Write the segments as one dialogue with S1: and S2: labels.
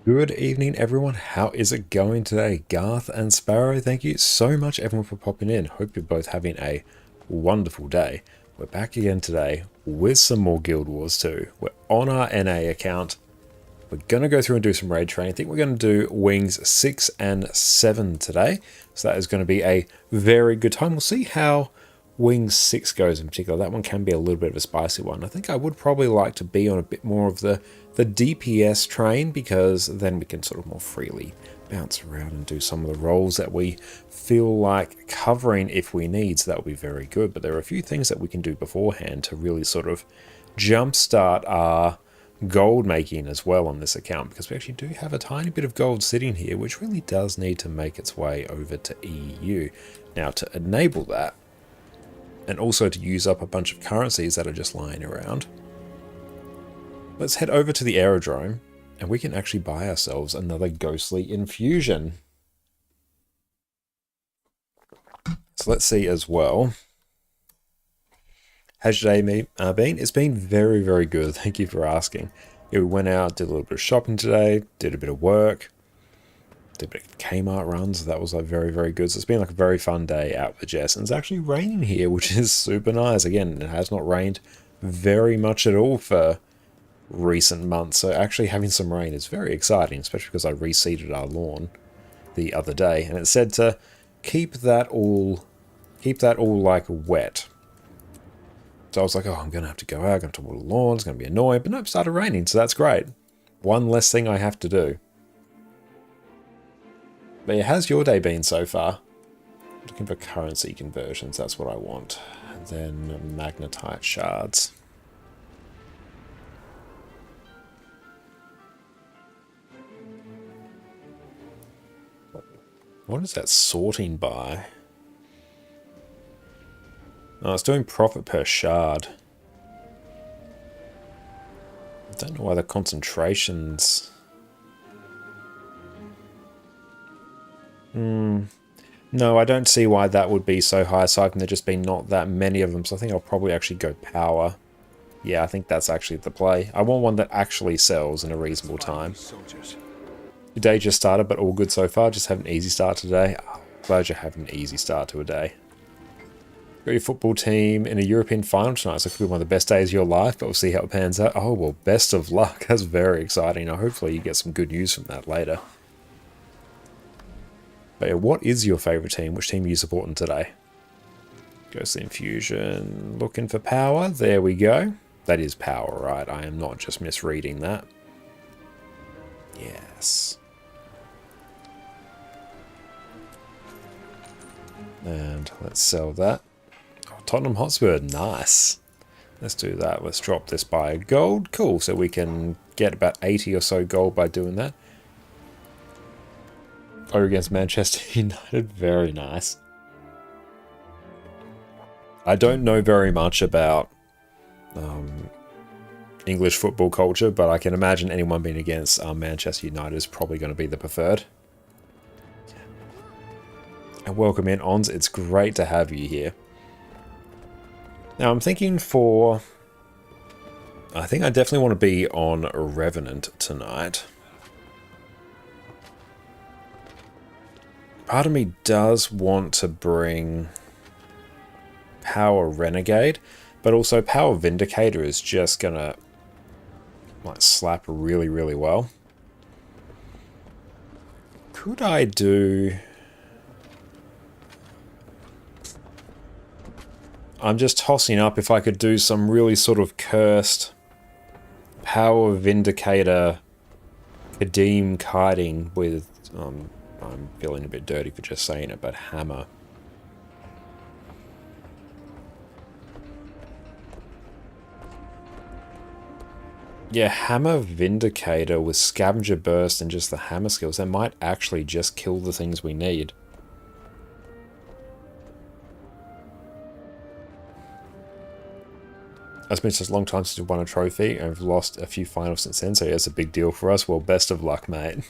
S1: Good evening, everyone. How is it going today? Garth and Sparrow, thank you so much, everyone, for popping in. Hope you're both having a wonderful day. We're back again today with some more Guild Wars 2. We're on our NA account. We're going to go through and do some raid training. I think we're going to do wings 6 and 7 today. So that is going to be a very good time. We'll see how wings 6 goes in particular. That one can be a little bit of a spicy one. I think I would probably like to be on a bit more of the DPS train, because then we can sort of more freely bounce around and do some of the roles that we feel like covering if we need. So that will be very good. But there are a few things that we can do beforehand to really sort of jumpstart our gold making as well on this account, because we actually do have a tiny bit of gold sitting here which really does need to make its way over to EU. Now, to enable that, and also to use up a bunch of currencies that are just lying around, let's head over to the aerodrome and we can actually buy ourselves another ghostly infusion. So let's see as well. How's your day been? It's been very, very good. Thank you for asking. Yeah, we went out, did a little bit of shopping today, did a bit of work, did a bit of Kmart runs. That was like very, very good. So it's been like a very fun day out with Jess. And it's actually raining here, which is super nice. Again, it has not rained very much at all for recent months. So actually having some rain is very exciting, especially because I reseeded our lawn the other day. And it said to keep that all like wet. So I was like, oh, I'm going to have to go out, I'm going to have to water the lawn, it's going to be annoying. But nope, it started raining, so that's great. One less thing I have to do. But yeah, how's your day been so far? Looking for currency conversions, that's what I want. And then magnetite shards. What is that sorting by? Oh, it's doing profit per shard. I don't know why the concentrations... No, I don't see why that would be so high, aside from there just being not that many of them. So I think I'll probably actually go power. Yeah, I think that's actually the play. I want one that actually sells in a reasonable time. Your day just started, but all good so far. Just have an easy start today. Oh, glad you're having an easy start to a day. Got your football team in a European final tonight, so it could be one of the best days of your life, but we'll see how it pans out. Oh, well, best of luck. That's very exciting. Hopefully you get some good news from that later. But yeah, what is your favourite team? Which team are you supporting today? Ghostly Infusion. Looking for power. There we go. That is power, right? I am not just misreading that. Yes. And let's sell that. Oh, Tottenham Hotspur, nice. Let's do that. Let's drop this by gold. Cool, so we can get about 80 or so gold by doing that. Oh, against Manchester United, very nice. I don't know very much about English football culture, but I can imagine anyone being against Manchester United is probably going to be the preferred. And welcome in, Ons. It's great to have you here. Now, I'm thinking I think I definitely want to be on Revenant tonight. Part of me does want to bring Power Renegade, but also Power Vindicator is just going to like slap really, really well. Could I do... I'm just tossing up if I could do some really sort of cursed Power Vindicator Qadim kiting with, I'm feeling a bit dirty for just saying it, but hammer. Yeah, Hammer Vindicator with Scavenger Burst and just the hammer skills, that might actually just kill the things we need. It's been such a long time since we've won a trophy, and we've lost a few finals since then, so yeah, it's a big deal for us. Well, best of luck, mate.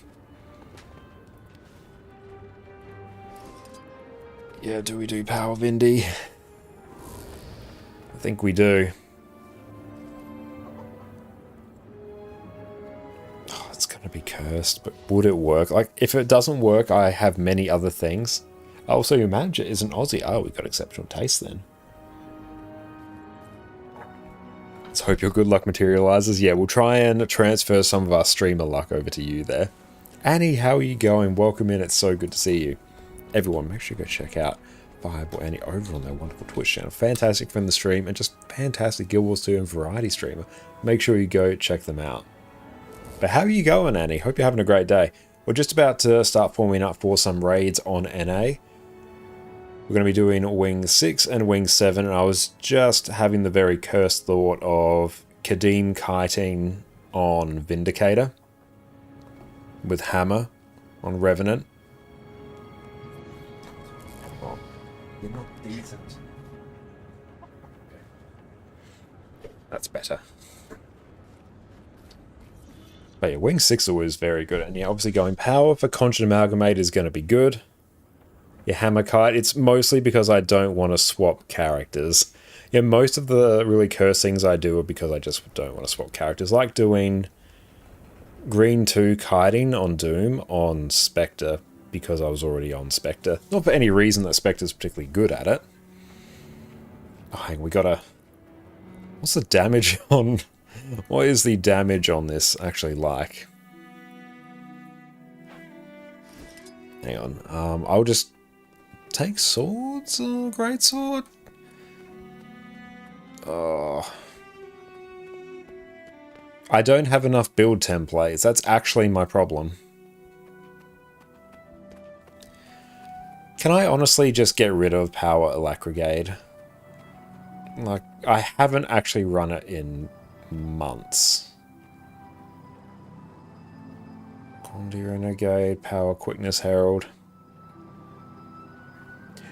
S1: Yeah, do we do Power Vindy? I think we do. Oh, it's going gonna be cursed, but would it work? Like, if it doesn't work, I have many other things. Also, your manager is an Aussie. Oh, we got exceptional taste then. Let's hope your good luck materializes. Yeah, we'll try and transfer some of our streamer luck over to you there. Annie, how are you going? Welcome in. It's so good to see you. Everyone, make sure you go check out Fireball Annie over on their wonderful Twitch channel. Fantastic from the stream and just fantastic Guild Wars 2 and variety streamer. Make sure you go check them out. But how are you going, Annie? Hope you're having a great day. We're just about to start forming up for some raids on NA. We're going to be doing Wing 6 and Wing 7, and I was just having the very cursed thought of Qadim kiting on Vindicator with Hammer on Revenant. Oh, you're not decent. That's better. But yeah, Wing 6 was very good, and yeah, obviously going power for Conjured Amalgamate is going to be good. Yeah, Hammer Kite, it's mostly because I don't want to swap characters. Yeah, most of the really cursed things I do are because I just don't want to swap characters. Like doing Green 2 kiting on Doom on Spectre because I was already on Spectre. Not for any reason that Spectre's particularly good at it. Oh, hang on, we gotta... What's the damage on... What is the damage on this actually like? Hang on, I'll just... Take swords or greatsword? Oh. I don't have enough build templates. That's actually my problem. Can I honestly just get rid of Power Alacrigade? Like, I haven't actually run it in months. Conjured Renegade, Power Quickness Herald.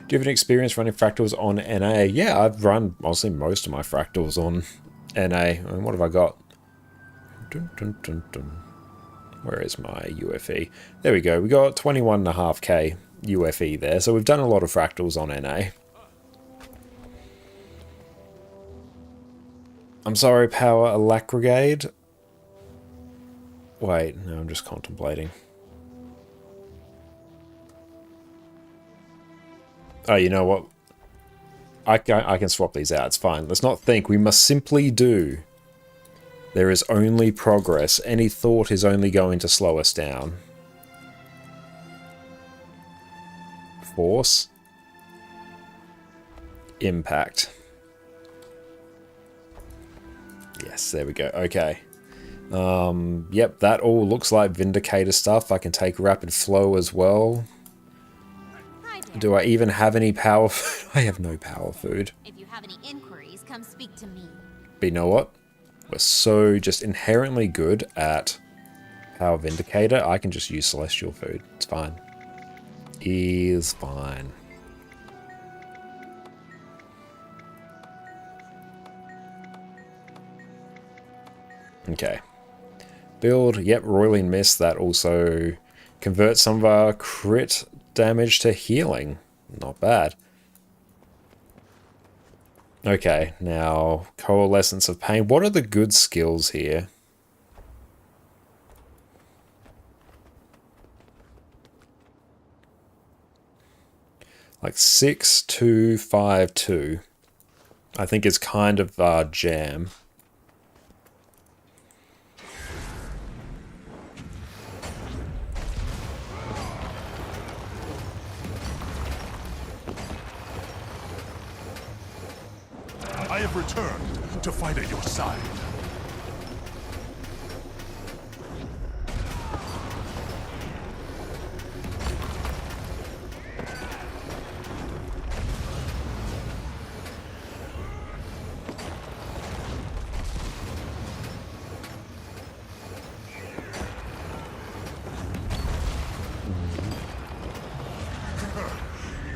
S1: Do you have any experience running fractals on NA? Yeah, I've run honestly most of my fractals on NA. I mean, what have I got? Dun, dun, dun, dun. Where is my UFE? There we go. We got 21.5k UFE there. So we've done a lot of fractals on NA. I'm sorry, Power Alacrigade. Wait, no, I'm just contemplating. Oh, you know what? I can swap these out. It's fine. Let's not think. We must simply do. There is only progress. Any thought is only going to slow us down. Force. Impact. Yes, there we go. Okay. Yep, that all looks like Vindicator stuff. I can take Rapid Flow as well. Do I even have any power food? I have no power food.
S2: If you have any inquiries, come speak to me.
S1: But you know what? We're so just inherently good at Power Vindicator, I can just use Celestial food. It's fine. Is fine. Okay. Build, yep, Roiling Mist. That also converts some of our crit damage to healing. Not bad. Okay, now Coalescence of Pain. What are the good skills here? Like 6, 2, 5, 2. I think it's kind of jam.
S3: I have returned to fight at your side.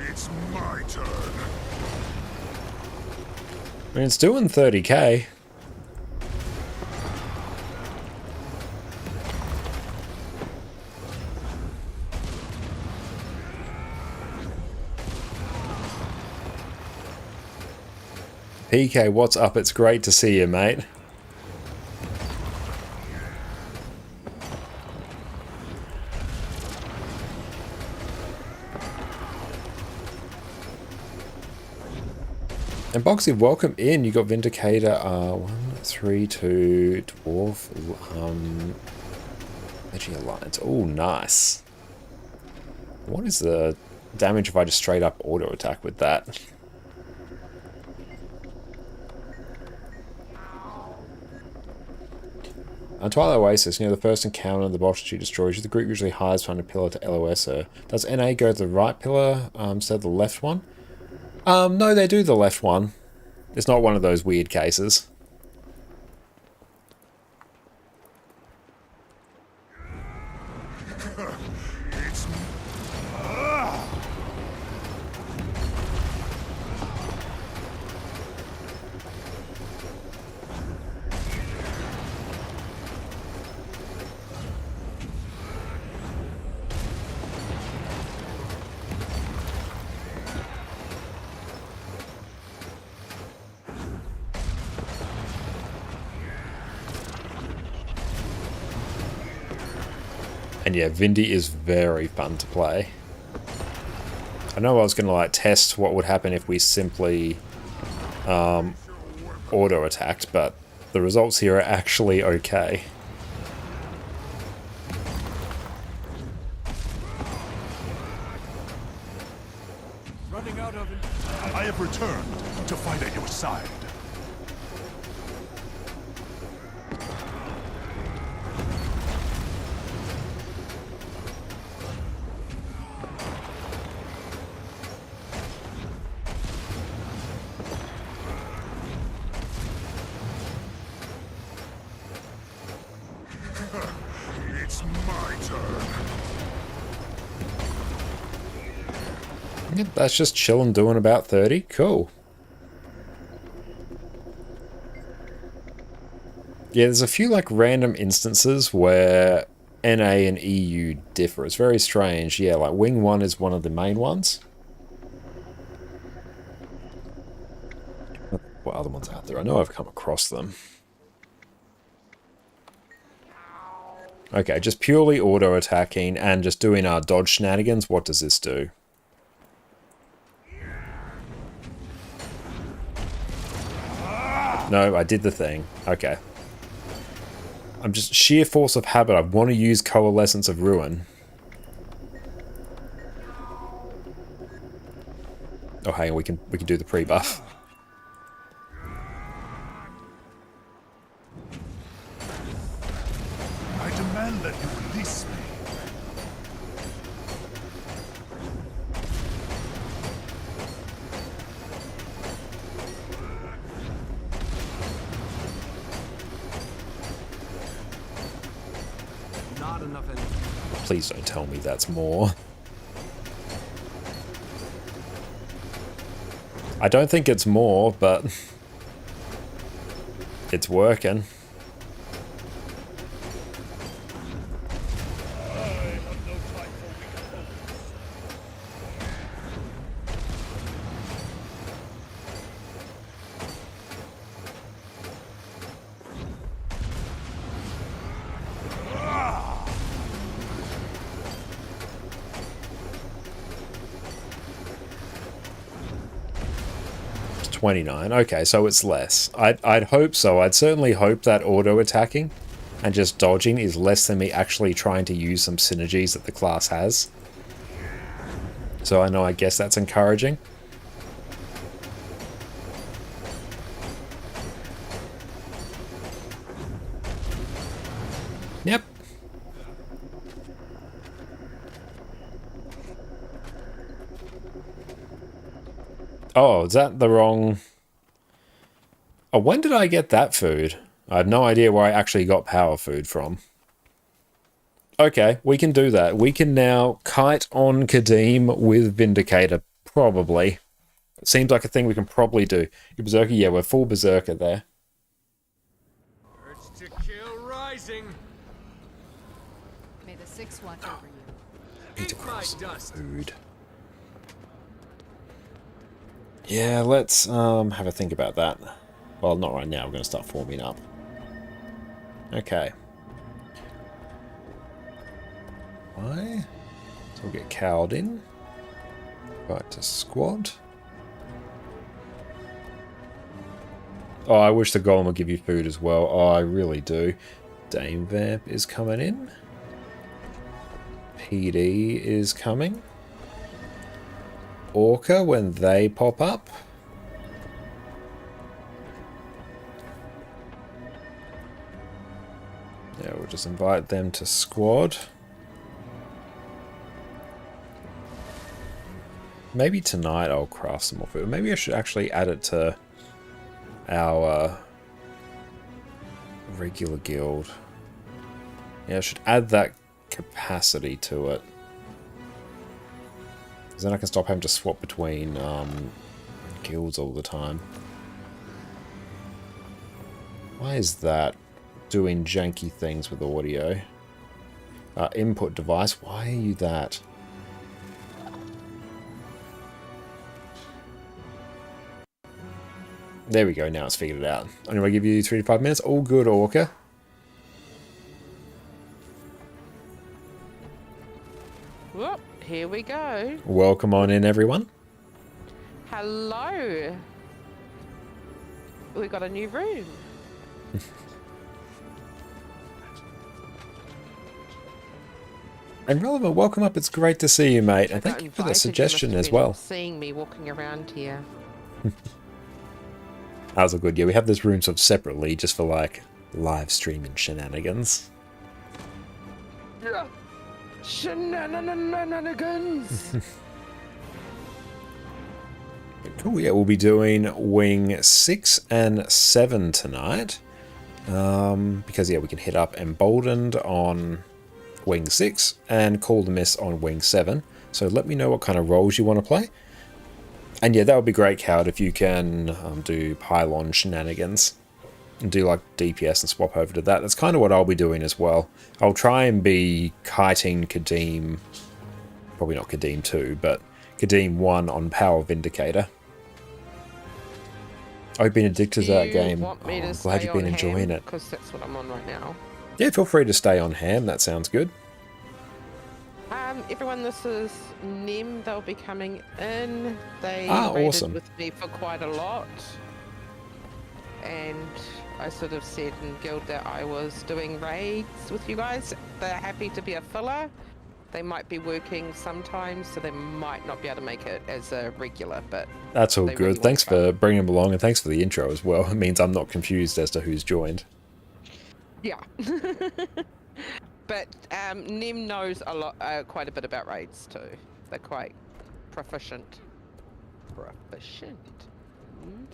S3: It's my turn.
S1: I mean, it's doing 30k. PK, what's up? It's great to see you, mate. And Boxy, welcome in. You got Vindicator, 1, 3, 2, Dwarf, Edgy Alliance. Oh, nice. What is the damage if I just straight up auto attack with that? On Twilight Oasis, near the first encounter, the boss she destroys you. The group usually hides behind a pillar to LOS her. Does NA go to the right pillar instead of the left one? No, they do the left one. It's not one of those weird cases. And yeah, Vindy is very fun to play. I know I was going to like test what would happen if we simply auto-attacked, but the results here are actually okay.
S3: Running out of it. I have returned to fight at your side. It's my turn.
S1: Yep, that's just chilling, doing about 30. Cool. Yeah, there's a few like random instances where NA and EU differ. It's very strange. Yeah, like Wing 1 is one of the main ones. What other ones out there? I know I've come across them. Okay, just purely auto-attacking and just doing our dodge shenanigans. What does this do? No, I did the thing. Okay. I'm just sheer force of habit. I want to use Coalescence of Ruin. Oh, hang on, we can do the pre-buff.
S3: I demand that you release me.
S4: Not enough energy.
S1: Please don't tell me that's more. I don't think it's more, but it's working. It's 29. Okay, so it's less. I'd hope so. I'd certainly hope that auto-attacking and just dodging is less than me actually trying to use some synergies that the class has. So I know, I guess that's encouraging. Yep. Oh, is that the wrong... Oh, when did I get that food? I have no idea where I actually got power food from. Okay, we can do that. We can now kite on Qadim with Vindicator, probably. It seems like a thing we can probably do. You Berserker? Yeah, we're full Berserker there.
S4: Urge to kill rising.
S2: May the Six watch over you.
S1: Need to
S4: Eat my
S1: cross
S4: dust.
S1: food. Yeah, let's have a think about that. Well, not right now. We're going to start forming up. Okay. Why? So we'll get cowed in. Back to squad. Oh, I wish the golem would give you food as well. Oh, I really do. Dame Vamp is coming in. PD is coming. Orca when they pop up. Yeah, we'll just invite them to squad. Maybe tonight I'll craft some more food. Maybe I should actually add it to our regular guild. Yeah, I should add that capacity to it. Because then I can stop having to swap between guilds all the time. Why is that doing janky things with audio? Input device, why are you that? There we go, now it's figured it out. I'm going to give you 3 to 5 minutes. All good, Orca.
S5: Whoop, here we go.
S1: Welcome on in, everyone.
S5: Hello. We got a new room.
S1: And Relevant, welcome up. It's great to see you, mate. And thank you for the suggestion as well.
S5: Seeing me walking around here.
S1: How's it good? Yeah, we have this room sort of separately just for like live streaming shenanigans.
S5: Yeah. Shenanigans.
S1: Cool, yeah, we'll be doing Wing 6 and 7 tonight. Because, yeah, we can hit up Emboldened on Wing 6 and Call the Mist on Wing 7. So let me know what kind of roles you want to play. And yeah, that would be great, Coward, if you can do pylon shenanigans and do like DPS and swap over to that. That's kind of what I'll be doing as well. I'll try and be kiting Qadim, probably not Qadim 2, but Qadim 1 on Power Vindicator. I've been addicted to that game. I'm glad you've been enjoying it.
S5: Because that's what I'm on right now.
S1: Yeah, feel free to stay on ham. That sounds good.
S5: Everyone, this is Nim. They'll be coming in. They
S1: raided
S5: awesome. With me for quite a lot. And I sort of said in guild that I was doing raids with you guys. They're happy to be a filler. They might be working sometimes, so they might not be able to make it as a regular, but
S1: that's all good. Really thanks for bringing them along, and thanks for the intro as well. It means I'm not confused as to who's joined.
S5: Yeah. But Nim knows a lot, quite a bit about raids too. They're quite proficient.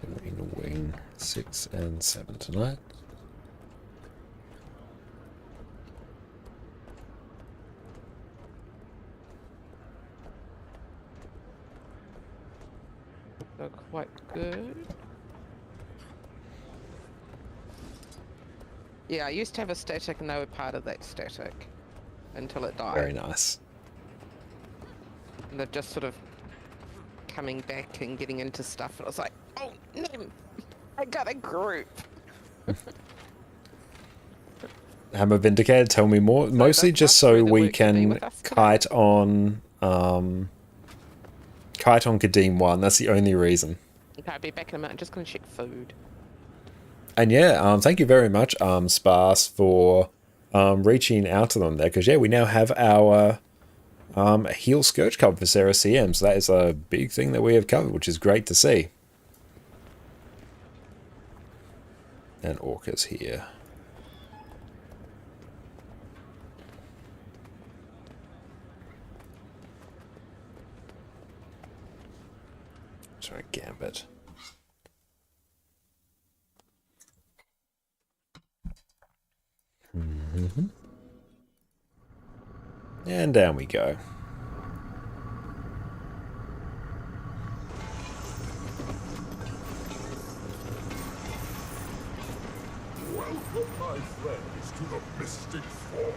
S1: Doing Wing 6 and 7 tonight.
S5: They're quite good. Yeah, I used to have a static and they were part of that static until it died.
S1: Very nice.
S5: And they're just sort of coming back and getting into stuff. And I was like, oh, Nim, I got a group.
S1: Hammer Vindicator, tell me more. So mostly just so we can kite on Qadim 1. That's the only reason.
S5: Okay, I'll be back in a minute. I'm just going to check food.
S1: And yeah, thank you very much, Sparse, for reaching out to them there. Because yeah, we now have our heal Scourge covered for Sarah CM. So that is a big thing that we have covered, which is great to see. And Orca's here. Sorry, Gambit. And down we go.
S3: Welcome, my friends, to the Mystic Forge.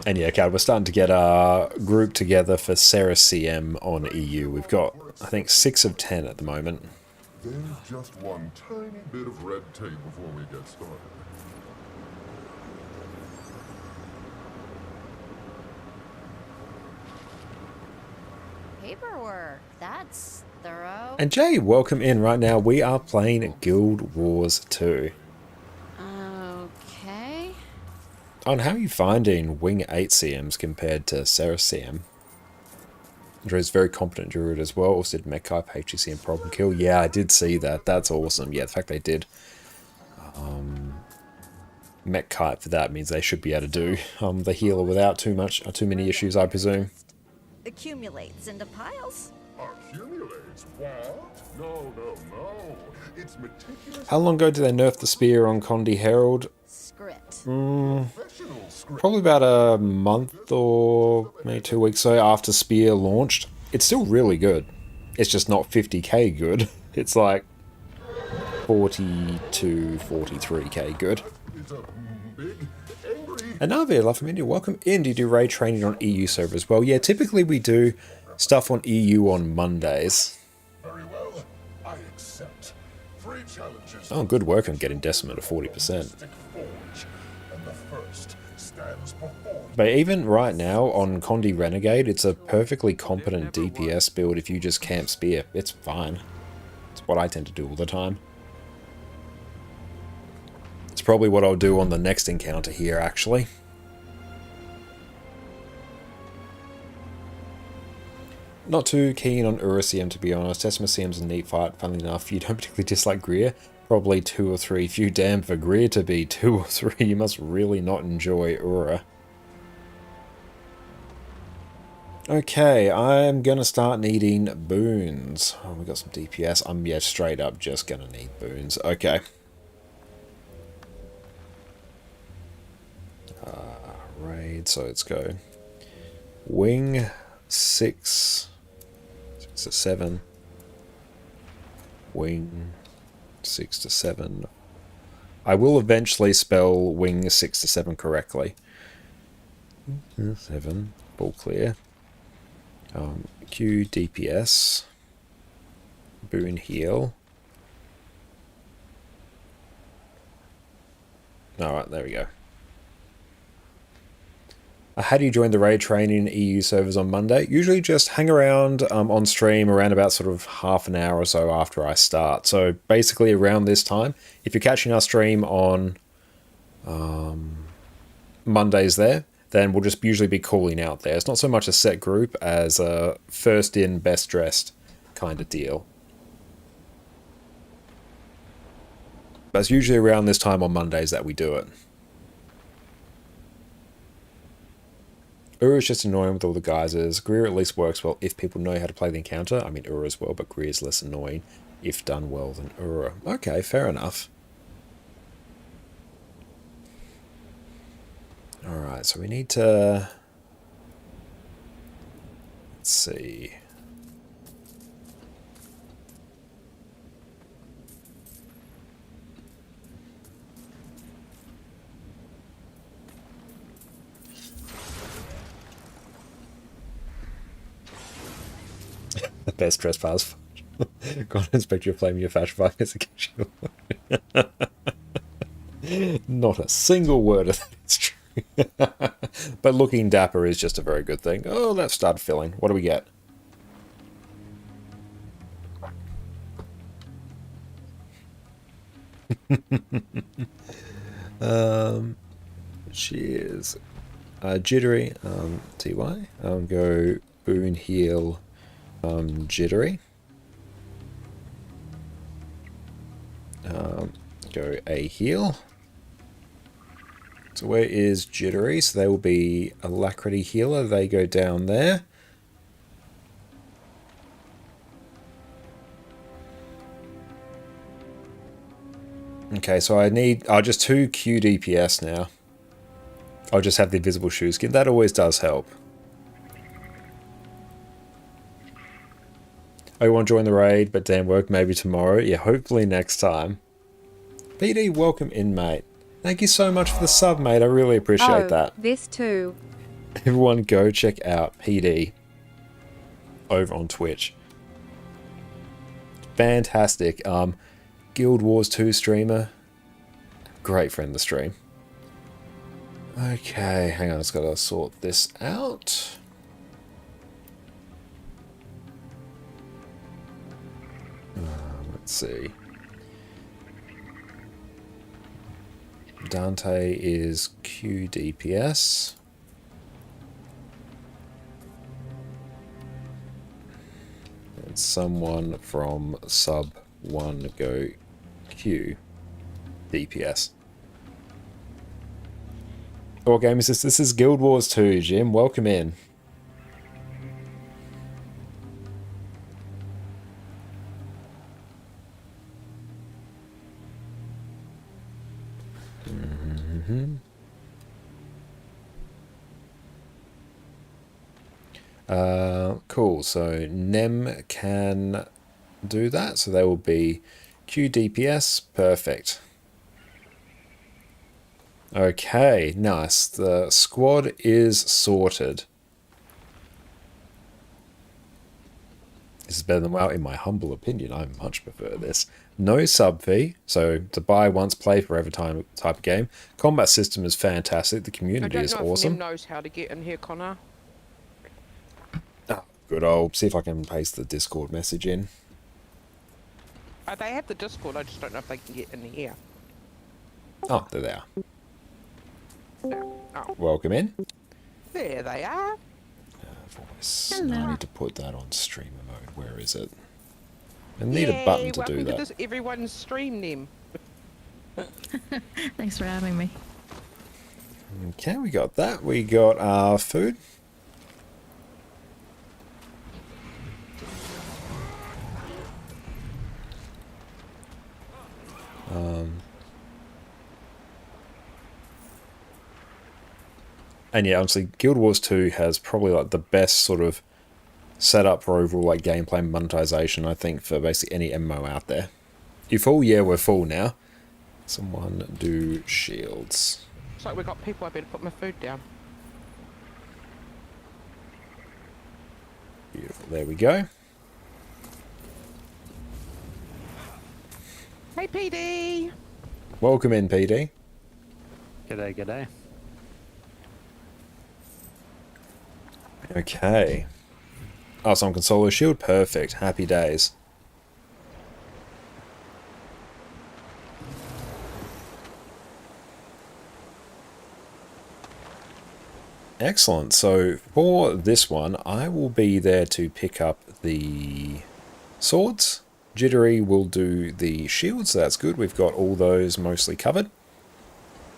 S1: And yeah, Cad, we're starting to get our group together for Sarah CM on EU. We've got, I think, 6 of 10 at the moment.
S3: There's just one tiny bit of red tape before we get started.
S2: Paperwork. That's thorough.
S1: And Jay, welcome in right now. We are playing Guild Wars 2.
S2: Okay.
S1: Oh, and how are you finding Wing 8 CMs compared to Sarah CM? Andrew's very competent druid as well. Also did Mechtype, HGC and Problem Kill. Yeah, I did see that. That's awesome. Yeah, the fact they did Mechtype for that means they should be able to do the healer without too many issues, I presume.
S6: Accumulates into piles.
S3: Accumulates? What? No, no, no. It's meticulous.
S1: How long ago did they nerf the spear on Condi Herald?
S6: Script.
S3: Professional script.
S1: Probably about a month or maybe 2 weeks so after Spear launched. It's still really good. It's just not 50k good. It's like 42, 43k good.
S3: It's a big, angry.
S1: And Navi, love from India, welcome in. Do you do raid training on EU server as well? Yeah, typically we do stuff on EU on Mondays.
S3: Very well. I accept. Free challenges.
S1: Oh, good work on getting Decima to 40%.
S3: Stick forge. And the first stands before.
S1: But even right now on Condi Renegade, it's a perfectly competent DPS build if you just camp Spear. It's fine. It's what I tend to do all the time. It's probably what I'll do on the next encounter here, actually. Not too keen on Ura CM, to be honest. Decima CM's a neat fight, funnily enough. You don't particularly dislike Greer. Probably 2 or 3. If you damn for Greer to be 2 or 3, you must really not enjoy Ura. Okay, I'm going to start needing boons. Oh, we got some DPS. I'm, yeah, straight up just going to need boons. Okay. Raid, so let's go. Wing 6 to 7. Wing 6 to 7. I will eventually spell wing 6 to 7 correctly. 7. Ball clear. Q DPS. Boon heal. Alright, there we go. How do you join the raid training EU servers on Monday? Usually just hang around on stream around about sort of half an hour or so after I start. So basically around this time, if you're catching our stream on Mondays there, then we'll just usually be calling out there. It's not so much a set group as a first in, best dressed kind of deal. But it's usually around this time on Mondays that we do it. Ura is just annoying with all the geysers. Greer at least works well if people know how to play the encounter. I mean, Ura as well, but Greer is less annoying if done well than Ura. Okay, fair enough. Alright, so we need to... Let's see... The best trespass. Go on, inspect your flame, your fashion bike as a casual. Not a single word of that is true. But looking dapper is just a very good thing. Oh, let's start filling. What do we get? Cheers. Jittery. TY. Go boon heal. Jittery. Go a heal. So where is Jittery? So they will be Alacrity healer. They go down there. Okay, so I'll just 2 Q DPS now. I'll just have the invisible shoe skin. That always does help. I won't join the raid, but damn work maybe tomorrow. Yeah, hopefully next time. PD, welcome in, mate. Thank you so much for the sub, mate. I really appreciate that.
S2: This too.
S1: Everyone go check out PD over on Twitch. Fantastic. Guild Wars 2 streamer. Great friend of the stream. Okay, hang on. I just got to sort this out. Let's see. Dante is QDPS. And someone from sub 1 go Q DPS. What game is this? This is Guild Wars 2, Jim. Welcome in. Cool, so Nem can do that, so they will be QDPS, perfect. Okay, nice. The squad is sorted. This is better than WoW, in my humble opinion. I much prefer this. No sub fee, so to buy once, play forever type of game. Combat system is fantastic. The community is
S5: I don't know
S1: awesome.
S5: if Nim knows how to get in here, Connor.
S1: Oh, good old. See if I can paste the Discord message in.
S5: They have the Discord, I just don't know if they can get in here.
S1: Oh, there they are.
S5: Oh,
S1: Welcome in.
S5: there they are.
S1: Voice.
S2: Hello.
S1: I need to put that on streamer mode. Where is it? I need a button to do
S5: welcome
S1: that.
S5: To this everyone's stream, Nim.
S2: Thanks for having me.
S1: Okay, we got that. We got our food. And yeah, honestly, Guild Wars 2 has probably like the best sort of setup for overall like gameplay and monetization, I think, for basically any MMO out there. You full? Yeah, we're full now. Someone do shields.
S5: Looks like we've got people, I better put my food down.
S1: Beautiful, there we go.
S5: Hey, PD!
S1: Welcome in, PD.
S7: G'day, g'day.
S1: Okay. Oh, so I'm Consolo Shield? Perfect. Happy days. Excellent. So for this one, I will be there to pick up the swords. Jittery will do the shields. So that's good. We've got all those mostly covered.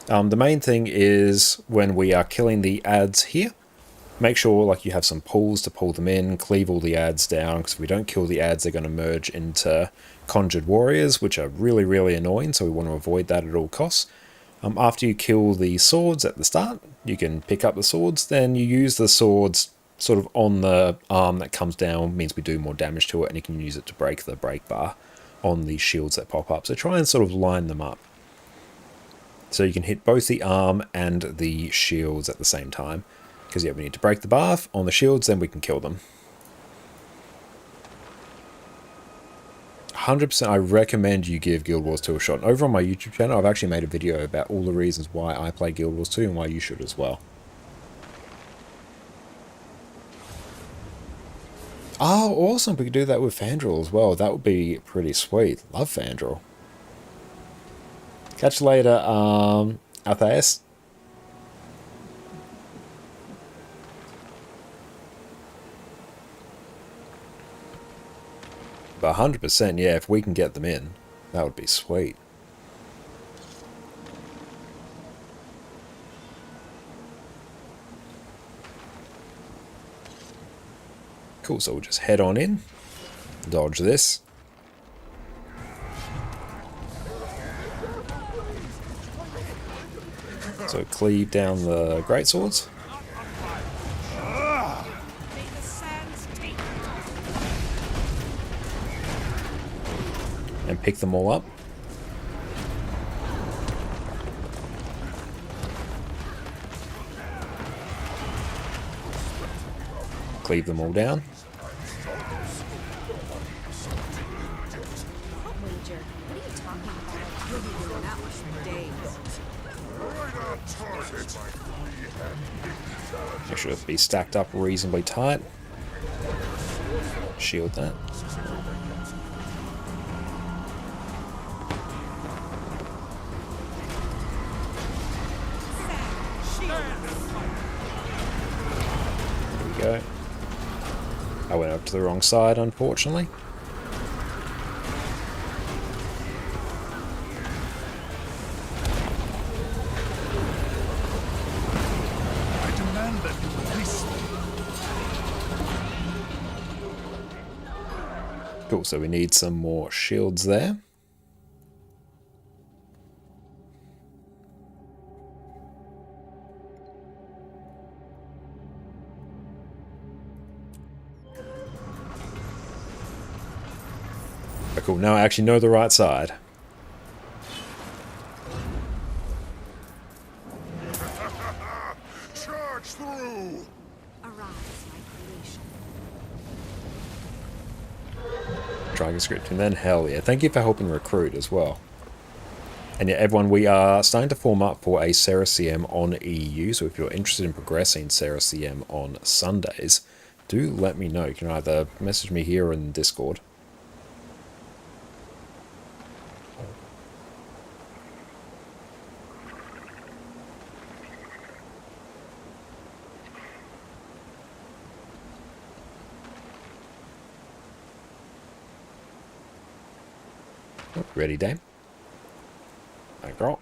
S1: The main thing is when we are killing the adds here, make sure like you have some pulls to pull them in, cleave all the adds down, because if we don't kill the adds, they're going to merge into Conjured Warriors, which are really, really annoying, so we want to avoid that at all costs. After you kill the swords at the start, you can pick up the swords, then you use the swords sort of on the arm that comes down, means we do more damage to it, and you can use it to break the break bar on the shields that pop up. So try and sort of line them up. So you can hit both the arm and the shields at the same time. Because yeah, we need to break the bar on the shields, then we can kill them. 100% I recommend you give Guild Wars 2 a shot. And over on my YouTube channel, I've actually made a video about all the reasons why I play Guild Wars 2 and why you should as well. Oh, awesome. We could do that with Fandral as well. That would be pretty sweet. Love Fandral. Catch you later, Altheus. But 100%, yeah, if we can get them in, that would be sweet. Cool, so we'll just head on in, dodge this. So cleave down the greatswords. And pick them all up. Cleave them all down.
S6: Wager. What are you talking about? You'll be doing that much for days.
S1: Make sure it be stacked up reasonably tight. Shield that. go. I went up to the wrong side, unfortunately.
S3: I demand that you release me.
S1: Cool, so we need some more shields there. Cool, now I actually know the right side.
S3: Charge through!
S6: Arise, my creation.
S1: Dragon script, and then hell yeah. Thank you for helping recruit as well. And yeah, everyone, we are starting to form up for a Sarah CM on EU, so if you're interested in progressing Sarah CM on Sundays, do let me know. You can either message me here or in Discord. Ready, Dame? I girl.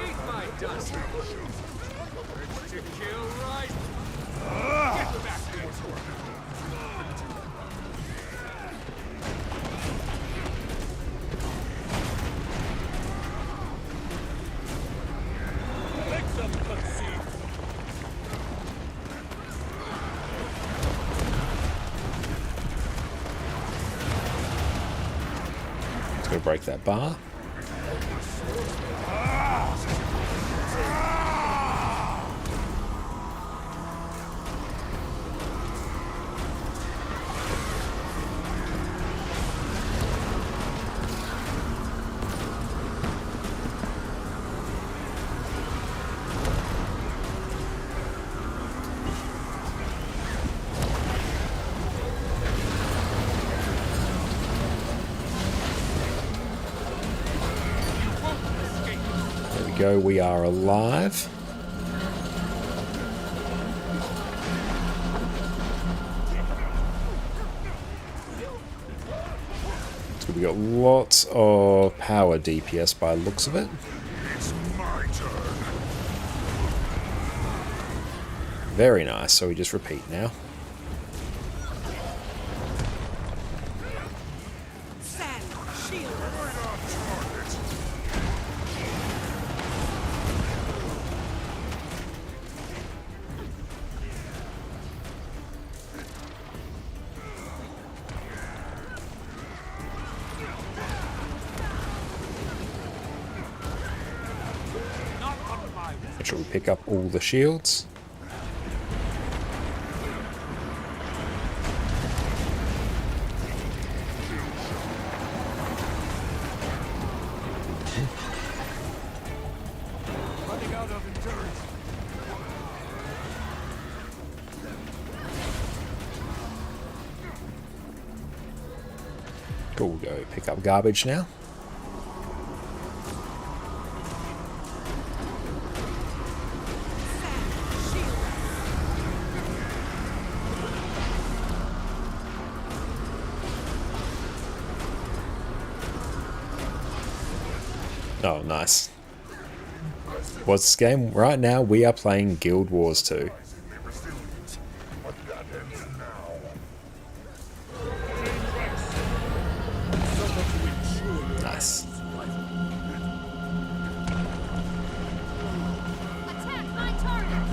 S4: Eat my dust. Urge to kill rising. Get back here. Make some conceit.
S1: Gonna break that bar. Go, we are alive. So we got lots of power DPS by the looks of it.
S3: It's my turn.
S1: Very nice, so we just repeat now.
S6: Sand, shield.
S3: Right on target.
S1: Make sure we pick up all the shields.
S3: Running out of endurance.
S1: Cool, we'll go pick up garbage now. Oh, nice. What's this game? Right now, we are playing Guild Wars 2. Nice.
S6: Attack my target.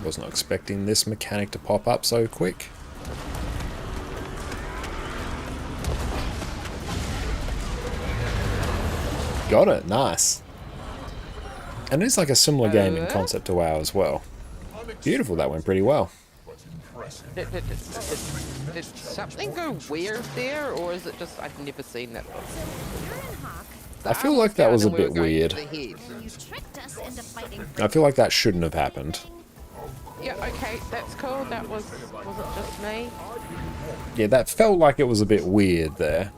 S1: Was not expecting this mechanic to pop up so quick. Got it, nice. And it's like a similar game in concept to WoW as well. Beautiful, that went pretty well.
S3: But
S5: Did something go weird there, or is it just I've never seen that before?
S6: You're in Hawk.
S1: I feel like that was a bit weird.
S6: You tricked us into fighting.
S1: I feel like that shouldn't have happened.
S5: Yeah, okay, that's cool. That was it just me?
S1: Yeah, that felt like it was a bit weird there.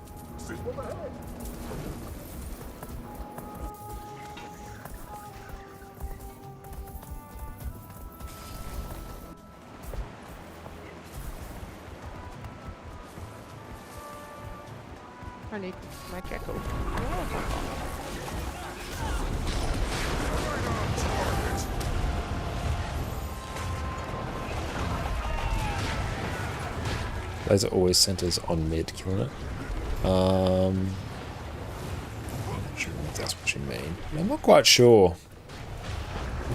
S5: I need my jackal.
S1: Those are always centers on mid, killing it. Not sure if that's what you mean. I'm not quite sure.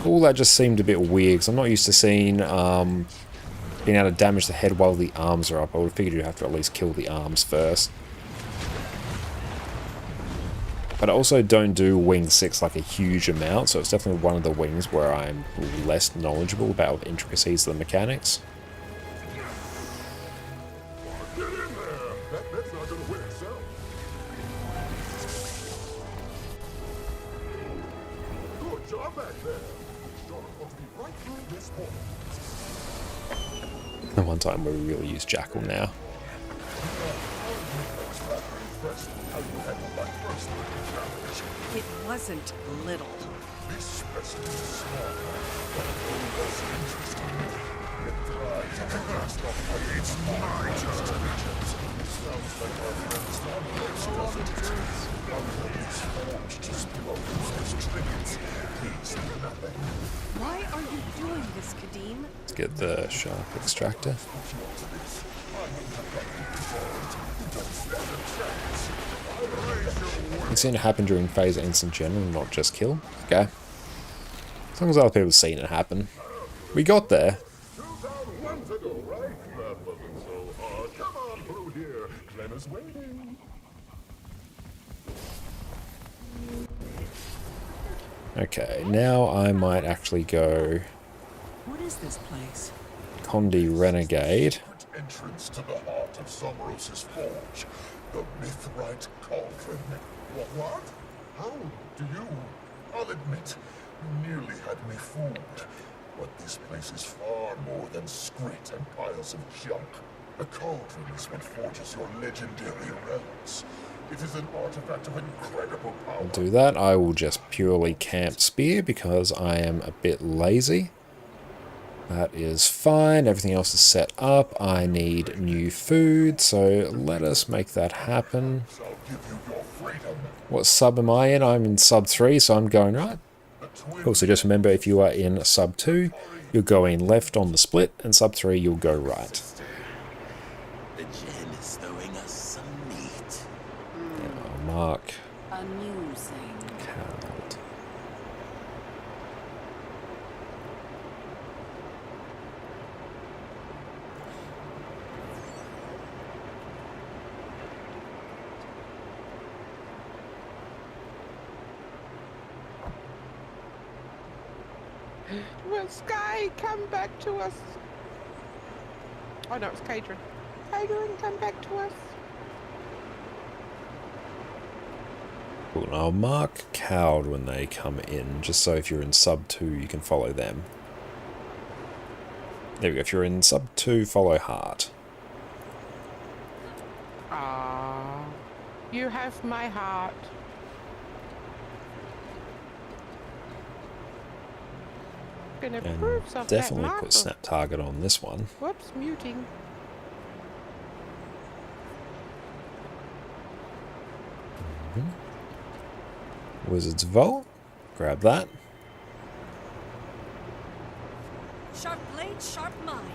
S1: All that just seemed a bit weird, because I'm not used to seeing being able to damage the head while the arms are up. I would have figured you'd have to at least kill the arms first. But I also don't do wing 6 like a huge amount, so it's definitely one of the wings where I'm less knowledgeable about the intricacies of the mechanics.
S3: Get in there! That's not gonna win itself. Good job back there. Sharp ought to be right through this hole.
S1: The one time where we really use Jackal now.
S8: It wasn't little.
S3: This specimen is small, but less interesting. It thrives on the last of it's my turn. Sounds like our friend's Largos doesn't it? He's forged to spill those trinkets. Please do nothing.
S8: Why are you doing this, Qadim?
S1: Let's get the sharp extractor. It's seen it happen during phase ends in general, not just kill. Okay. As long as other people have seen it happen. We got there.
S3: 2001 to go, right? That wasn't so hard. Come on through here. Clem is waiting.
S1: Okay, now I might actually go
S8: What is this place?
S1: Condi Renegade.
S3: Entrance to the heart of Somoros's forge. The Mithrite Cauldron. What? How do you? I'll admit, you nearly had me fooled. But this place is far more than scrit and piles of junk. The cauldron is what forges your legendary relics. It is an artifact of incredible power.
S1: I'll do that. I will just purely camp spear because I am a bit lazy. That is fine. Everything else is set up. I need new food, so let us make that happen.
S3: I'll give you your freedom.
S1: What sub am I in? I'm in sub 3, so I'm going right. Also, just remember, if you are in sub 2, you're going left on the split, and sub 3, you'll go right.
S9: The gem is throwing us some meat.
S1: Mark.
S8: Amusing.
S1: Herald.
S5: Will Sky come back to us? Oh no, it's Cadron. Cadron, come back to us.
S1: Cool. I'll mark Cowed when they come in, just so if you're in sub 2, you can follow them. There we go. If you're in sub 2, follow Heart.
S5: Ah, you have my heart. Gonna
S1: And
S5: prove something.
S1: definitely put Snap Target on this one.
S5: Whoops, muting.
S1: Wizard's Vault. Grab that.
S8: Sharp blade, sharp mind.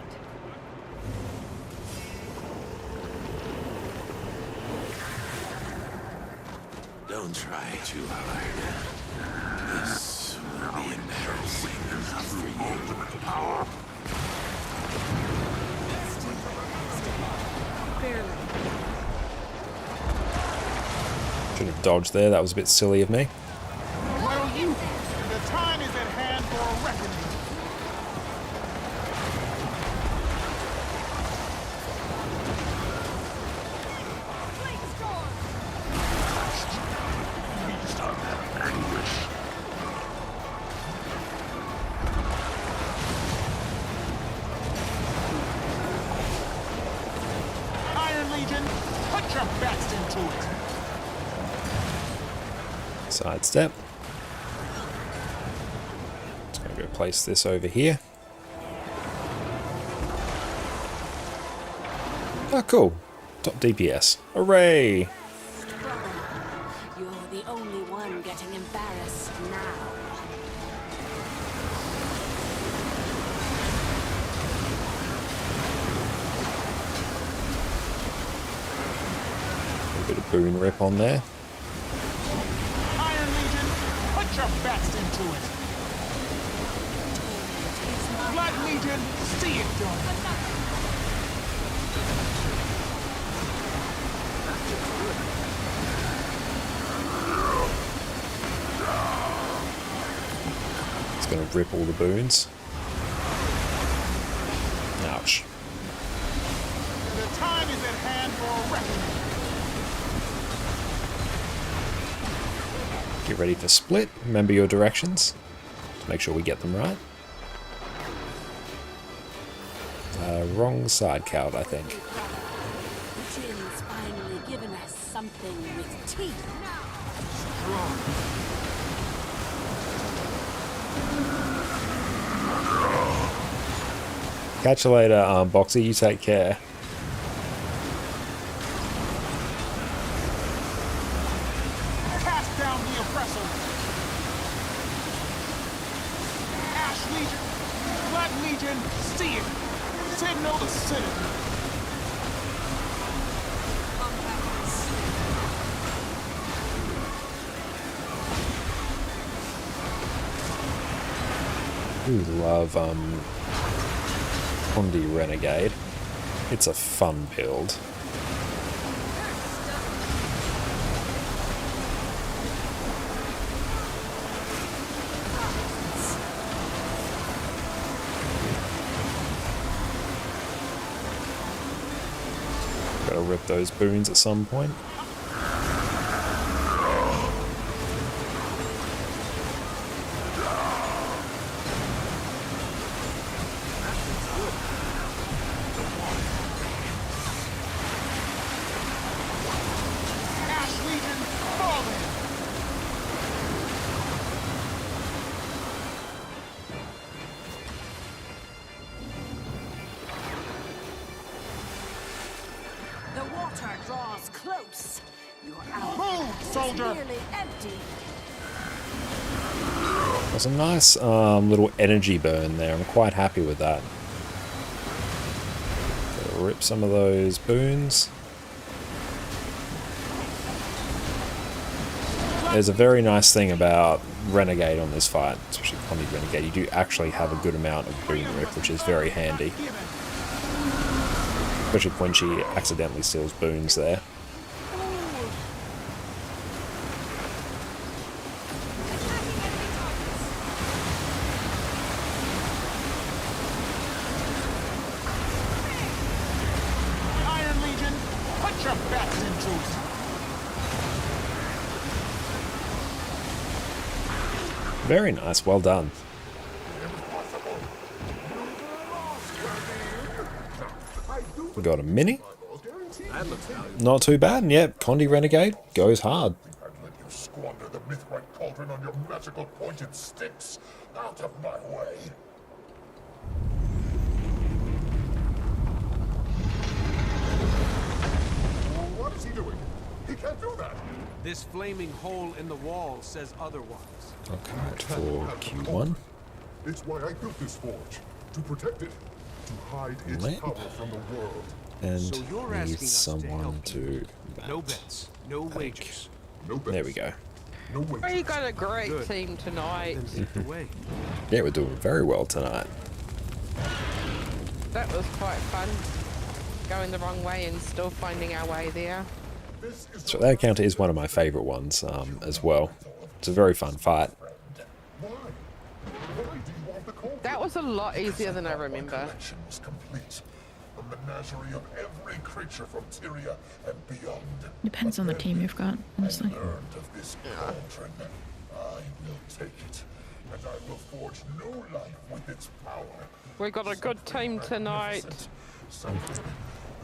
S9: Don't try too hard. This will be embarrassing enough for you.
S1: Should have dodged there. That was a bit silly of me.
S4: Well, you, the time is at hand for a reckoning. Put your best into it.
S1: Sidestep. Just going to go place this over here. Oh, cool. Top DPS. Hooray!
S8: Brother, you're the only one getting embarrassed now.
S1: A bit of boon rip on there.
S4: Iron Legion, put your best into it. Blood Legion, see it done.
S1: It's going to rip all the boons. Ouch.
S4: The time is at hand for a reckoning.
S1: Get ready for split. Remember your directions. Make sure we get them right. Wrong side count, I think.
S8: The gin's finally given us something with teeth.
S1: Catch you later, Boxy. You take care.
S4: Cast down the oppressor. Ash Legion, Blood Legion, see it. Signal the citizen.
S1: Ooh, love Condi Renegade. It's a fun build. Gotta rip those boons at some point.
S4: Ash Legion, falling.
S8: The water draws close. Your
S4: Move, soldier.
S8: nearly empty.
S1: There's a nice little energy burn there. I'm quite happy with that. Gotta rip some of those boons. There's a very nice thing about Renegade on this fight, especially Condi Renegade. You do actually have a good amount of boon rip, which is very handy. Especially when she accidentally steals boons there.
S4: Iron Legion, put your best into it.
S1: Very nice, well done. We got a mini. Not too bad, and yep, Condi Renegade goes hard.
S3: I'd let you squander the Mithrite cauldron on your magical pointed sticks. Out of my way. What is he doing? He can't do that.
S10: This flaming hole in the wall says otherwise.
S1: Okay, for Q1.
S3: It's why I built this forge. To protect it. To hide its
S1: Lamp.
S3: power from the world.
S1: And
S10: So you're asking
S1: needs
S10: us to
S1: someone
S10: help
S1: to
S10: No
S1: bat.
S10: bets, no wagers.
S3: No bets.
S1: There we go.
S3: No wagers.
S5: Oh, you got a great
S10: Good.
S5: team tonight.
S10: Then lead the way.
S1: Yeah, we're doing very well tonight.
S5: That was quite fun. Going the wrong way and still finding our way there.
S3: This is
S1: So that encounter is one of my favourite ones as well. It's a very fun fight.
S3: why? Why do you want the cauldron?
S5: That was a lot easier than I
S3: My
S5: remember.
S3: collection was complete. A menagerie of every creature from Tyria and beyond.
S11: Depends on the team you've got, honestly.
S3: I learned of this cauldron. I will take it, and I will forge new life with its power.
S5: We got a good team tonight.
S3: Something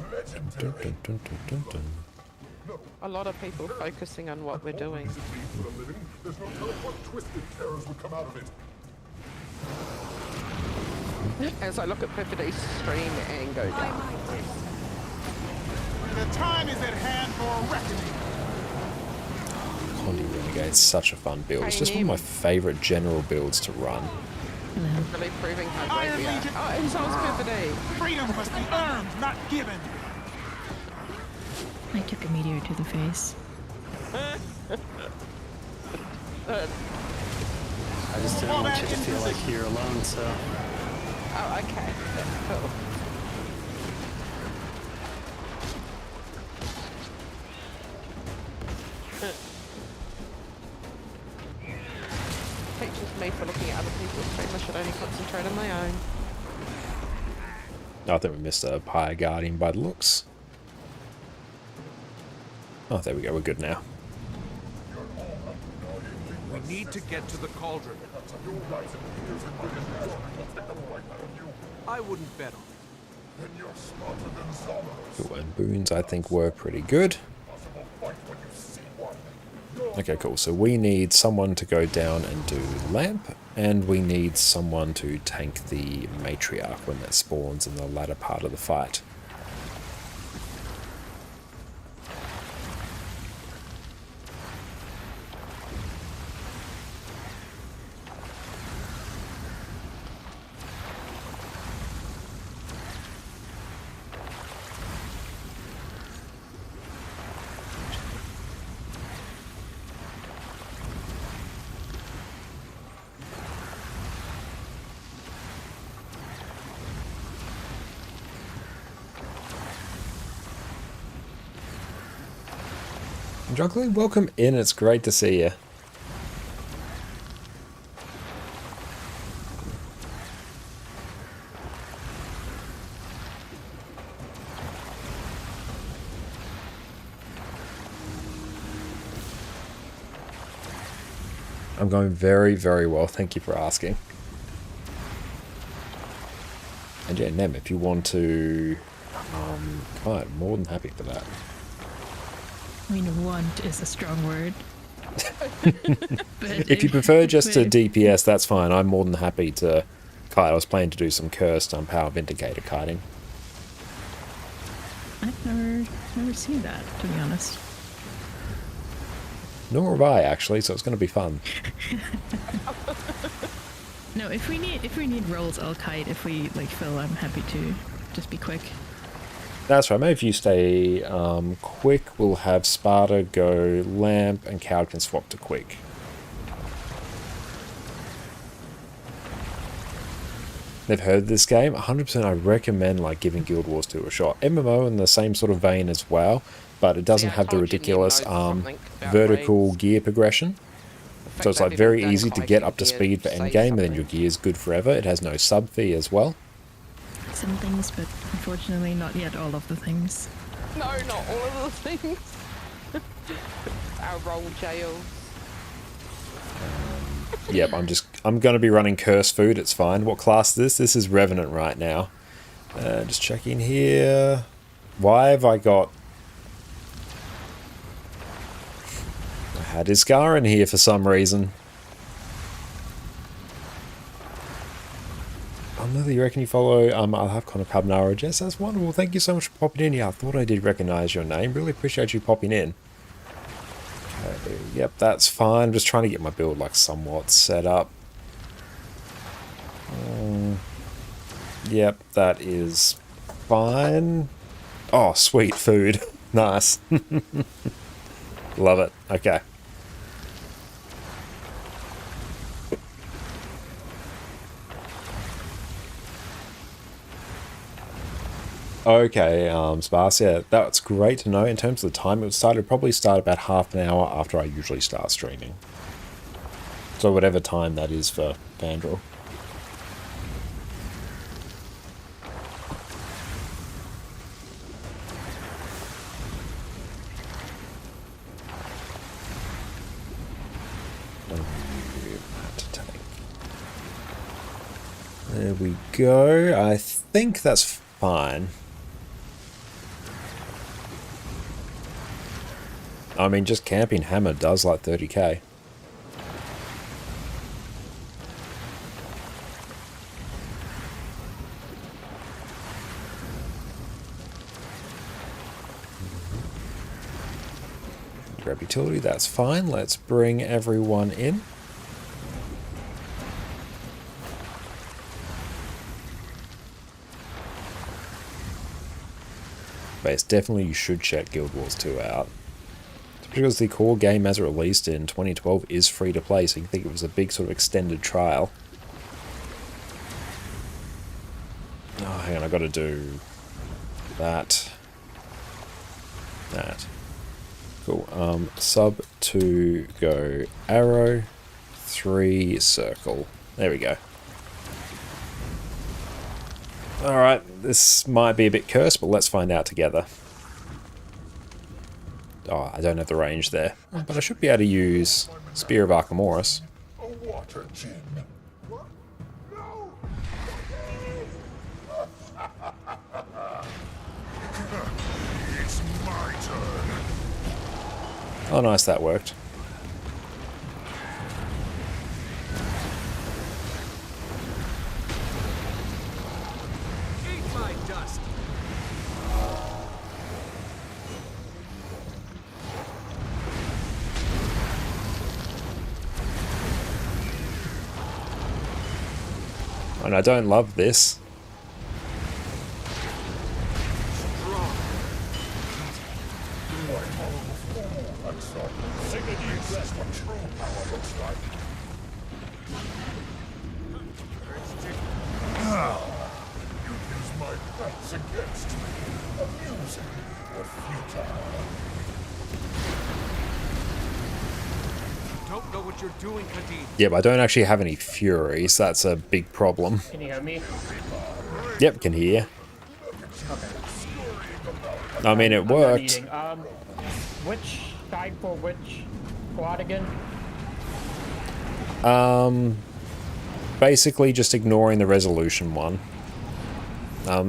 S1: Dun,
S3: legendary.
S1: dun, dun, dun, dun.
S5: a lot of people focusing on what we're doing.
S3: For a living, there's no telling what twisted terrors would come out of it.
S5: As I look at Perfidy's stream and go down.
S4: The time is at hand for a reckoning.
S1: Condi Renegade's such a fun build. It's just one of my favourite general builds to run.
S5: Really proving how great we are. Oh, and so is Perfidy.
S4: Freedom must be earned, not given.
S11: I took a meteor to the face.
S7: I just didn't want you to feel like you're alone, so...
S5: Oh, okay. That's cool. Teaches me for looking at other people's stream. I should only concentrate on my own.
S1: I think we missed a Pyre Guardian by the looks. Oh, there we go. We're good now.
S10: We need to get to the cauldron. I wouldn't bet on it.
S3: Then you're smarter than Zombros.
S1: Cool, and boons I think were pretty good.
S3: Possible fight when you see one.
S1: Okay, cool. So we need someone to go down and do Lamp, and we need someone to tank the Matriarch when that spawns in the latter part of the fight. Juggling, welcome in. It's great to see you. I'm going very, very well. Thank you for asking. And yeah, Nem, if you want to, come on, more than happy for that.
S11: I mean, want is a strong word.
S1: If you prefer just to DPS, that's fine. I'm more than happy to kite. I was planning to do some cursed Power Vindicator kiting.
S11: I've never seen that, to be honest.
S1: Nor have I, actually, so it's going to be fun.
S11: No, if we need rolls, I'll kite. If we like fill, I'm happy to just be quick.
S1: That's right. Maybe if you stay quick, we'll have Sparta go Lamp and Coward can swap to quick. They've heard of this game. 100% I recommend like giving Guild Wars 2 a shot. MMO in the same sort of vein as well, but it doesn't have the ridiculous vertical gear progression. So it's like very easy to get up to speed for endgame, and then your gear is good forever. It has no sub fee as well.
S11: Some things, but unfortunately not yet all of the things.
S5: No, not all of the things. Our roll jails.
S1: Yep, I'm going to be running Curse Food, it's fine. What class is this? This is Revenant right now. Just checking here. Why have I got... I had Iskar in here for some reason. Another, you reckon you follow? I'll have ConnorConCarne ROGS. That's wonderful. Thank you so much for popping in. Yeah, I thought I did recognise your name. Really appreciate you popping in. Okay, yep, that's fine. I'm just trying to get my build like somewhat set up. Yep, that is fine. Oh, sweet food. Nice. Love it. Okay. Okay, Sparse, yeah, that's great to know. In terms of the time it would probably start about half an hour after I usually start streaming. So whatever time that is for Vandal. There we go. I think that's fine. I mean, just camping hammer does like 30k. Grab utility, that's fine. Let's bring everyone in. But it's definitely, you should check Guild Wars 2 out. Because the core game as it released in 2012 is free to play, so you can think it was a big sort of extended trial. Oh, hang on, I gotta do that. That. Cool. Sub 2 go arrow, 3 circle. There we go. Alright, this might be a bit cursed, but let's find out together. Oh, I don't have the range there. But I should be able to use Spear of Archimedes.
S3: A water gin. What? No! It's my turn.
S1: Oh, nice, that worked.
S4: Eat my dust.
S1: And I don't love this.
S3: Use my pets against me. Amusing or futile.
S4: Don't know what you're doing, Qadim.
S1: Yeah, but I don't actually have any fury, so that's a big problem.
S12: Can you hear me?
S1: Yep, can hear.
S12: Okay.
S1: I mean, it worked.
S12: Which side for which squad again?
S1: Basically just ignoring the resolution one.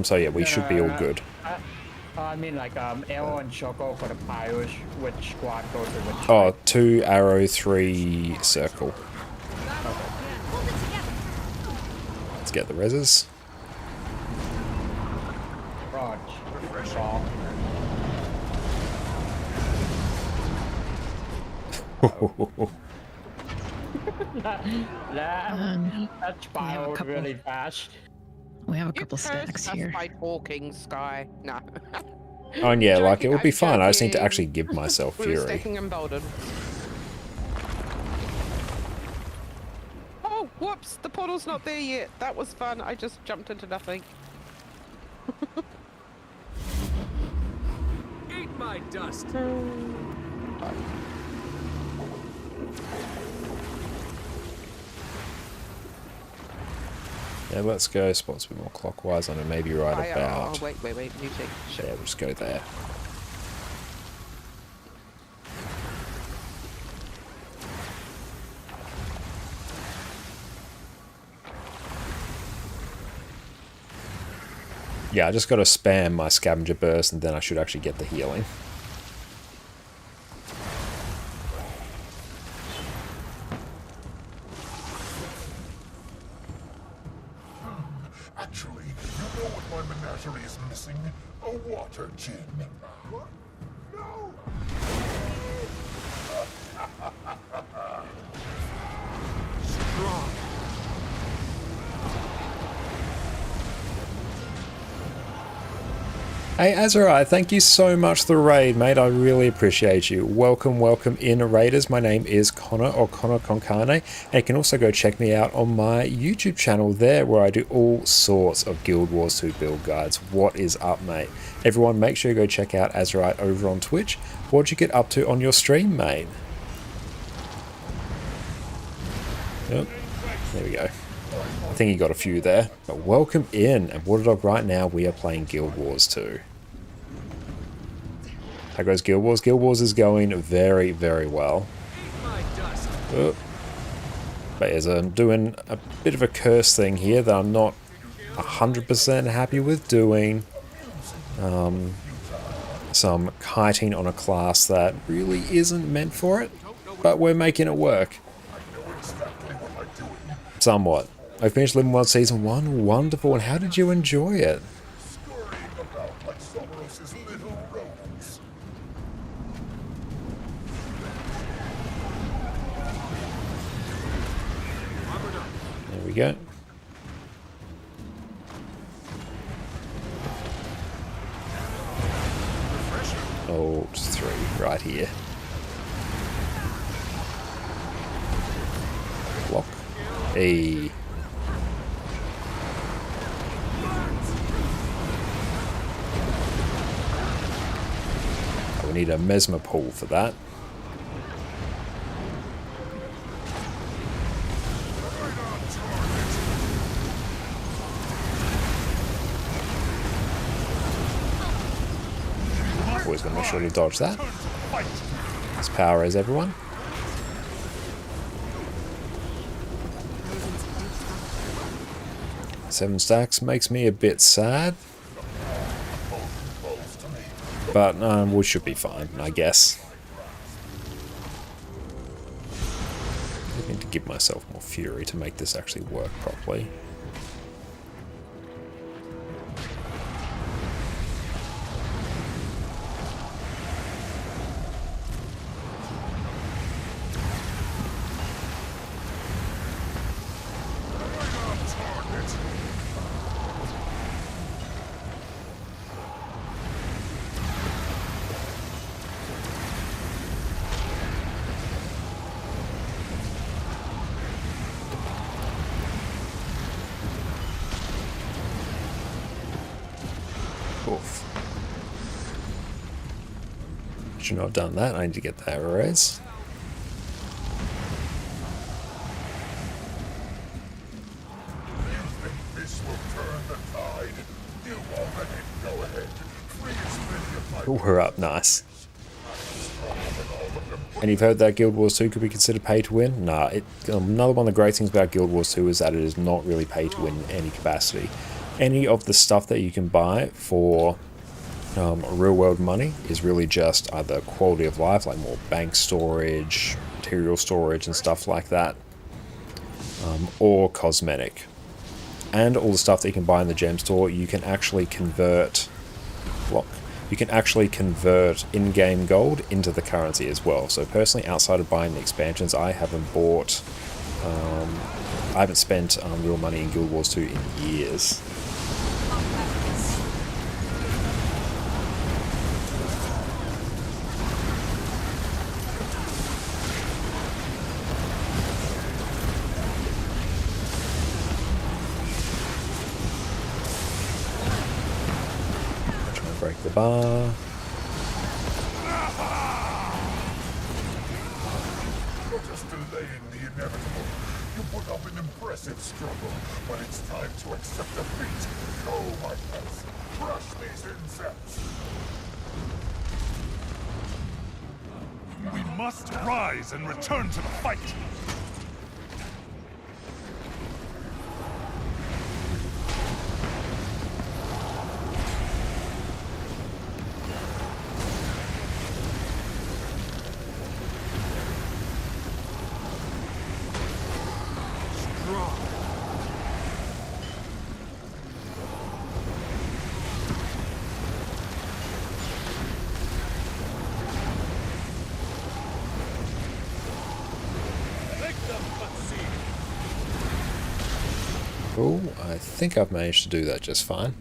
S1: So yeah, we should be all good.
S12: I mean, like, arrow and choco for the pirates. Which squad goes to which?
S1: Oh, 2 arrow, 3 circle. Let's get the reses.
S12: Rog. That spiraled really fast.
S11: We have a couple stacks here.
S5: By talking, Sky. No.
S1: Oh, and yeah, like, it would be
S5: I'm
S1: fine. I just need to
S5: joking.
S1: actually give myself
S5: We were
S1: fury.
S5: stacking emboldened. Oh, whoops! The portal's not there yet. That was fun. I just jumped into nothing.
S4: Eat my dust.
S1: Yeah, let's go. Spots a bit more clockwise. I know maybe right about.
S5: Oh, wait. You take.
S1: Yeah, we'll just go there. Yeah, I just got to spam my scavenger burst and then I should actually get the healing.
S3: Actually, you know what my menagerie is missing? A water gin. What? No!
S4: Strong.
S1: Hey Azrai, thank you so much for the raid, mate. I really appreciate you. Welcome in, raiders. My name is Connor or ConnorConCarne, and you can also go check me out on my YouTube channel there, where I do all sorts of Guild Wars 2 build guides. What is up, mate? Everyone, make sure you go check out Azrai over on Twitch. What'd you get up to on your stream, mate? Yep. There we go. I think you got a few there, but welcome in, and Water Dog, right now we are playing Guild Wars 2. How goes Guild Wars? Guild Wars is going very, very well. Oh. But as I'm doing a bit of a curse thing here that I'm not 100% happy with doing. some kiting on a class that really isn't meant for it, but we're making it work. Somewhat. I finished Limbo 1 Season 1. Wonderful. And how did you enjoy it? There we go. Oh, just 3 right here. Block. Hey. We need a mesmer pull for that. Always going to make sure to dodge that. Let's power res everyone. Seven stacks makes me a bit sad. But we should be fine, I guess. I need to give myself more fury to make this actually work properly. Should not have done that. I need to get that res. Oh, we're up. Nice. And you've heard that Guild Wars 2 could be considered pay to win? Nah, another one of the great things about Guild Wars 2 is that it is not really pay to win in any capacity. Any of the stuff that you can buy for real world money is really just either quality of life, like more bank storage, material storage and stuff like that, or cosmetic. And all the stuff that you can buy in the gem store, you can actually convert in-game gold into the currency as well. So personally, outside of buying the expansions, I haven't spent real money in Guild Wars 2 in years. Break the bar.
S3: You're just delaying the inevitable. You put up an impressive struggle, but it's time to accept defeat. Go, my pets. Crush these insects.
S4: We must rise and return to the fight.
S1: Oh, I think I've managed to do that just fine.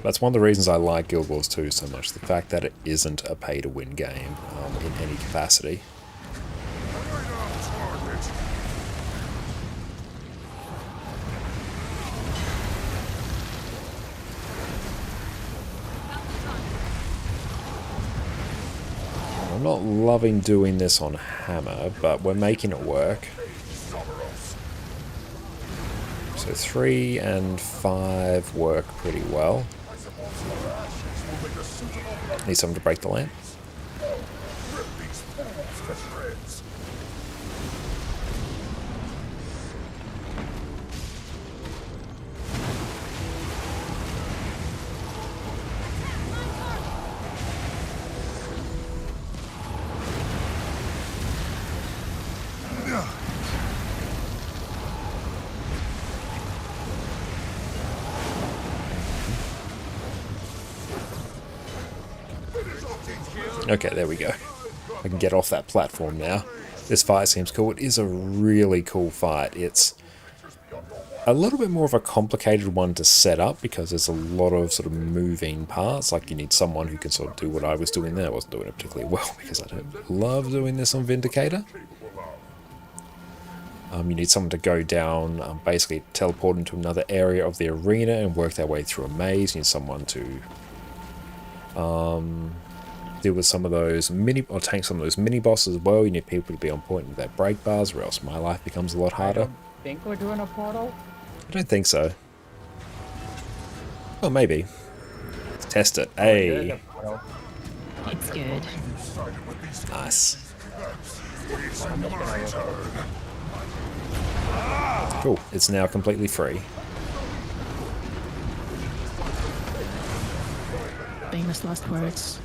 S1: That's one of the reasons I like Guild Wars 2 so much, the fact that it isn't a pay-to-win game in any capacity. I'm not loving doing this on hammer, but we're making it work. So 3 and 5 work pretty well. Need something to break the lamp. Okay, there we go. I can get off that platform now. This fight seems cool. It is a really cool fight. It's a little bit more of a complicated one to set up because there's a lot of sort of moving parts. Like you need someone who can sort of do what I was doing there. I wasn't doing it particularly well because I don't love doing this on Vindicator. You need someone to go down, basically teleport into another area of the arena and work their way through a maze. You need someone to deal with some of those tank some of those mini bosses as well. You need people to be on point with their break bars, or else my life becomes a lot harder.
S12: I think we're doing a portal.
S1: I don't think so. Oh, maybe. Let's test it. Hey.
S11: It's good.
S1: Nice. Cool. It's now completely free.
S11: Famous last words.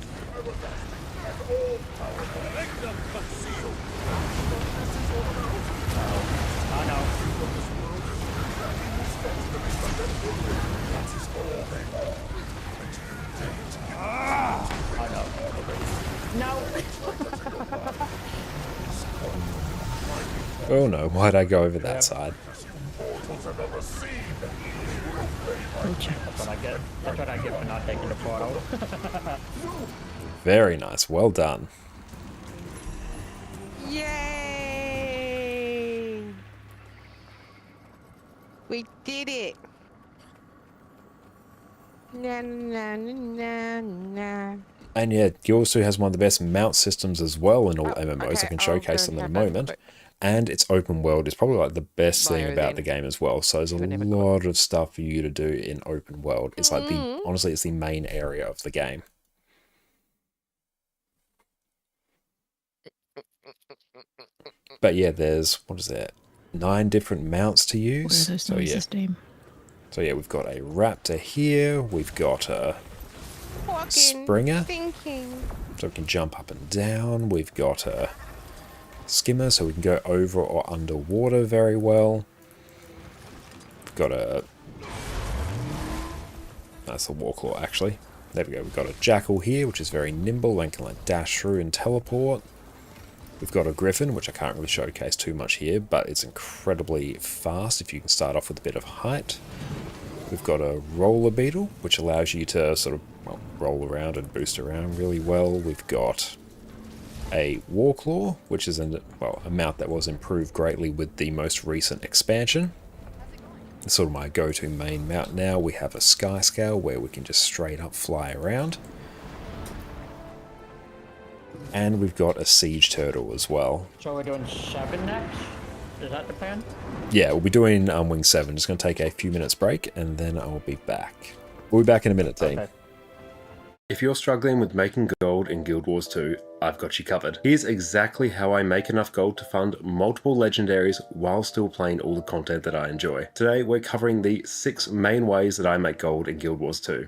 S11: Oh no, why'd I go over that side?
S12: That's what I get for not taking the portal.
S1: Very nice, well done.
S5: Yay! We did it! Na na na na.
S1: And yeah, Guild 2 has one of the best mount systems as well in all MMOs. I can showcase them in a moment. And its open world is probably like the best thing about the game as well. So there's a lot of stuff for you to do in open world. It's like honestly, it's the main area of the game. But yeah, there's, what is that? 9 different mounts to use. So yeah. So yeah, we've got a raptor here. We've got a Springer. So we can jump up and down. We've got a skimmer, so we can go over or underwater very well. We've got a... That's a warclaw, actually. There we go. We've got a jackal here, which is very nimble and can like dash through and teleport. We've got a griffin, which I can't really showcase too much here, but it's incredibly fast if you can start off with a bit of height. We've got a roller beetle, which allows you to sort of roll around and boost around really well. We've got a warclaw, which is a mount that was improved greatly with the most recent expansion. It's sort of my go-to main mount now. We have a sky scale where we can just straight up fly around. And we've got a siege turtle as well.
S12: So we're doing 7 next? Is that the plan?
S1: Yeah, we'll be doing Wing 7. Just going to take a few minutes break and then I'll be back. We'll be back in a minute, team. Okay. If you're struggling with making gold in Guild Wars 2, I've got you covered. Here's exactly how I make enough gold to fund multiple legendaries while still playing all the content that I enjoy. Today we're covering the 6 main ways that I make gold in Guild Wars 2.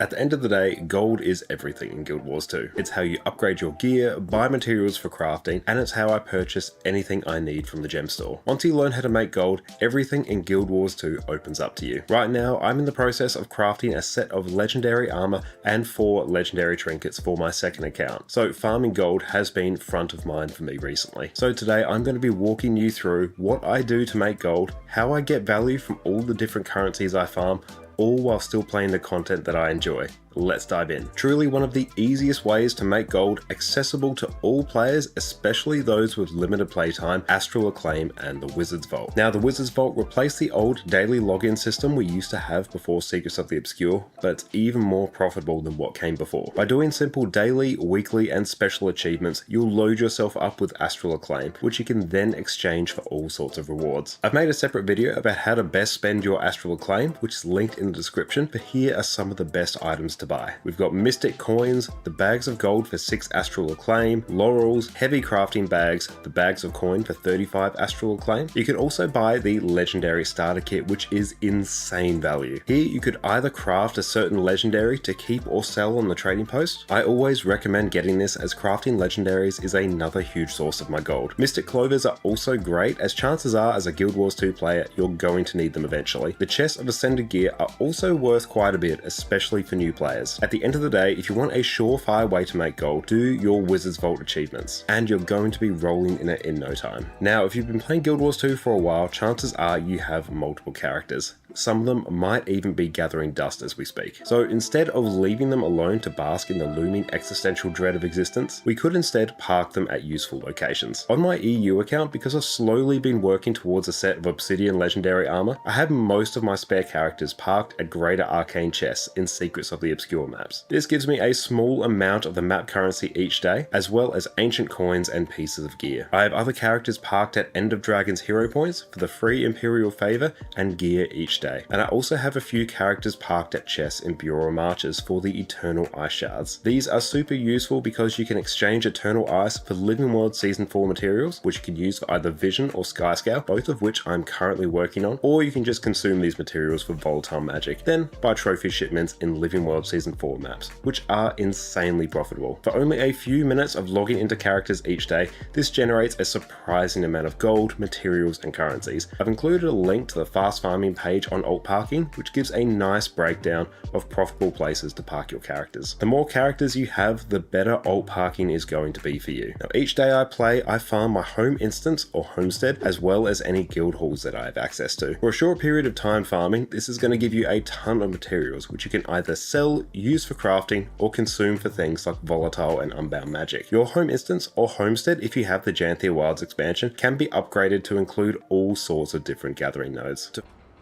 S1: At the end of the day, gold is everything in Guild Wars 2. It's how you upgrade your gear, buy materials for crafting, and it's how I purchase anything I need from the gem store. Once you learn how to make gold, everything in Guild Wars 2 opens up to you. Right now, I'm in the process of crafting a set of legendary armor and 4 legendary trinkets for my second account. So farming gold has been front of mind for me recently. So today I'm going to be walking you through what I do to make gold, how I get value from all the different currencies I farm, all while still playing the content that I enjoy. Let's dive in. Truly one of the easiest ways to make gold, accessible to all players, especially those with limited playtime, Astral Acclaim and the Wizard's Vault. Now the Wizard's Vault replaced the old daily login system we used to have before Secrets of the Obscure, but it's even more profitable than what came before. By doing simple daily, weekly and special achievements, you'll load yourself up with Astral Acclaim, which you can then exchange for all sorts of rewards. I've made a separate video about how to best spend your Astral Acclaim, which is linked in the description, but here are some of the best items to buy. We've got Mystic Coins, the bags of gold for 6 Astral Acclaim, Laurels, heavy crafting bags, the bags of coin for 35 Astral Acclaim. You can also buy the Legendary Starter Kit, which is insane value. Here you could either craft a certain legendary to keep or sell on the trading post. I always recommend getting this as crafting legendaries is another huge source of my gold. Mystic Clovers are also great, as chances are as a Guild Wars 2 player you're going to need them eventually. The chests of Ascended Gear are also worth quite a bit, especially for new players. players. At the end of the day, if you want a surefire way to make gold, do your Wizard's Vault achievements, and you're going to be rolling in it in no time. Now, if you've been playing Guild Wars 2 for a while, chances are you have multiple characters. Some of them might even be gathering dust as we speak. So instead of leaving them alone to bask in the looming existential dread of existence, we could instead park them at useful locations. On my EU account, because I've slowly been working towards a set of Obsidian Legendary armor, I have most of my spare characters parked at Greater Arcane chests in Secrets of the Obscure maps. This gives me a small amount of the map currency each day, as well as ancient coins and pieces of gear. I have other characters parked at End of Dragon's hero points for the free Imperial favor and gear each day. And I also have a few characters parked at chests in Bureau Marches for the Eternal Ice Shards. These are super useful because you can exchange Eternal Ice for Living World Season 4 materials, which you can use for either Vision or Skyscale, both of which I'm currently working on, or you can just consume these materials for volatile magic, then buy trophy shipments in Living World Season 4 maps, which are insanely profitable. For only a few minutes of logging into characters each day, this generates a surprising amount of gold, materials, and currencies. I've included a link to the fast farming page on alt parking, which gives a nice breakdown of profitable places to park your characters. The more characters you have, the better alt parking is going to be for you. Now, each day I play, I farm my home instance or homestead, as well as any guild halls that I have access to. For a short period of time farming, this is going to give you a ton of materials, which you can either sell, use for crafting, or consume for things like volatile and unbound magic. Your home instance or homestead, if you have the Janthia Wilds expansion, can be upgraded to include all sorts of different gathering nodes.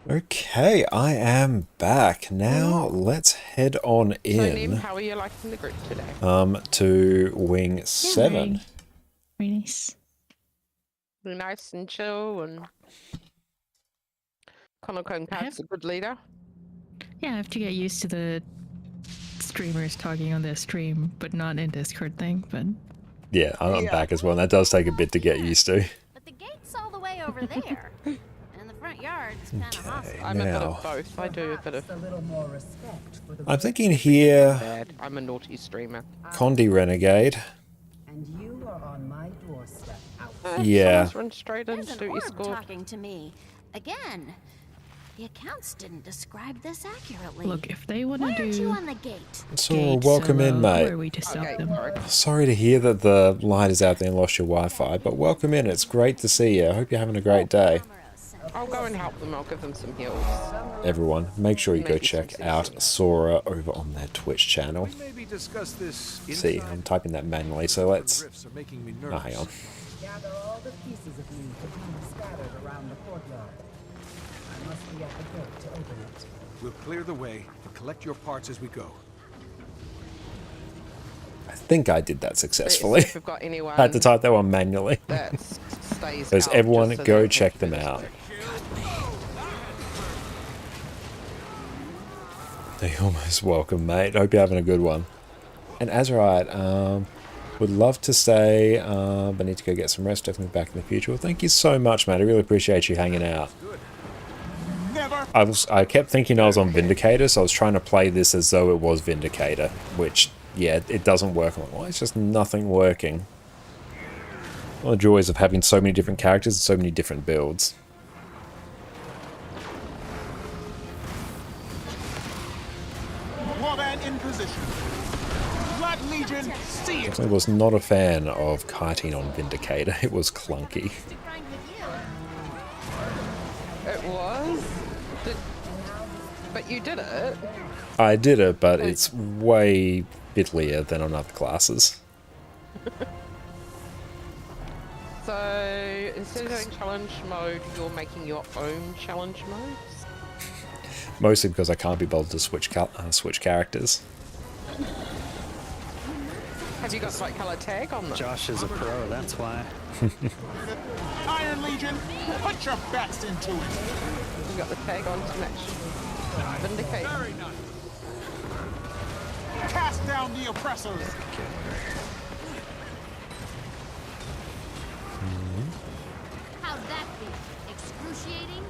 S1: Okay, I am back. Now let's head on
S5: So, Neem,
S1: in
S5: how are you liking the group today?
S1: to Wing 7.
S11: Very nice.
S5: Be nice and chill, and ConnorConCarne's a good leader.
S11: Yeah, I have to get used to the streamers talking on their stream, but not in Discord thing, but...
S1: Yeah, I'm back as well, and that does take a bit to get used to.
S6: But the gate's all the way over there. And the front yard's kind of hostile.
S5: I'm a bit
S1: now
S5: of both. I do a bit of...
S1: I'm thinking here,
S5: bad. I'm a naughty streamer.
S1: Condi Renegade.
S13: And you are on my doorstep.
S1: Yeah.
S5: Someone's run straight in,
S8: There's an
S5: do your
S8: orb
S5: score.
S8: talking to me. Again. The accounts didn't describe this accurately.
S11: Look, if they want to
S8: Why aren't you
S11: do...
S8: on the gate?
S1: So welcome in,
S11: Who are
S1: mate.
S11: we to stop
S5: Okay,
S11: them?
S5: sorry.
S1: Sorry to hear that the light is out there and lost your Wi-Fi, but welcome in. It's great to see you. I hope you're having a great day.
S5: I'll go and help them. I'll give them some heals.
S1: Everyone, make sure you go
S5: Maybe
S1: check
S5: some
S1: out Sora over on their Twitch channel.
S10: Maybe discuss this
S1: See, I'm typing that manually, so let's...
S10: Drifts are making me
S1: Oh,
S10: nervous.
S1: hang on.
S13: Gather all the pieces of me to be scattered around the courtyard. I must be at the gate to open it.
S10: We'll clear the way and collect your parts as we go.
S1: I think I did that
S5: But
S1: successfully.
S5: if we've got anyone
S1: I had to type that one manually.
S5: that stays
S1: Because
S5: out,
S1: everyone,
S5: just so
S1: go
S5: they
S1: check
S5: can
S1: them
S5: finish
S1: out.
S5: it.
S1: You're almost welcome, mate. Hope you're having a good one. And Azurite, would love to stay, but need to go get some rest. Definitely back in the future. Well, thank you so much, mate. I really appreciate you hanging out. I kept thinking I was on Vindicator, so I was trying to play this as though it was Vindicator, which, yeah, it doesn't work. I'm like, why is just nothing working? One of the joys of having so many different characters and so many different builds.
S4: Warband in position. Blood Legion, see it.
S1: I was not a fan of kiting on Vindicator. It was clunky.
S5: It was? But you did it?
S1: I did it, but it's way bitlier than on other classes.
S5: So, instead of doing challenge mode, you're making your own challenge modes?
S1: Mostly because I can't be bothered to switch characters.
S5: Have you got the right colour tag on them?
S7: Josh is a pro, that's why.
S4: Iron Legion, put your bats into it.
S5: You got the tag on to match. Vindicate.
S4: Very nice. Cast down the oppressors.
S6: How'd that be? Excruciating?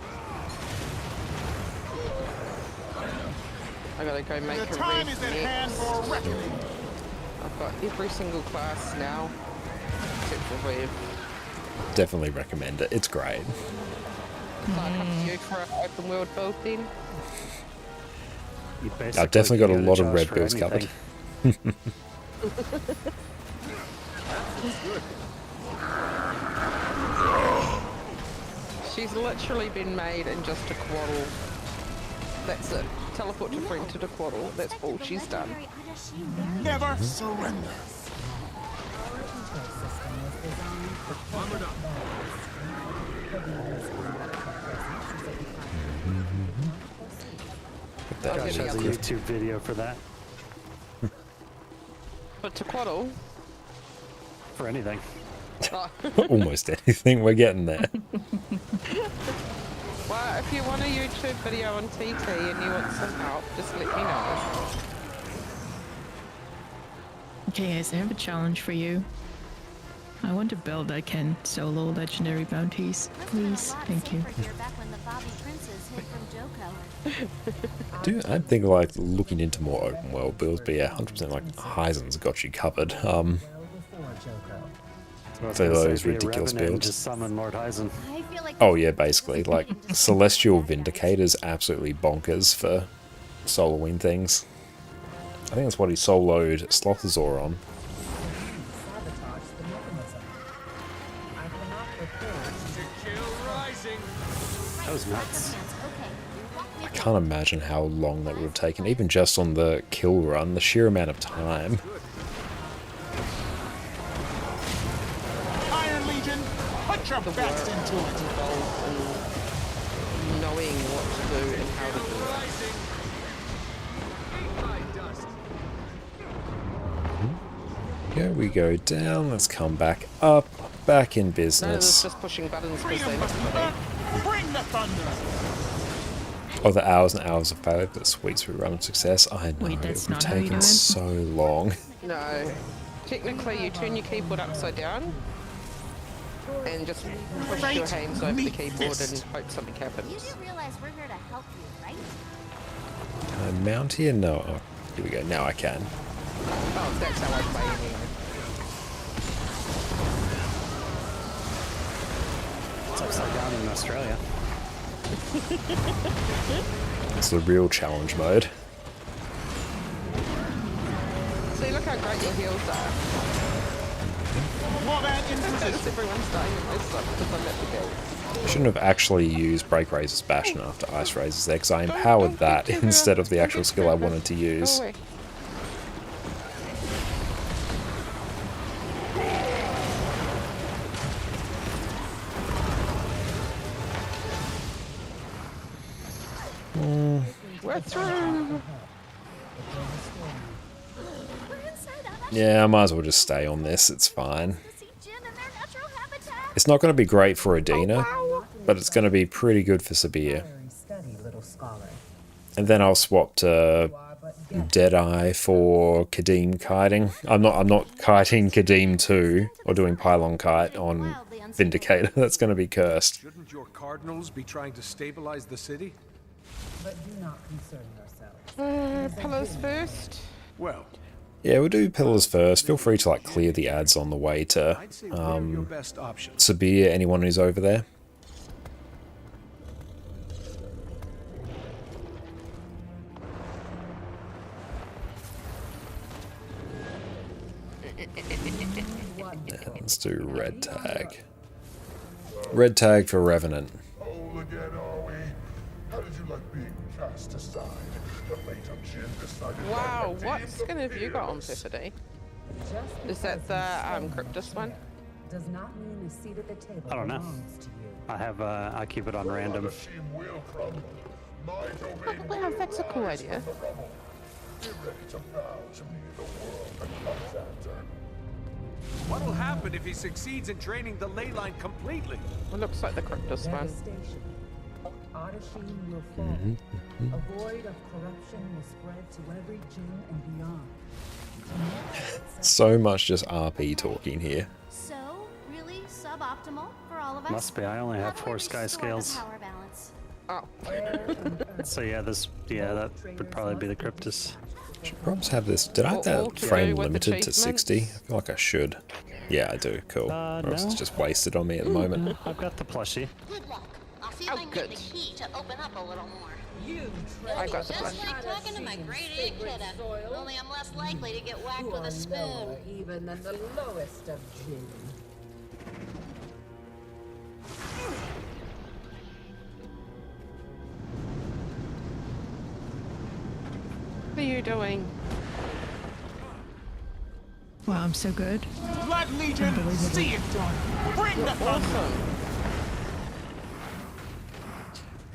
S5: I gotta go make
S4: The
S5: a
S4: time
S5: red
S4: is at
S5: next.
S4: hand for reckoning.
S5: I've got every single class now, except for Rev.
S1: Definitely recommend it. It's great.
S5: So I come to you for an open world build then?
S7: You
S1: I've definitely got a
S7: go to
S1: lot of
S7: Josh
S1: red
S7: for
S1: bills covered.
S7: anything.
S5: She's literally been made in just a quaddle. That's it. Teleport to friend to the quaddle. That's all she's done.
S3: Never surrender.
S13: Our control system was designed for perfect balance.
S7: Josh has a YouTube video for that.
S5: But to quaddle?
S7: For anything.
S5: Oh.
S1: Almost anything, we're getting there.
S5: Well, if you want a YouTube video on TT and you want some help, just let me know.
S11: Okay, guys, I have a challenge for you. I want to build I can solo legendary bounties, please. Thank you.
S1: I think like looking into more open world builds, but yeah, 100% like Heisen's got you covered. For those ridiculous builds.
S7: Just summon Lord Heisen.
S1: Oh yeah, basically like Celestial Vindicator's absolutely bonkers for soloing things. I think that's what he soloed Slothazor on.
S7: That was nuts.
S1: I can't imagine how long that would have taken, even just on the kill run, the sheer amount of time.
S3: Iron Legion, put your best into it.
S5: Knowing what to do and how to do it.
S1: Here we go down, let's come back up, back in
S5: No,
S1: business.
S5: just pushing buttons because they must be.
S3: Bring the thunder.
S1: Oh, the hours and hours of failure, but sweet through run of success. I know,
S11: Wait, that's
S1: it's
S11: not how you do
S1: taken
S11: it?
S1: so long.
S5: No. Technically, you turn your keyboard upside down and just push your hands over the keyboard and hope something happens.
S6: You do realize we're here to help you, right?
S1: Can I mount here? No. Oh, here we go. Now I can.
S5: Oh, that's how I play anyway.
S7: It's upside down in Australia.
S1: It's the real challenge mode.
S5: See, look how great your heels are. Everyone's dying in my stuff because I'm at the gate.
S1: I shouldn't have actually used Break Razor's Bastion after Ice Razor's there, because I empowered that instead of the actual skill I wanted to use.
S5: We're through.
S1: Yeah, I might as well just stay on this, it's fine. It's not going to be great for Adina, but it's going to be pretty good for Sabir. And then I'll swap to Deadeye for Qadim kiting. I'm not kiting Qadim 2 or doing Pylon kite on Vindicator. That's going to be cursed.
S10: Shouldn't your cardinals be trying to stabilize the city?
S13: But do not concern yourselves.
S5: Pillars first.
S10: Well,
S1: Yeah, we'll do pillars first. Feel free to like clear the ads on the way to
S10: I'd say they're your best option.
S1: Sabir, anyone who's over there. Yeah, let's do red tag. Red tag for Revenant.
S3: Whole again, are we? How did you like being cast aside? The fate of Jin decided.
S5: Wow, what skin have you got on Perfidy? Is that the Cryptus one?
S13: Does not mean a seat at the table
S7: I don't know.
S13: belongs to you.
S7: I have I keep it on random.
S5: Wow, that's a cool idea.
S3: Get ready to bow to me, the world that comes after.
S10: What'll happen if he succeeds in draining the ley line completely?
S5: It looks like the Cryptus one.
S13: Devastation. Ardasheen will fall. A void of corruption will spread to every Jin and beyond.
S1: So much just RP talking here.
S6: So, really suboptimal for all of us?
S7: Must be. I only have 4 sky scales.
S6: Power balance.
S5: Oh.
S7: So yeah, that would probably be the Cryptus.
S1: Should perhaps have this. Did I have that frame limited to 60? I feel like I should. Yeah, I do. Cool. Or else it's just wasted on me at the moment.
S7: I've got the plushie.
S6: Good luck. Off you you might
S5: good.
S6: need the key to open up a little more.
S13: You
S5: I got the
S6: Just
S5: flash.
S6: like talking to my great aunt kidda. Only I'm less likely to get whacked
S13: You
S6: with
S13: are
S6: a spoon.
S13: lower even than the lowest of jinn.
S5: What are you doing?
S11: Wow, I'm so good.
S4: Blood Legion, see it done. Bring the thunder.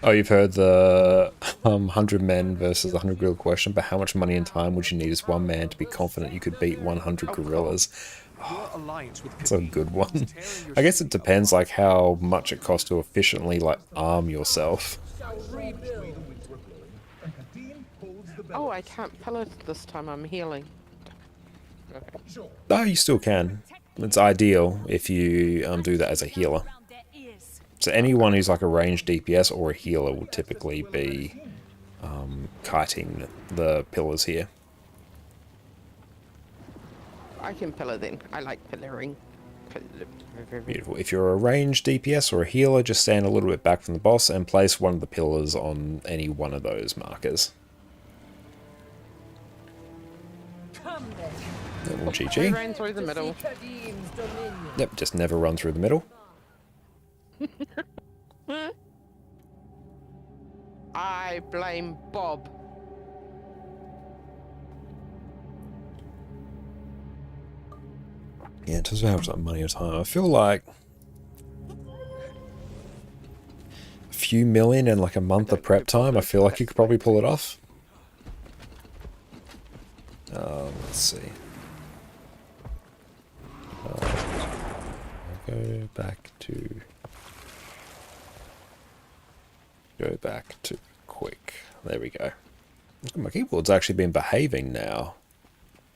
S1: Oh, you've heard the 100 men versus the 100 gorilla question, but how much money and time would you need as one man to be confident you could beat 100 gorillas?
S10: Your alliance with
S1: That's a good one. I guess it depends like how much it costs to efficiently like arm yourself.
S5: Oh, I can't pillar this time. I'm healing. Okay.
S1: Oh, you still can. It's ideal if you do that as a healer. So anyone who's like a ranged DPS or a healer will typically be kiting the pillars here.
S5: I can pillar then. I like pillaring.
S1: Beautiful. If you're a ranged DPS or a healer, just stand a little bit back from the boss and place one of the pillars on any one of those markers. Little
S5: I
S1: GG.
S5: ran through the middle.
S1: Yep, just never run through the middle.
S5: I blame Bob.
S1: Yeah, it doesn't have that money or time. I feel like a few million in like a month of prep time, I feel like you could probably pull it off. Let's see. Go back to quick. There we go. My keyboard's actually been behaving now.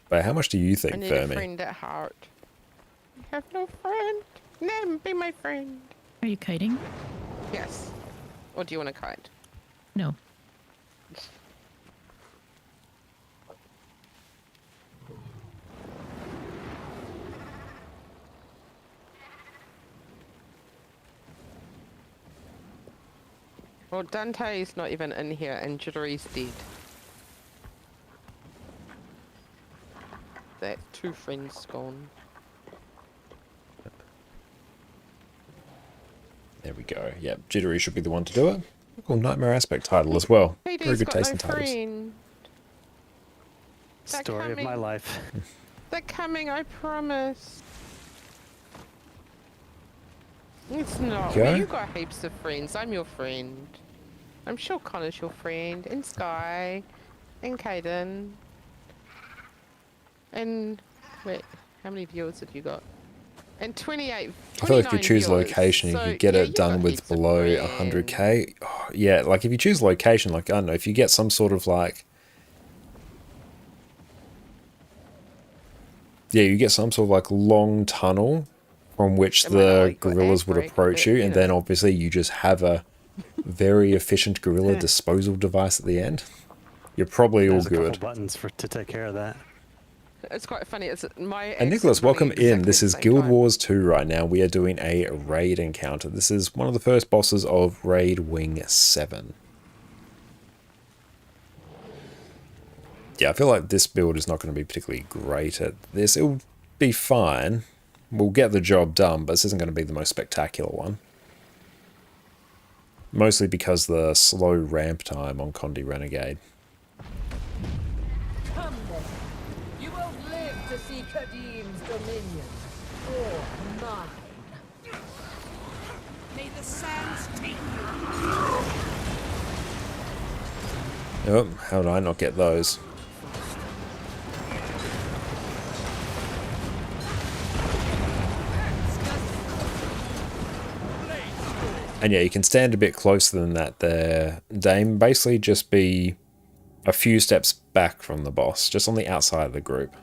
S1: But how much do you think,
S5: I need
S1: Fermi?
S5: a friend at heart. I have no friend. Nam, be my friend.
S11: Are you kiting?
S5: Yes. Or do you want to kite?
S11: No.
S5: Well, Dante's not even in here and Jittery's dead. That two friends gone.
S1: There we go. Yep, Jittery should be the one to do it. Cool Nightmare Aspect title as well.
S5: Hey,
S1: Very good
S5: got
S1: taste
S5: no
S1: in titles.
S5: friend. They're
S7: Story of my
S5: coming.
S7: life.
S5: They're coming, I promise. It's not.
S1: Okay.
S5: Well, you got heaps of friends. I'm your friend. I'm sure Connor's your friend. And Sky. And Qadim. And wait, how many viewers have you got? And 28.
S1: I feel like if you
S5: 29
S1: choose
S5: viewers.
S1: location, you
S5: So,
S1: could get
S5: yeah,
S1: it
S5: you
S1: done
S5: got
S1: with
S5: heaps of
S1: below
S5: friends.
S1: 100k. Oh, yeah, like if you choose location, like I don't know, if you get some sort of like, yeah, you get some sort of like long tunnel from which
S5: It might not
S1: the
S5: like go
S1: gorillas would
S5: ad-break,
S1: approach
S5: but,
S1: you,
S5: you
S1: and
S5: know.
S1: then obviously you just have a very efficient gorilla disposal device at the end. You're probably all
S7: There's a couple
S1: good.
S7: buttons to take care of that.
S5: It's quite funny. It's my.
S1: And Nicholas,
S5: accent's running
S1: welcome in.
S5: exactly
S1: This
S5: the
S1: is
S5: same
S1: Guild
S5: time.
S1: Wars 2 right now. We are doing a raid encounter. This is one of the first bosses of Raid Wing 7. Yeah, I feel like this build is not going to be particularly great at this. It'll be fine. We'll get the job done, but this isn't going to be the most spectacular one. Mostly because the slow ramp time on Condi Renegade.
S13: Come then. You won't live to see Qadim's dominion. Or mine.
S4: May the sands take you.
S1: Oh, how did I not get those? And yeah, you can stand a bit closer than that there, Dame. Basically just be a few steps back from the boss, just on the outside of the group.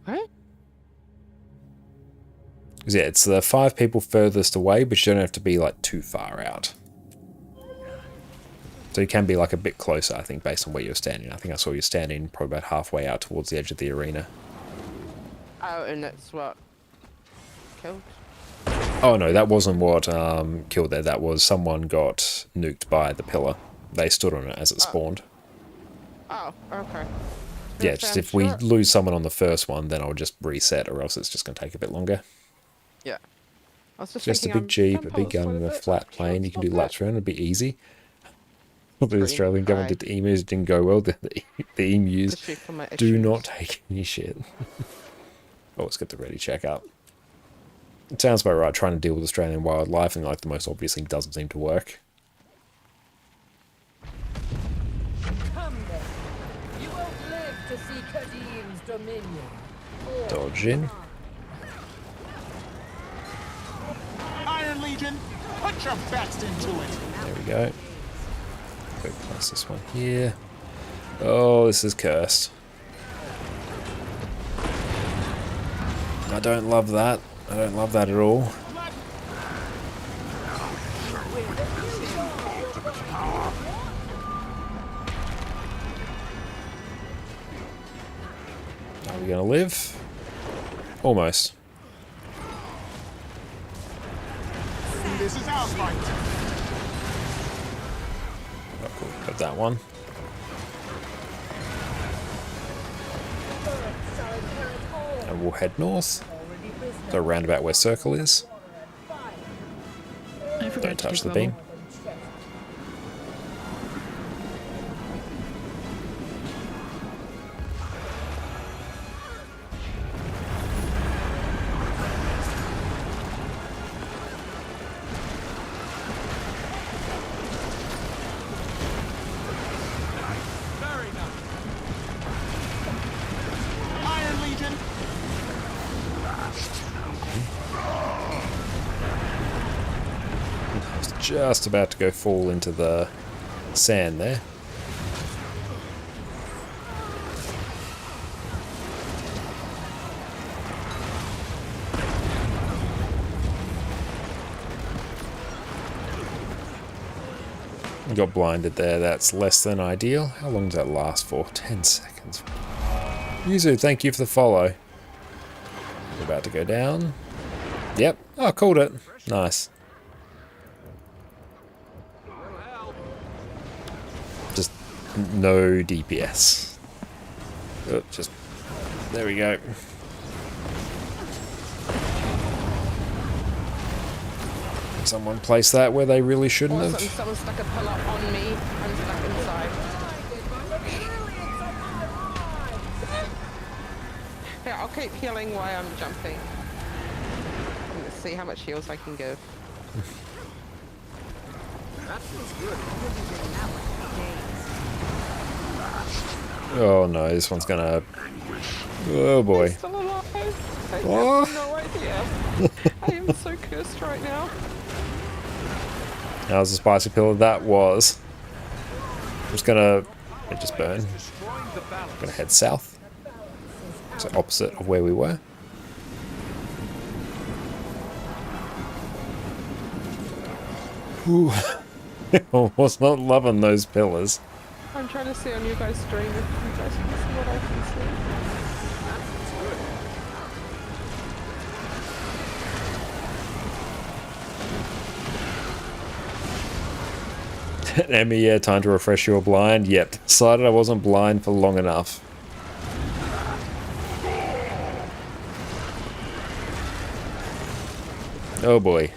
S5: What?
S1: 'Cause yeah, it's the 5 people furthest away, but you don't have to be like too far out. So you can be like a bit closer, I think, based on where you're standing. I think I saw you standing probably about halfway out towards the edge of the arena.
S5: Oh, and that's what. killed.
S1: Oh no, that wasn't what killed there. That was someone got nuked by the pillar. They stood on it as it spawned.
S5: Oh, okay.
S1: Yeah, just if we lose someone on the first one, then I'll just reset, or else it's just going to take a bit longer.
S5: Yeah. I was
S1: Just a big jeep, a big gun, and a flat plane. You can do laps around. It'd be easy. The Australian government did the emus, didn't go well. The emus do not take any shit. Oh, let's get the ready check up. It sounds about right, trying to deal with Australian wildlife, and like the most obvious thing doesn't seem to work.
S13: Come then. You won't live to see Qadim's dominion.
S1: Dodge in.
S4: Iron Legion, put your best into it.
S1: There we go. Go past this one here. Oh, this is cursed. I don't love that. I don't love that at all. Are we gonna live? Almost.
S4: This is our fight.
S1: Oh, cool. Got that one. And we'll head north. So round about where circle is. Don't touch the beam.
S4: Iron Legion.
S1: I was just about to go fall into the sand there. Got blinded there. That's less than ideal. How long does that last for? 10 seconds. Yuzu, thank you for the follow. We're about to go down. Yep. Oh, called it. Nice. Just no DPS. Oh, just there we go. Someone placed that where they really shouldn't have.
S5: Someone stuck a pillar on me. I'm stuck inside. Yeah, I'll keep healing while I'm jumping. Let's see how much heals I can give.
S2: That feels good. You'll be doing that one for days.
S1: Oh no, this one's gonna. Oh boy.
S5: I'm still alive. I
S1: Oh.
S5: have no idea. I am so cursed right now.
S1: That was a spicy pillar. That was. I'm just gonna. It just burn. Gonna head south. So opposite of where we were. Ooh. I was not loving those pillars.
S5: I'm trying to see on you guys' stream if you guys can see what I can see.
S1: Emmy, yeah, time to refresh your blind. Yep, decided I wasn't blind for long enough. Oh boy.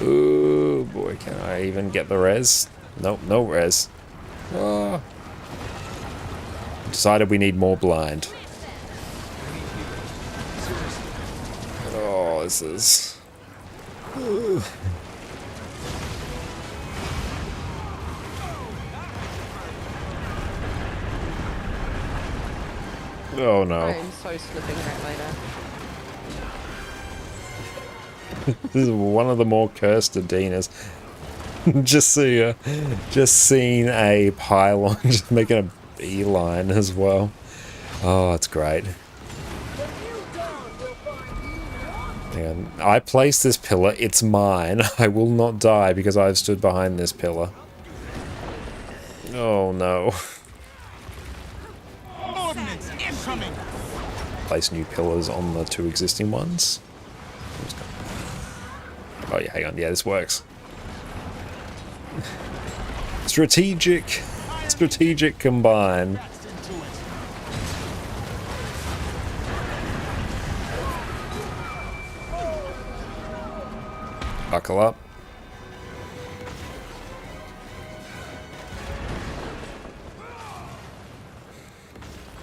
S1: Oh boy, can I even get the res? Nope, no res. Oh. Decided we need more blind. Oh, this is... Ooh. Oh no.
S5: I am so slipping right later.
S1: This is one of the more cursed Adinas. Just seeing a pylon just making a beeline as well. Oh, it's great. And I placed this pillar. It's mine. I will not die because I've stood behind this pillar. Oh no.
S4: Ordnance incoming.
S1: Place new pillars on the two existing ones. Oh yeah, hang on. Yeah, this works. Strategic combine. Buckle up.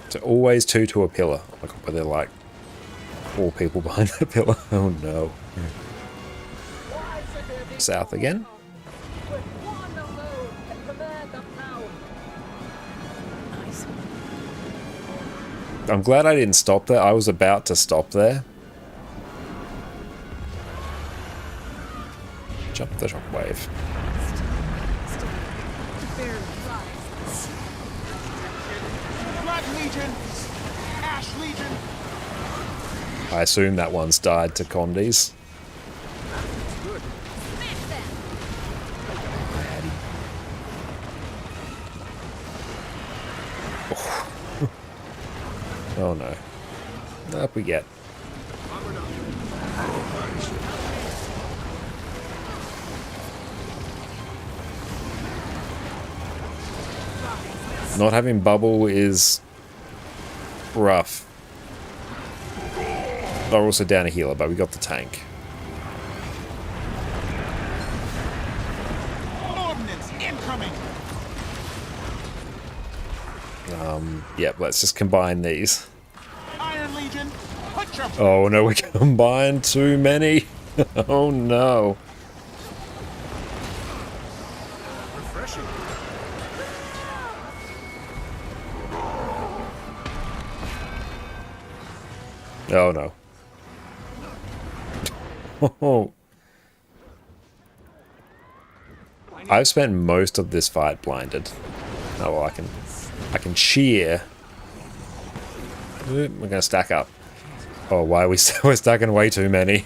S1: So always 2 to a pillar. Oh my god, but they're like 4 people behind the pillar. Oh no. South again. I'm glad I didn't stop there. I was about to stop there. Jump the shockwave. I assume that one's died to Condies. Oh no. Up we get. Not having bubble is rough. They're also down a healer, but we got the tank.
S4: Ordnance incoming.
S1: Yep, let's just combine these.
S4: Iron Legion, put your...
S1: Oh no, we combined too many. Oh no.
S10: Refreshing.
S1: Oh no. Oh. I've spent most of this fight blinded. Oh well, I can cheer. We're gonna stack up. Oh, why are we're stacking way too many?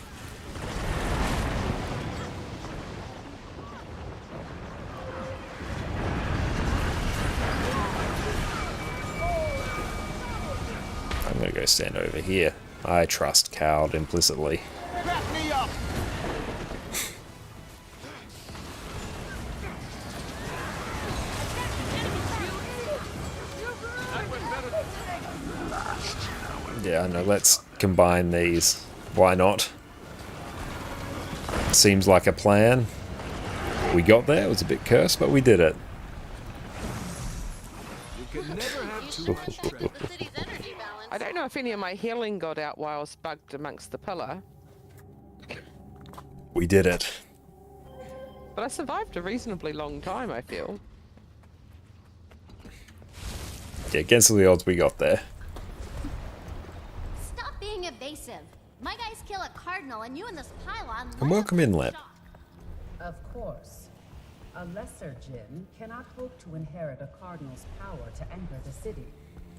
S1: I'm gonna go stand over here. I trust Cowd implicitly.
S4: Back me up.
S1: Yeah, I know. Let's combine these. Why not? Seems like a plan. We got there. It was a bit cursed, but we did it.
S10: You can never have too much treasure.
S5: I don't know if any of my healing got out while I was bugged amongst the pillar.
S1: We did it.
S5: But I survived a reasonably long time, I feel.
S1: Yeah, against all the odds, we got there.
S6: Stop being evasive. My guys kill a cardinal and you and this pylon...
S1: And welcome inlet.
S13: Of course. A lesser Jinn cannot hope to inherit a cardinal's power to enter the city.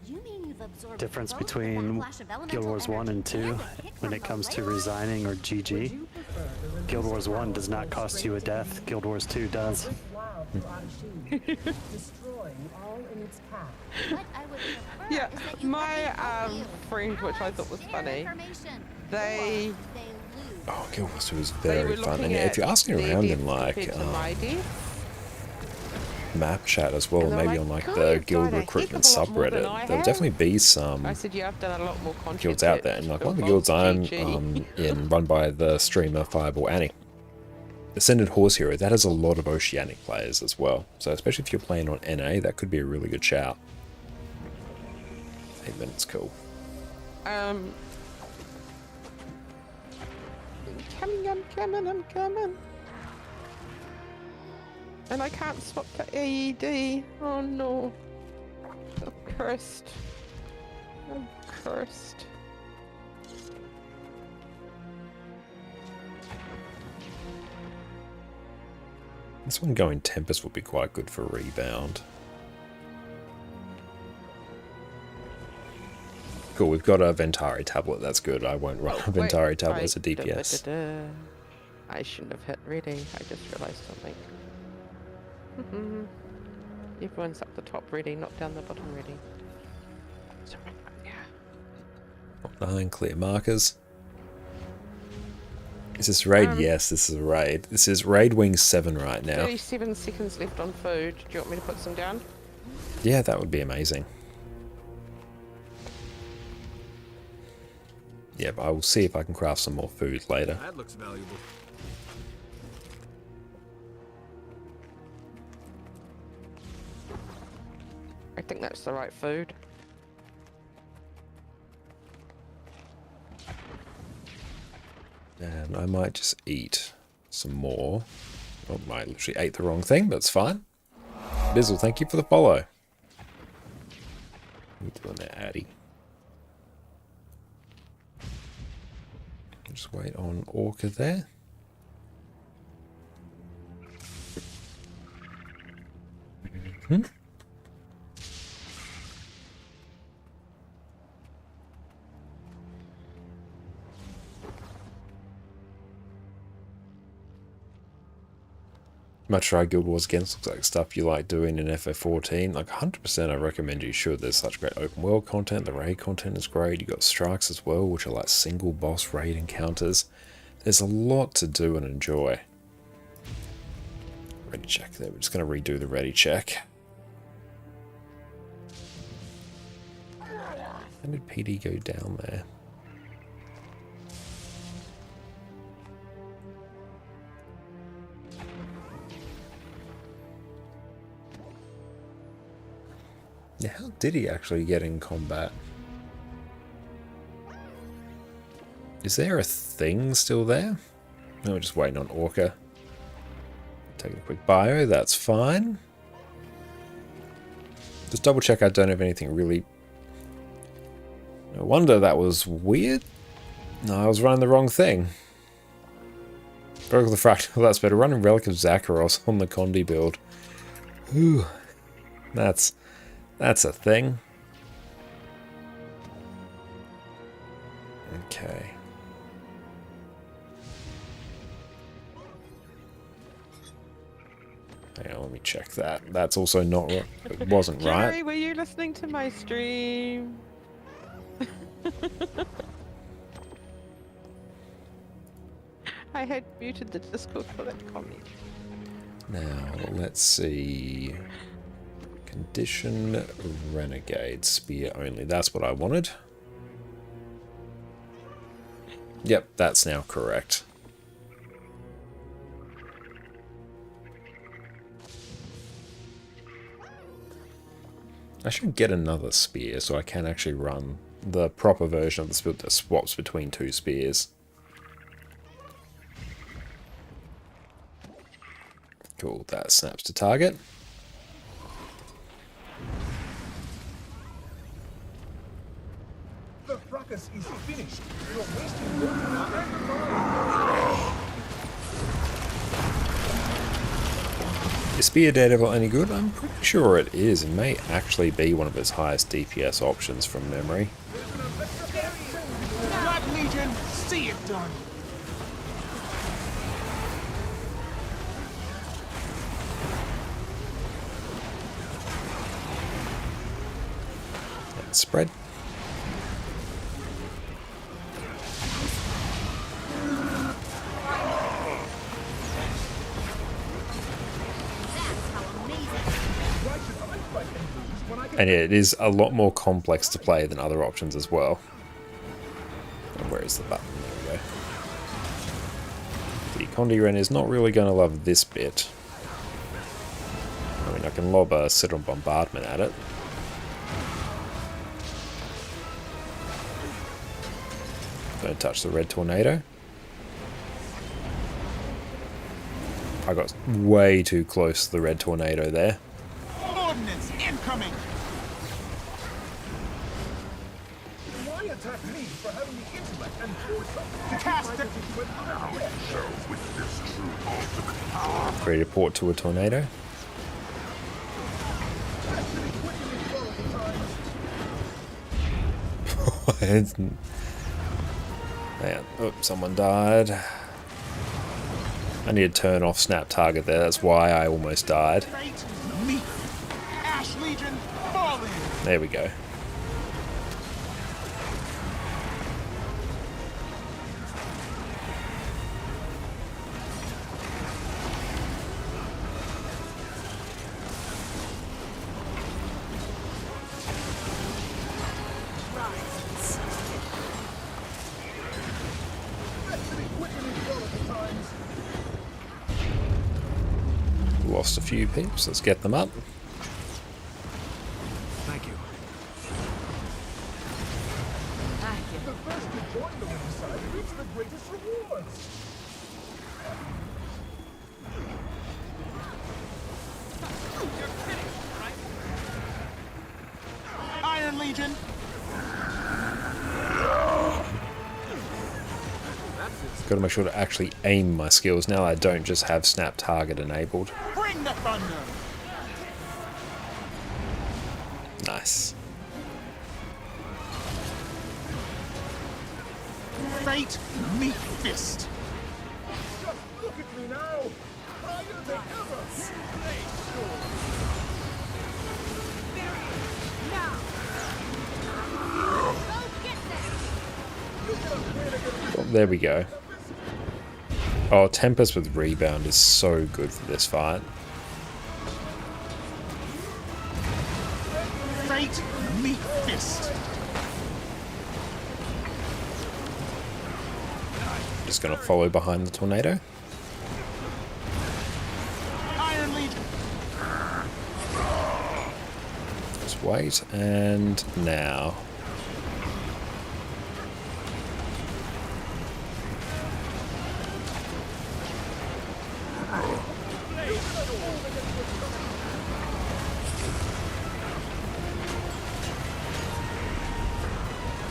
S6: You mean you've absorbed
S7: Difference
S6: both the
S7: between
S6: backlash of
S7: Guild
S6: elemental
S7: Wars 1 and
S6: energy
S7: 2
S6: the kick
S7: when
S6: from
S7: it comes
S6: the
S7: to
S6: ley line?
S7: resigning or GG.
S13: Would you prefer the release
S7: Guild Wars
S13: of
S7: 1
S13: power
S7: does not
S13: flow
S7: cost you a
S13: straight to
S7: death.
S13: death?
S7: Guild Wars 2 does.
S13: With wild through Arasheen, destroying all in its path.
S6: What I would prefer
S5: Yeah,
S6: is that you
S5: my
S6: let me help you.
S5: friend, which I thought was
S6: Share
S5: funny,
S6: information,
S5: they
S6: or they lose.
S1: Oh, Guild Wars 2 was
S5: they
S1: very
S5: were
S1: fun.
S5: looking
S1: And
S5: at
S1: if you're asking
S5: their
S1: around
S5: deaths
S1: in like
S5: compared to my deaths.
S1: map chat as well,
S5: And they're
S1: maybe
S5: like,
S1: on like
S5: "God,
S1: the
S5: you've
S1: guild
S5: died a heck
S1: recruitment
S5: of a lot more than I
S1: subreddit, there'll
S5: have."
S1: definitely be some
S5: I said, yeah, I've done a lot more content.
S1: guilds out there, and like one of the guilds I'm in, run by the streamer Fireball Annie, Ascended Horse Hero, that has a lot of Oceanic players as well. So especially if you're playing on NA, that could be a really good shout. 8 minutes, cool.
S5: I'm coming. And I can't swap to AED. Oh no. I'm cursed. I'm cursed.
S1: This one going Tempest would be quite good for rebound. Cool, we've got a Ventari tablet, that's good. I won't run a Ventari tablet as a DPS.
S5: I shouldn't have hit ready. I just realised something. Everyone's up the top ready, not down the bottom ready. Sorry, yeah.
S1: 9 clear markers. Is this raid? Yes, this is a raid. This is raid wing 7 right now.
S5: 37 seconds left on food. Do you want me to put some down?
S1: Yeah, that would be amazing. Yeah, but I will see if I can craft some more food later.
S10: That looks valuable.
S5: I think that's the right food.
S1: And I might just eat some more. Oh, I literally ate the wrong thing, but it's fine. Bizzle, thank you for the follow. What are you doing there, Addy? Just wait on Orca there. Hmm? Much try Guild Wars Against looks like stuff you like doing in FF14. Like 100% I recommend you should. There's such great open world content. The raid content is great. You got strikes as well, which are like single boss raid encounters. There's a lot to do and enjoy. Ready check there. We're just going to redo the ready check. How did PD go down there? Yeah, how did he actually get in combat? Is there a thing still there? No, we're just waiting on Orca. Taking a quick bio, that's fine. Just double check I don't have anything really... No wonder that was weird. No, I was running the wrong thing. Broke the fractal, that's better. Running Relic of Zakharos on the Condi build. Ooh, that's a thing. Okay. Hang on, let me check that. That's also not right. It wasn't right.
S5: Jerry, were you listening to my stream? I had muted the Discord for that comment.
S1: Now, let's see. Condition Renegade Spear only. That's what I wanted. Yep, that's now correct. I should get another spear so I can actually run the proper version of the spear that swaps between two spears. Cool, that snaps to target.
S4: The fracas is finished. You're wasting your time.
S1: Is Spear Daredevil any good? I'm pretty sure it is. It may actually be one of its highest DPS options from memory.
S4: Black Legion, see it done.
S1: And spread. And yeah, it is a lot more complex to play than other options as well. And where is the button? There we go. The Condi Ren is not really going to love this bit. I mean, I can lob a Citadel Bombardment at it. Don't touch the Red Tornado. I got way too close to the Red Tornado there.
S4: Ordnance incoming. Why attack me for having the intellect and foresight to cast it? Now it shows with this true ultimate power.
S1: Ready to port to a tornado. Man, oh, someone died. I need to turn off snap target there. That's why I almost died.
S4: Ash Legion, fall in.
S1: There we go. lost a few peeps. Let's get them up.
S10: Thank you.
S4: The first to join the winning side reaps the greatest rewards.
S10: Iron Legion.
S1: Got to make sure to actually aim my skills now. I don't just have snap target enabled.
S10: Bring the thunder.
S1: Nice.
S10: Fate, meet fist.
S4: Just look at me now. Higher than ever.
S1: Oh, there we go. Oh, Tempest with Rebound is so good for this fight.
S10: Fate, meet fist.
S1: Just gonna follow behind the tornado.
S10: Iron Legion.
S1: Just wait, and now.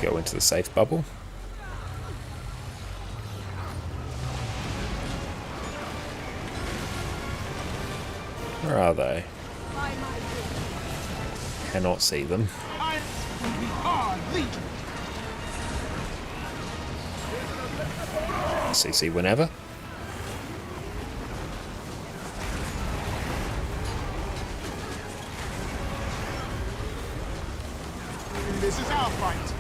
S1: Go into the safe bubble. Where are they? Cannot see them. CC whenever.
S10: This is our fight.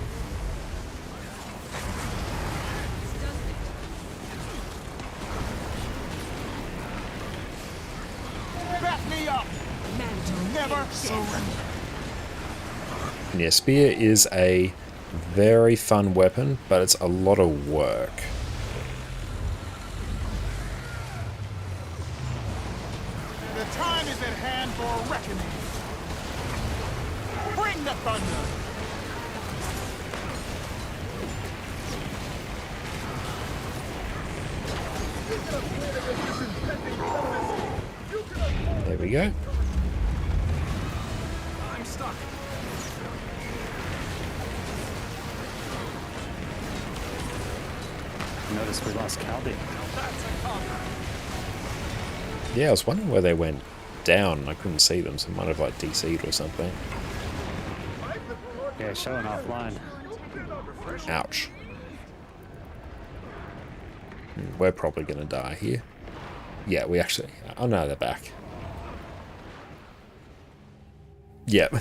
S10: Back me up. Never surrender.
S1: Yeah, Spear is a very fun weapon, but it's a lot of work.
S10: The time is at hand for a reckoning. Bring the thunder.
S1: There we go.
S10: I'm stuck.
S7: Notice we lost Qadim.
S1: Yeah, I was wondering where they went down. I couldn't see them, so I might have like DC'd or something.
S7: Yeah, showing offline.
S1: Ouch. We're probably going to die here. Yeah, we actually... Oh no, they're back. Yep.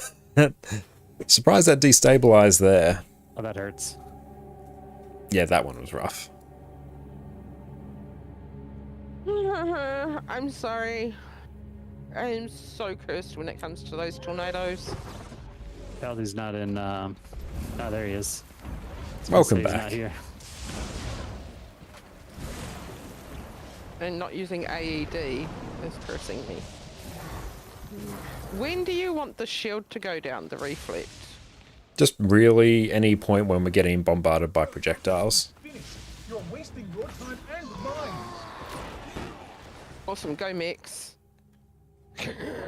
S1: Surprised that destabilized there.
S7: Oh, that hurts.
S1: Yeah, that one was rough.
S5: I'm sorry. I am so cursed when it comes to those tornadoes.
S7: Caldy's not in, oh, there he is.
S1: Welcome
S7: He's
S1: back.
S7: not here.
S5: And not using AED is cursing me. When do you want the shield to go down, the reflect?
S1: Just really any point when we're getting bombarded by projectiles.
S4: You're wasting your time and mine.
S5: Awesome, go mix. The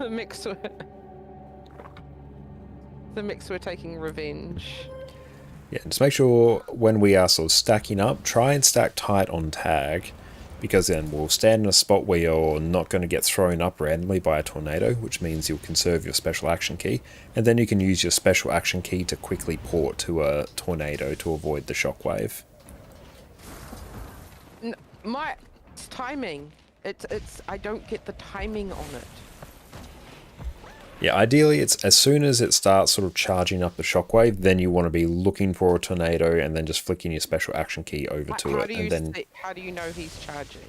S5: mix were taking revenge.
S1: Yeah, just make sure when we are sort of stacking up, try and stack tight on tag, because then we'll stand in a spot where you're not going to get thrown up randomly by a tornado, which means you'll conserve your special action key, and then you can use your special action key to quickly port to a tornado to avoid the shockwave.
S5: My timing, it's I don't get the timing on it.
S1: Yeah, ideally it's as soon as it starts sort of charging up the shockwave, then you want to be looking for a tornado and then just flicking your special action key over to it, and then
S5: how do you know he's charging?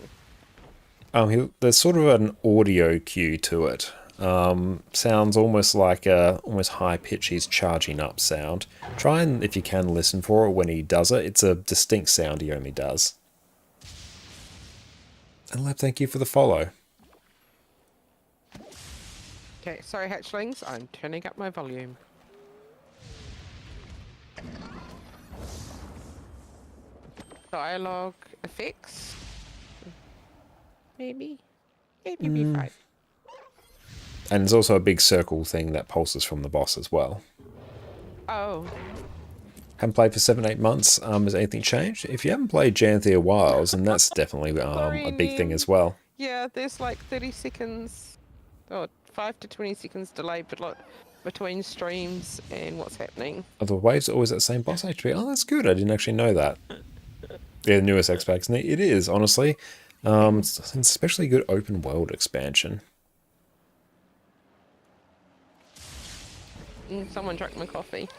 S1: There's sort of an audio cue to it. Sounds almost like a almost high pitch he's charging up sound. Try and, if you can, listen for it when he does it. It's a distinct sound he only does. And Lab, thank you for the follow.
S5: Okay, sorry, hatchlings. I'm turning up my volume. Dialogue effects. Maybe be fine.
S1: And there's also a big circle thing that pulses from the boss as well.
S5: Oh.
S1: Haven't played for 7-8 months. Has anything changed? If you haven't played Janthea Wilds, and that's definitely a big thing as well.
S5: Yeah, there's like 30 seconds, or 5 to 20 seconds delay between streams and what's happening.
S1: Are the waves always that same boss HP? Oh, that's good. I didn't actually know that. Yeah, the newest X-Packs. It is, honestly. It's an especially good open world expansion.
S5: Someone drank my coffee.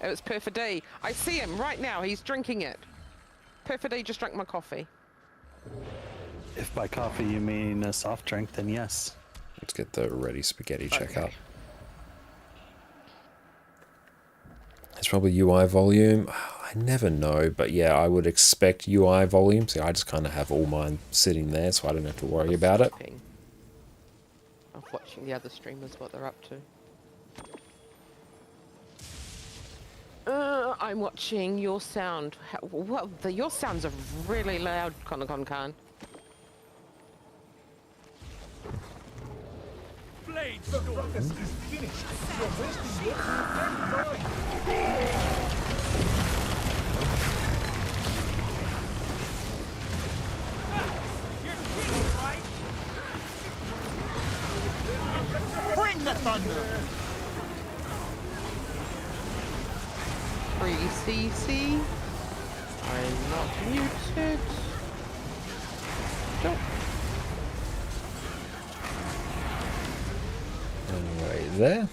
S5: It was Perfidy. I see him right now. He's drinking it. Perfidy just drank my coffee.
S7: If by coffee you mean a soft drink, then yes.
S1: Let's get the ready spaghetti check up. It's probably UI volume. I never know, but yeah, I would expect UI volume. See, I just kind of have all mine sitting there, so I don't have to worry about it.
S5: I'm watching the other streamers, what they're up to. I'm watching your sound. Your sounds are really loud, ConnorConCarne.
S4: Blades, the process is finished. You're wasting your time. Bring the thunder!
S5: 3cc. I'm not muted. Nope.
S1: Anyway, there.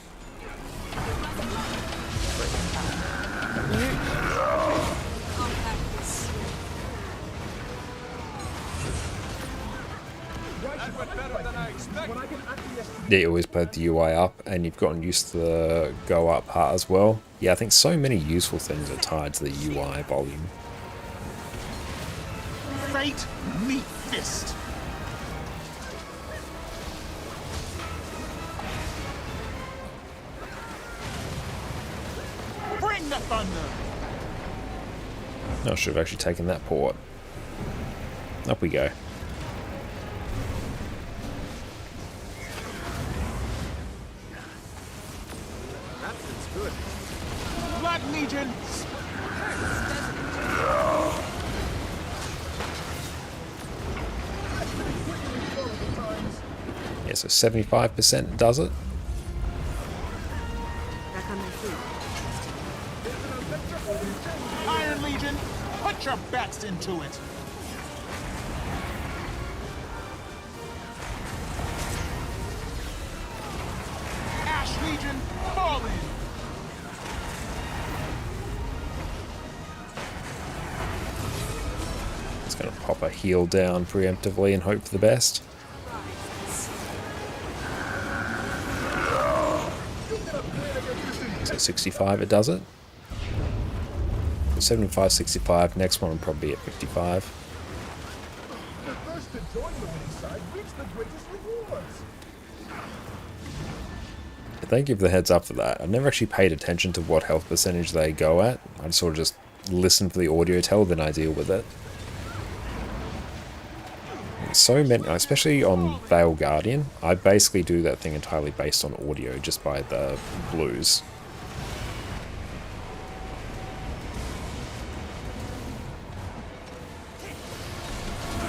S1: Yeah, you always played the UI up, and you've gotten used to the go up part as well. Yeah, I think so many useful things are tied to the UI volume.
S4: Fate, meet fist. Bring the thunder.
S1: I should have actually taken that port. Up we go.
S10: That feels good.
S4: Black Legion.
S1: Yeah, so 75% does it.
S4: Iron Legion, put your backs into it. Ash Legion, fall in.
S1: It's going to pop a heal down preemptively and hope for the best. So 65, it does it. 75, 65. Next one will probably be at 55.
S4: The first to join the winning side reaps the greatest rewards.
S1: Thank you for the heads up for that. I never actually paid attention to what health percentage they go at. I sort of just listen for the audio tell, then I deal with it. So many, especially on Veil Guardian, I basically do that thing entirely based on audio, just by the blues.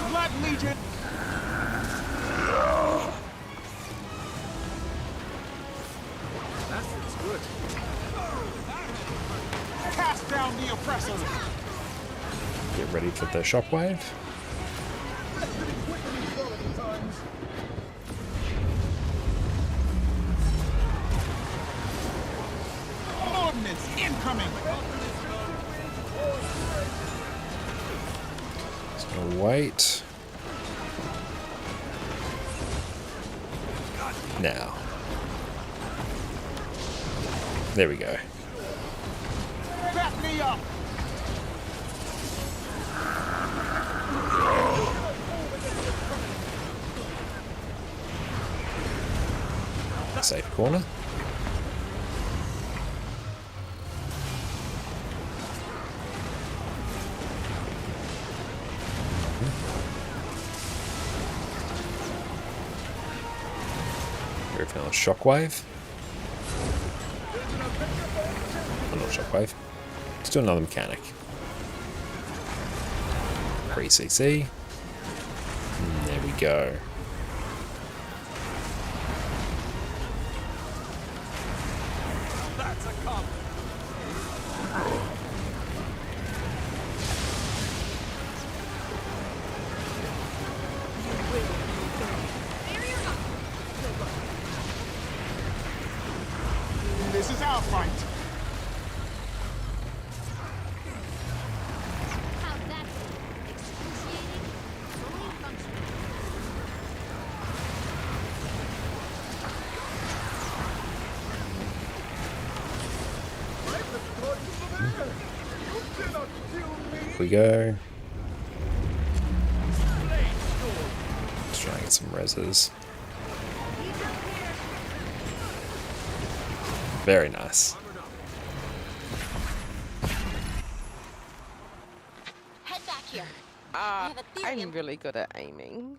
S4: Black Legion.
S10: That feels good.
S4: Cast down the oppressor.
S1: Get ready for the shockwave.
S4: Ordnance incoming.
S1: Just gonna wait. Now. There we go.
S4: Back me up.
S1: a safe corner. Everything on shockwave. Oh, not shockwave. Let's do another mechanic. Pre-CC. There we go.
S10: That's a compliment.
S4: This is our fight.
S6: How'd that be? Excruciating? Fully functional.
S1: Here we go. Let's try and get some reses. Very nice.
S6: Head back here. I have a theory.
S5: I'm really good at aiming.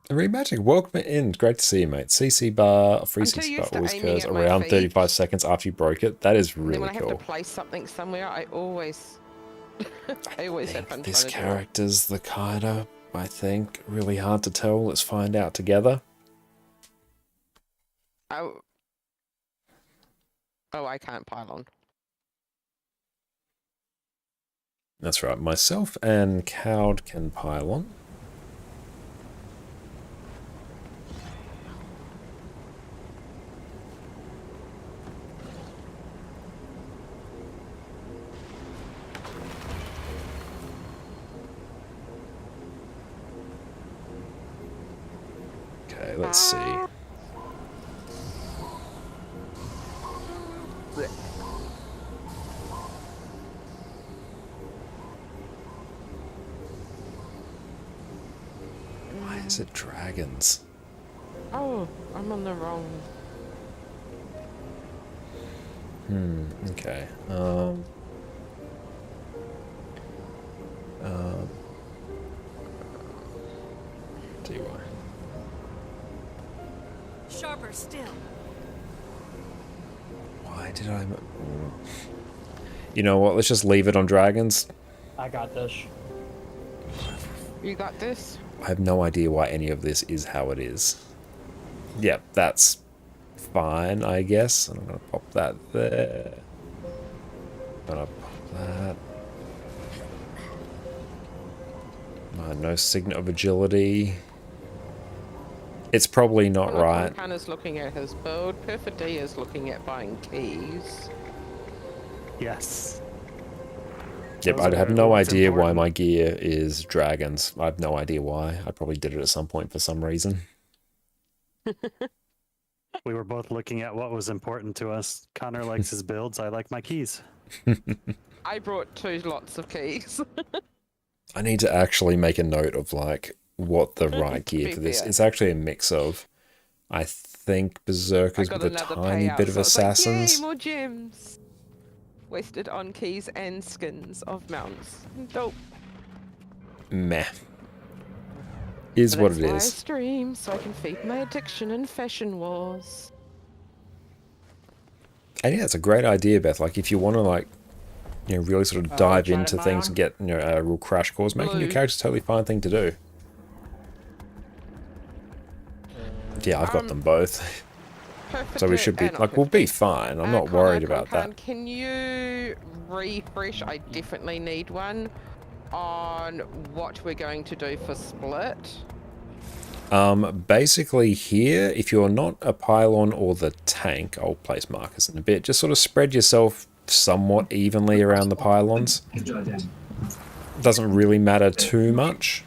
S1: Remagic, welcome in. Great to see you, mate. CC bar, free
S5: I'm too
S1: CC bar
S5: used to
S1: always
S5: aiming
S1: occurs
S5: at my
S1: around
S5: feet.
S1: 35 seconds after you broke it. That is
S5: And then
S1: really
S5: when I have
S1: cool.
S5: to place something somewhere, I always have fun
S1: This
S5: trying to do it.
S1: character's the kind of, I think, really hard to tell. Let's find out together.
S5: Oh, I can't pylon.
S1: That's right. Myself and Cowd can pylon. Okay, let's see. Why is it dragons?
S5: Oh, I'm on the wrong.
S1: Okay. Do you want?
S8: Sharper still.
S1: Why did I? You know what? Let's just leave it on dragons.
S12: I got this.
S5: You got this?
S1: I have no idea why any of this is how it is. Yep, that's fine, I guess. And I'm gonna pop that there. Gonna pop that. No signet of agility. It's probably not right.
S5: ConnorConCarne is looking at his build. Perfect D is looking at buying keys.
S7: Yes.
S1: Yep,
S7: Those
S1: I have
S7: are
S1: no
S7: what's
S1: idea why
S7: important.
S1: my gear is dragons. I have no idea why. I probably did it at some point for some reason.
S7: We were both looking at what was important to us. Connor likes his builds. I like my keys.
S5: I brought 2 lots of keys.
S1: I need to actually make a note of like what the right
S5: To
S1: gear
S5: be
S1: for this.
S5: fair.
S1: It's actually a mix of, I think, berserkers with a tiny
S5: payout,
S1: bit of
S5: so I was like,
S1: assassins.
S5: yay, more gems. Wasted on keys and skins of mounts. Dope.
S1: Meh. Is
S5: But
S1: what
S5: that's
S1: it
S5: why I
S1: is.
S5: stream so I can feed my addiction in fashion wars.
S1: And yeah, it's a great idea, Beth. Like if you want to like, you know, really sort of dive
S12: try to
S1: into
S12: buy
S1: things
S12: on?
S1: and get, you know, a real crash course, making your
S5: Blue.
S1: character's a totally fine thing to do. Yeah, I've got them both. So we should be, like, we'll be fine. I'm not worried about that.
S5: Can you refresh? I definitely need one on what we're going to do for split.
S1: Basically here, if you're not a pylon or the tank, I'll place markers in a bit, just sort of spread yourself somewhat evenly around the pylons. Doesn't really matter too much.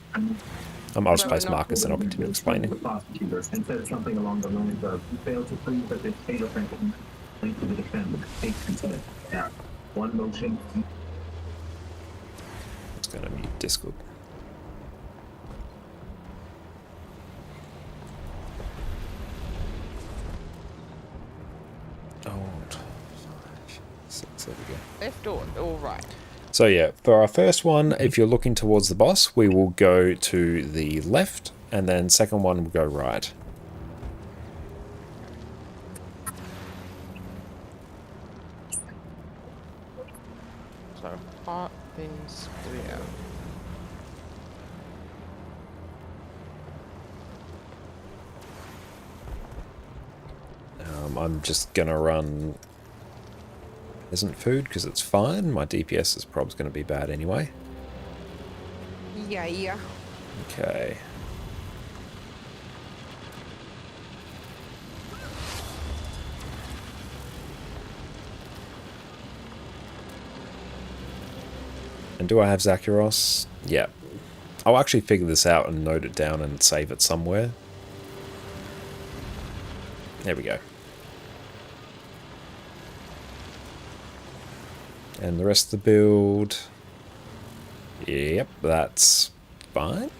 S1: I'll just place markers and I'll continue explaining.
S14: And said something along the lines of, you failed to prove that this fatal threat linked to the defendant. Take consent. Now, one motion.
S1: It's gonna mute Discord. Old. 6, there we go.
S5: Left or right?
S1: So yeah, for our first one, if you're looking towards the boss, we will go to the left, and then second one will go right.
S5: So heart, then square.
S1: I'm just gonna run peasant food because it's fine. My DPS is probably going to be bad anyway.
S5: Yeah.
S1: Okay. And do I have Zakharos? Yeah. I'll actually figure this out and note it down and save it somewhere. There we go. And the rest of the build... Yep, that's fine.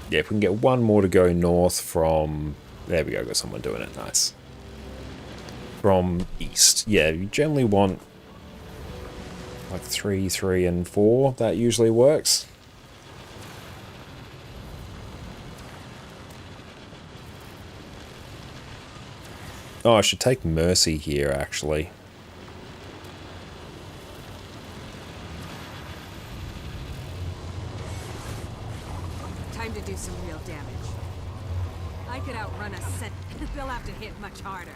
S1: Yeah, if we can get one more to go north from... There we go, got someone doing it, nice. From east. Yeah, you generally want like 3, 3, and 4. That usually works. Oh, I should take Mercy here, actually.
S15: Time to do some real damage. I could outrun a set. They'll have to hit much harder.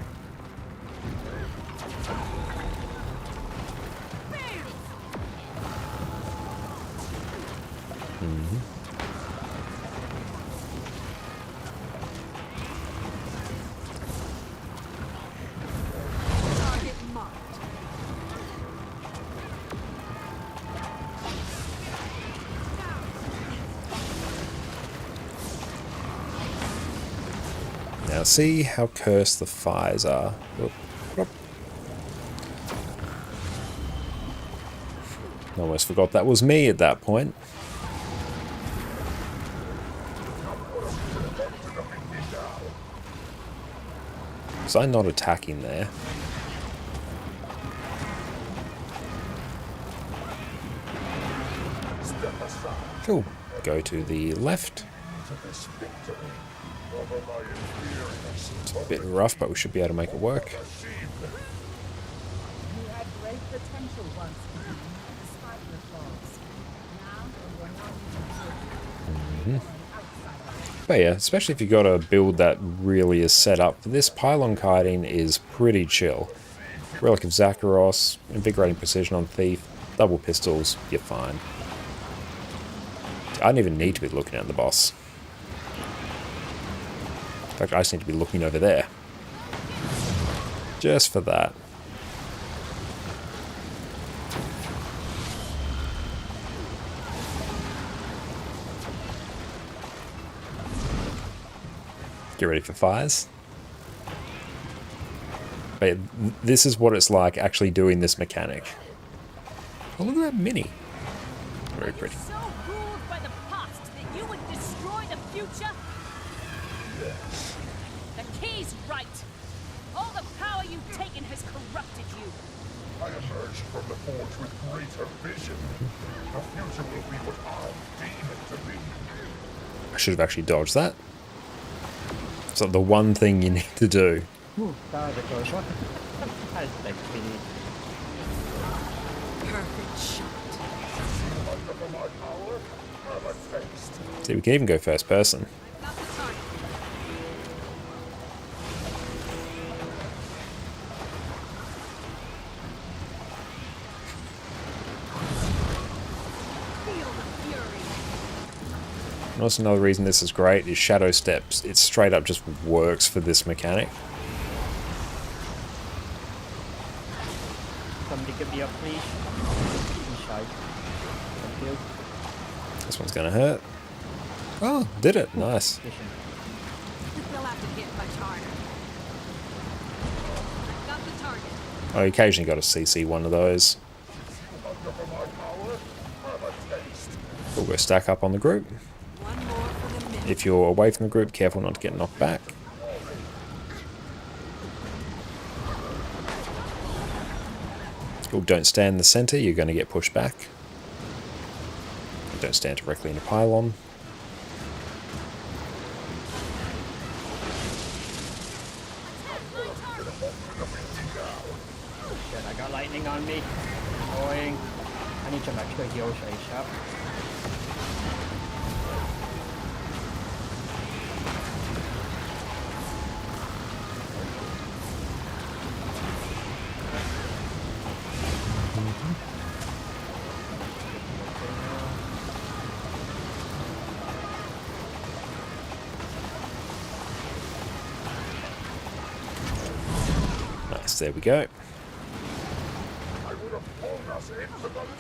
S1: Now see how cursed the fires are. Oop, oop. Almost forgot that was me at that point. Was I not attacking there? Cool. Go to the left. It's a bit rough, but we should be able to make it work.
S13: You had great potential once, despite your flaws. Now you are not even good.
S1: But yeah, especially if you got a build that really is set up for this, Pylon Kiting is pretty chill. Relic of Zakharos, Invigorating Precision on Thief, double pistols, you're fine. I don't even need to be looking at the boss. In fact, I just need to be looking over there. Just for that. Get ready for fires. But this is what it's like actually doing this mechanic. Oh, look at that mini. Very pretty.
S15: So ruled by the past that you would destroy the future?
S3: Yes.
S15: The key's right. All the power you've taken has corrupted you.
S3: I emerged from the forge with greater vision. The future will be what I deem it to be.
S1: I should have actually dodged that. It's like the one thing you need to do.
S12: Ooh, that was a close one. I like really.
S15: Perfect shot.
S1: See, we can even go first person.
S15: Got the target. Feel the fury.
S1: And also another reason this is great is Shadow Steps. It straight up just works for this mechanic.
S12: Somebody give me up, please. Inside. Thank you.
S1: This one's gonna hurt. Oh, did it. Nice.
S15: They'll have to hit much harder. Got the target.
S1: I occasionally got to CC one of those. We'll go stack up on the group. If you're away from the group, careful not to get knocked back. Don't stand in the center, you're going to get pushed back. Don't stand directly in a pylon.
S12: Shit, I got lightning on me. Annoying. I need some extra heals ASAP.
S1: Nice, there we go.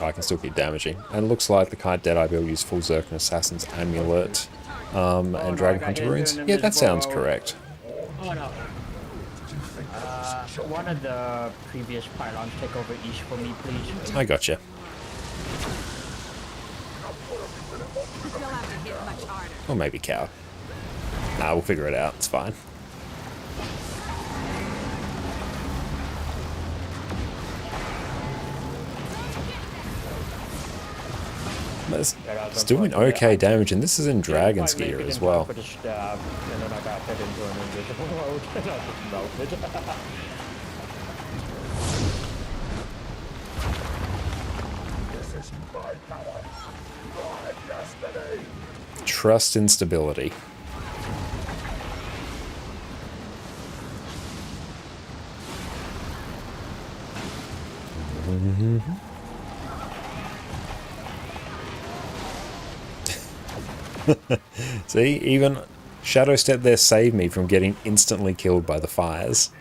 S1: I can still keep damaging. And it looks like the card Deadeye will use full Zerkan Assassin's Amulet and Dragon Hunter Runes. Yeah, that sounds correct.
S12: Oh no. One of the previous pylons take over east for me, please.
S1: I gotcha. Or maybe Cow. Nah, we'll figure it out. It's fine. It's doing okay damage, and this is in Dragon's Gear as well. Trust in stability. See, even Shadow Step there saved me from getting instantly killed by the fires.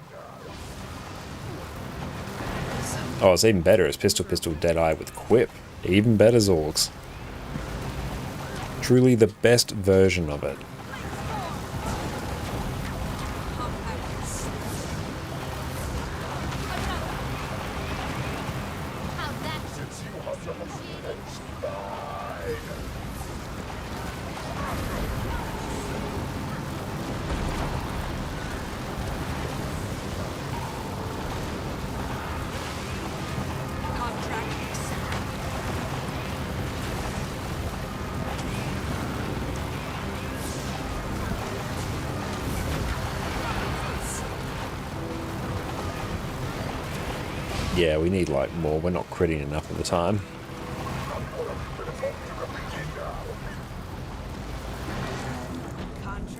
S1: Oh, it's even better. It's Pistol Deadeye with Quip. Even better, Zorgs. Truly the best version of it. Yeah, we need like more. We're not critting enough at the time.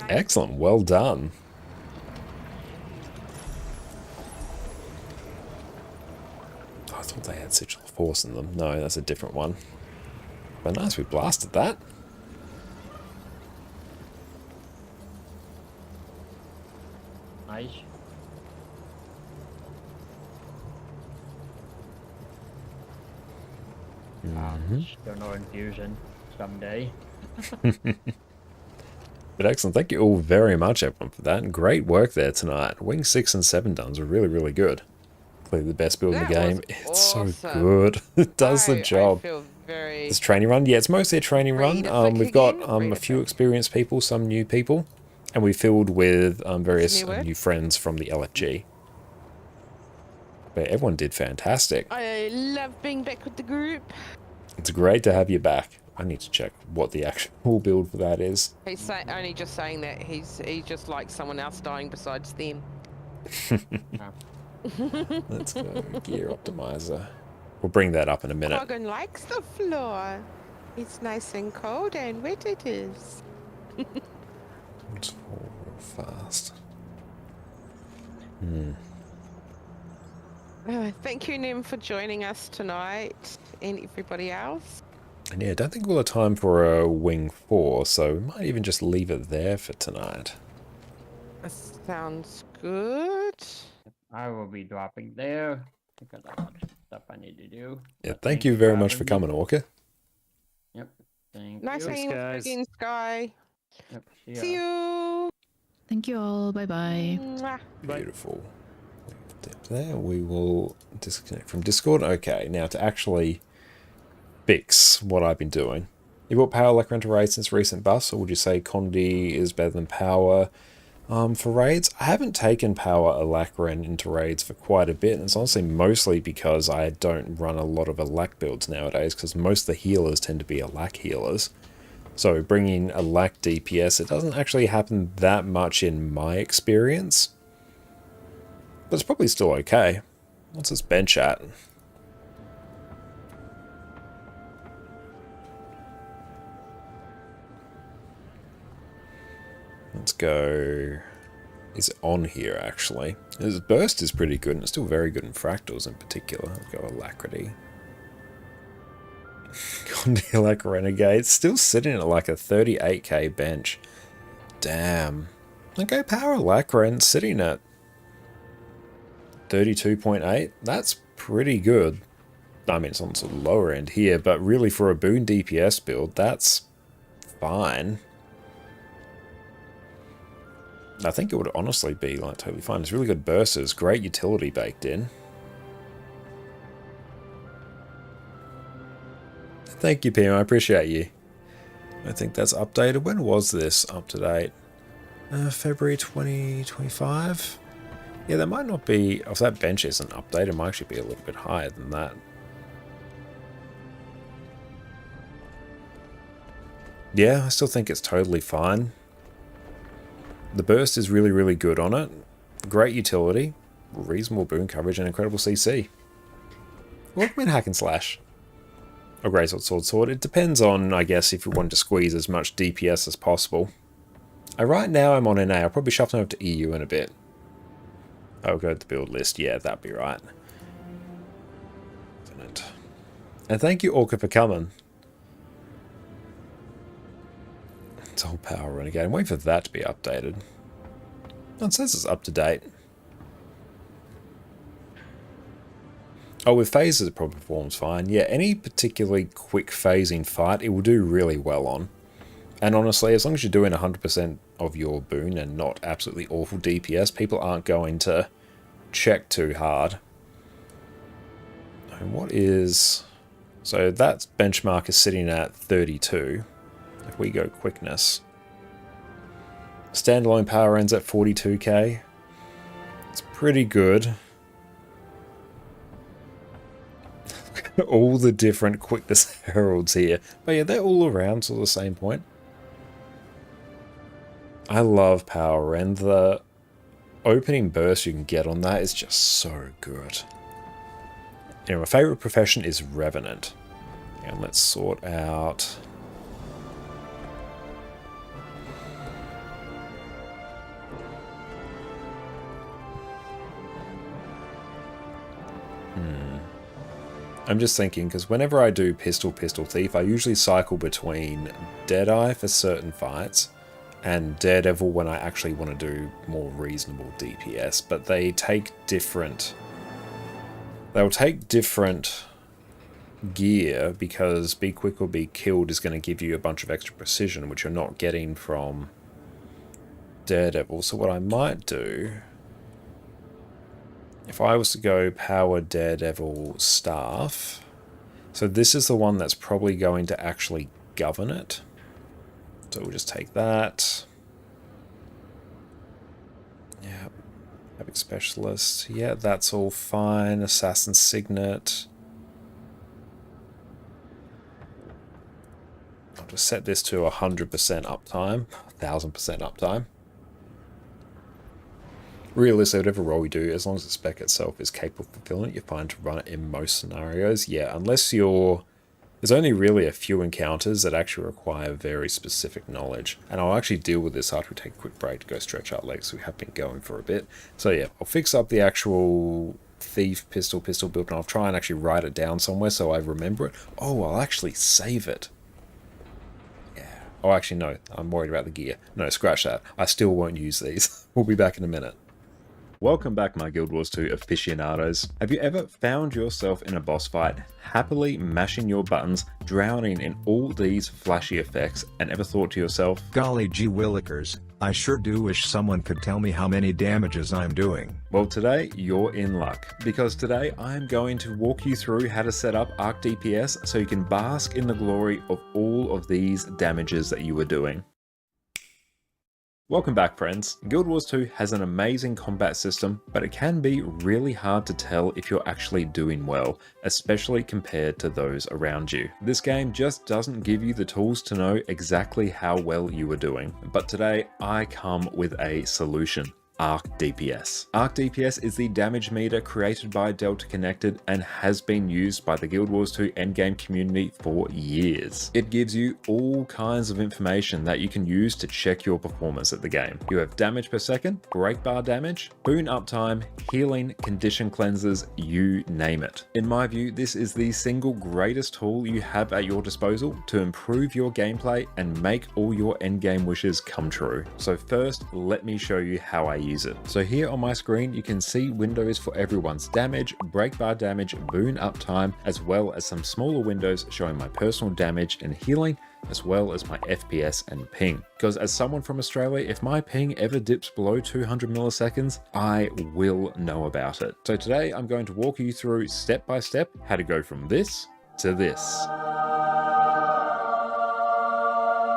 S1: Excellent, well done. Oh, I thought they had Sigil of Force in them. No, that's a different one. But nice, we blasted that.
S12: Nice. Still no infusion someday.
S1: But excellent. Thank you all very much, everyone, for that. And great work there tonight. Wing 6 and 7 duns are really, really good. Clearly the best build in the game. It's so good. It does the job.
S5: I feel very
S1: this training run, yeah, it's mostly a training run. We've got a few experienced people, some new people, and we filled with various new friends from the LFG. But everyone did fantastic.
S5: I love being back with the group.
S1: It's great to have you back. I need to check what the actual build for that is.
S5: He's only just saying that he just likes someone else dying besides them.
S1: Let's go gear optimizer. We'll bring that up in a minute.
S5: Kogan likes the floor. It's nice and cold and wet it is.
S1: Let's fall real fast.
S5: Thank you, Nim, for joining us tonight, and everybody else.
S1: And yeah, I don't think we'll have time for a Wing 4, so we might even just leave it there for tonight.
S5: That sounds good.
S12: I will be dropping there because I got stuff I need to do.
S1: Yeah, thank you very much for coming, Orca.
S12: Yep. Thank
S5: nice
S12: you.
S5: seeing you again, Sky.
S12: Yep.
S5: See you.
S11: Thank you all. Bye-bye.
S1: Beautiful. There, we will disconnect from Discord. Okay, now to actually fix what I've been doing. You brought Power Lacran to raids since recent buffs, or would you say Condi is better than Power? For raids, I haven't taken Power Lacran into raids for quite a bit, and it's honestly mostly because I don't run a lot of Alac builds nowadays, because most of the healers tend to be Alac healers. So bringing ArcDPS, it doesn't actually happen that much in my experience. But it's probably still okay. What's this bench at? Let's go... Is it on here, actually? His burst is pretty good, and it's still very good in fractals in particular. Let's go Alacrity. Condi like Renegade. It's still sitting at like a 38k bench. Damn. Okay, Power Lacran sitting at 32.8. That's pretty good. I mean, it's on the lower end here, but really for a boon DPS build, that's fine. I think it would honestly be like totally fine. It's really good bursters, great utility baked in. Thank you, PM. I appreciate you. I think that's updated. When was this up to date? February 2025? Yeah, that might not be... If that bench isn't updated, it might actually be a little bit higher than that. Yeah, I still think it's totally fine. The burst is really, really good on it. Great utility, reasonable boon coverage, and incredible CC. Welcome in Hack and Slash. Or Grey Sword. It depends on, I guess, if you want to squeeze as much DPS as possible. Right now I'm on NA. I'll probably shuffle over to EU in a bit. I'll go to the build list. Yeah, that'd be right. And thank you, Orca, for coming. It's all Power Renegade. I'm waiting for that to be updated. Oh, it says it's up to date. Oh, with phases it probably performs fine. Yeah, any particularly quick phasing fight, it will do really well on. And honestly, as long as you're doing 100% of your boon and not absolutely awful DPS, people aren't going to check too hard. And what is... So that benchmark is sitting at 32. If we go quickness. Standalone power ends at 42k. It's pretty good. All the different quickness heralds here. But yeah, they're all around to the same point. I love power, and the opening burst you can get on that is just so good. Anyway, my favourite profession is Revenant. And let's sort out... I'm just thinking, because whenever I do Pistol Thief, I usually cycle between Deadeye for certain fights and Daredevil when I actually want to do more reasonable DPS, but they take different... They'll take different gear, because Be Quick or Be Killed is going to give you a bunch of extra precision, which you're not getting from Daredevil. So what I might do... If I was to go Power Daredevil Staff, so this is the one that's probably going to actually govern it. So we'll just take that. Yeah, Epic Specialist. Yeah, that's all fine. Assassin Signet. I'll just set this to 100% uptime, 1000% uptime. Realistically, whatever role you do, as long as the spec itself is capable of fulfilling it, you're fine to run it in most scenarios. Yeah, unless you're... There's only really a few encounters that actually require very specific knowledge. And I'll actually deal with this after we take a quick break to go stretch our legs. We have been going for a bit. So yeah, I'll fix up the actual Thief pistol build, and I'll try and actually write it down somewhere so I remember it. Oh, I'll actually save it. Yeah. Oh, actually, no. I'm worried about the gear. No, scratch that. I still won't use these. We'll be back in a minute. Welcome back, my Guild Wars 2 aficionados. Have you ever found yourself in a boss fight, happily mashing your buttons, drowning in all these flashy effects, and ever thought to yourself,
S16: golly gee willikers, I sure do wish someone could tell me how many damages I'm doing.
S1: Well, today you're in luck, because today I'm going to walk you through how to set up ArcDPS so you can bask in the glory of all of these damages that you are doing. Welcome back, friends. Guild Wars 2 has an amazing combat system, but it can be really hard to tell if you're actually doing well, especially compared to those around you. This game just doesn't give you the tools to know exactly how well you are doing, but today I come with a solution. ArcDPS. ArcDPS is the damage meter created by Delta Connected and has been used by the Guild Wars 2 endgame community for years. It gives you all kinds of information that you can use to check your performance at the game. You have damage per second, break bar damage, boon uptime, healing, condition cleanses, you name it. In my view, this is the single greatest tool you have at your disposal to improve your gameplay and make all your endgame wishes come true. So first, let me show you how I use it. So here on my screen, you can see windows for everyone's damage, break bar damage, boon uptime, as well as some smaller windows showing my personal damage and healing, as well as my FPS and ping. Because as someone from Australia, if my ping ever dips below 200 milliseconds, I will know about it. So today I'm going to walk you through step by step how to go from this to this.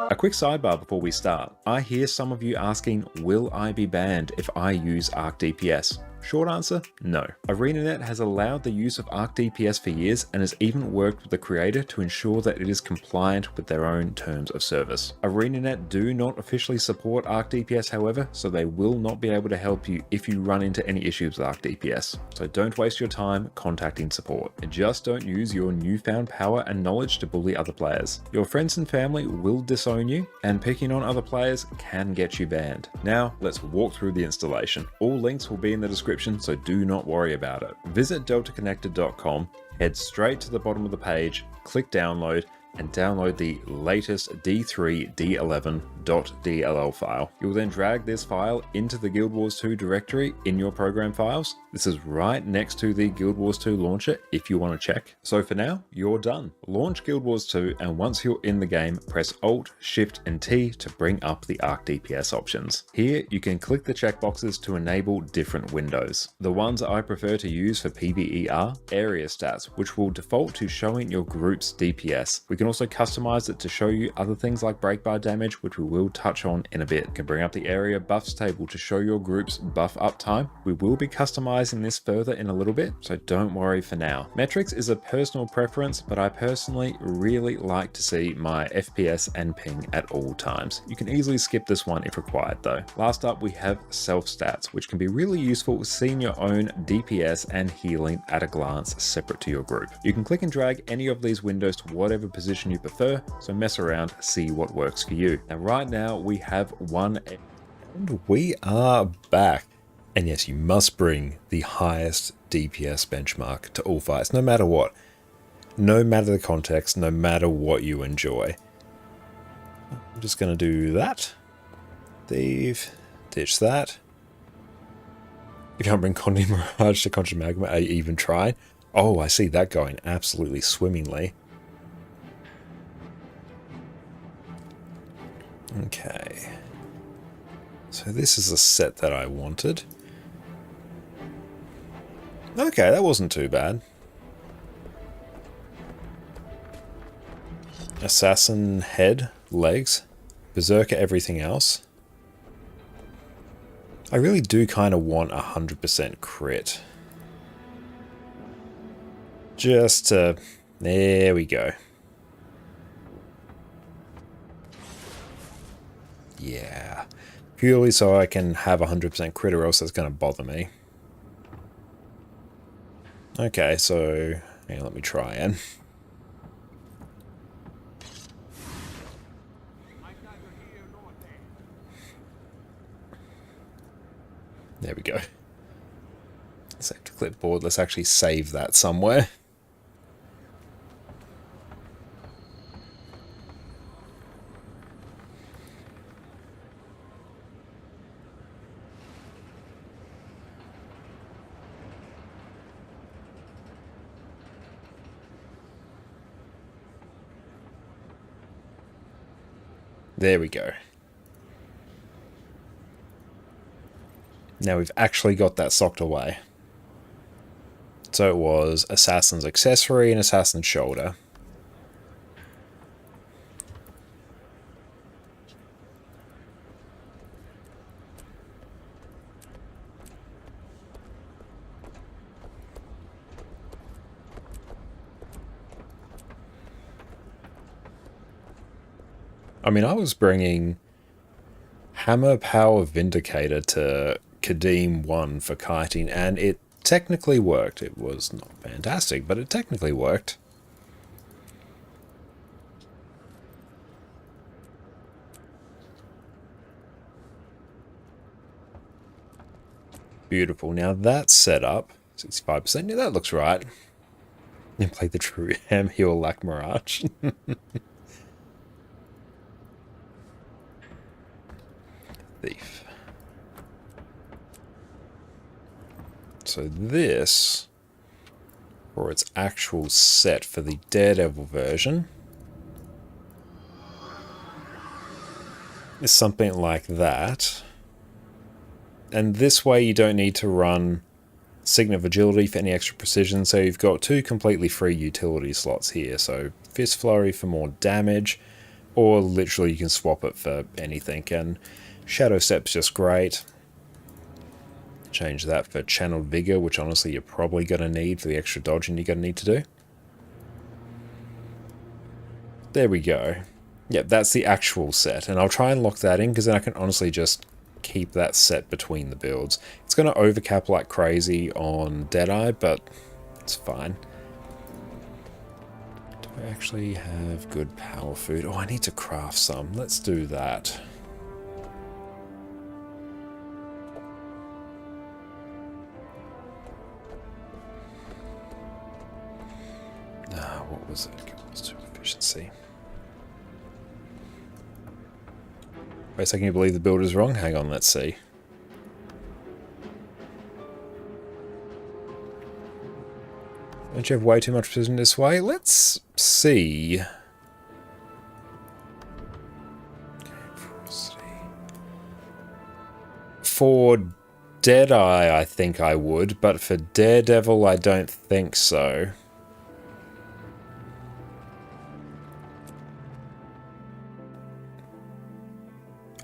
S1: A quick sidebar before we start. I hear some of you asking, will I be banned if I use ArcDPS? Short answer, no. ArenaNet has allowed the use of ArcDPS for years and has even worked with the creator to ensure that it is compliant with their own terms of service. ArenaNet do not officially support ArcDPS, however, so they will not be able to help you if you run into any issues with ArcDPS. So don't waste your time contacting support. Just don't use your newfound power and knowledge to bully other players. Your friends and family will disown you, and picking on other players can get you banned. Now, let's walk through the installation. All links will be in the description, so do not worry about it. Visit deltaconnected.com, head straight to the bottom of the page, click download, and download the latest d3d11.dll file. You'll then drag this file into the Guild Wars 2 directory in your program files. This is right next to the Guild Wars 2 launcher if you want to check. So for now, you're done. Launch Guild Wars 2, and once you're in the game, press Alt, Shift, and T to bring up the ArcDPS options. Here, you can click the checkboxes to enable different windows. The ones I prefer to use for PvE are area stats, which will default to showing your group's DPS. We can also customize it to show you other things like break bar damage, which we will touch on in a bit. You can bring up the area buffs table to show your group's buff uptime. We will be customizing this further in a little bit, so don't worry for now. Metrics is a personal preference, but I personally really like to see my FPS and ping at all times. You can easily skip this one if required though. Last up, we have self stats, which can be really useful seeing your own DPS and healing at a glance separate to your group. You can click and drag any of these windows to whatever position you prefer, so mess around, see what works for you. And right now we have one, and we are back. And yes, you must bring the highest DPS benchmark to all fights, no matter what. No matter the context, no matter what you enjoy. I'm just going to do that. Thief. Ditch that. If you can't bring Conjured Mirage to Conjured Amalgamate, are you even trying? Oh, I see that going absolutely swimmingly. Okay. So this is a set that I wanted. Okay, that wasn't too bad. Assassin head, legs, Berserker everything else. I really do kind of want 100% crit. Just to... there we go. Yeah. Purely so I can have 100% crit, or else that's going to bother me. Okay, so... yeah, let me try and... there we go. Save to clipboard. Let's actually save that somewhere. There we go. Now we've actually got that socked away. So it was Assassin's Accessory and Assassin's Shoulder. I mean, I was bringing Hammer Power Vindicator to Qadim 1 for kiting, and it technically worked. It was not fantastic, but it technically worked. Beautiful. Now that's set up. 65%. Yeah, that looks right. And play the true Ham Heal Lack Mirage. Thief. So this, or its actual set for the Daredevil version, is something like that. And this way you don't need to run Signet of Agility for any extra precision, so you've got two completely free utility slots here. So Fist Flurry for more damage, or literally you can swap it for anything, and Shadow Step's just great. Change that for Channeled Vigor, which honestly you're probably going to need for the extra dodging you're going to need to do. There we go. Yep, that's the actual set, and I'll try and lock that in, because then I can honestly just keep that set between the builds. It's going to overcap like crazy on Deadeye, but it's fine. Do I actually have good power food? Oh, I need to craft some. Let's do that. What was it? Let's do efficiency. Wait a second, you believe the builder's wrong? Hang on, let's see. Don't you have way too much precision this way? Let's see. For Deadeye, I think I would, but for Daredevil, I don't think so.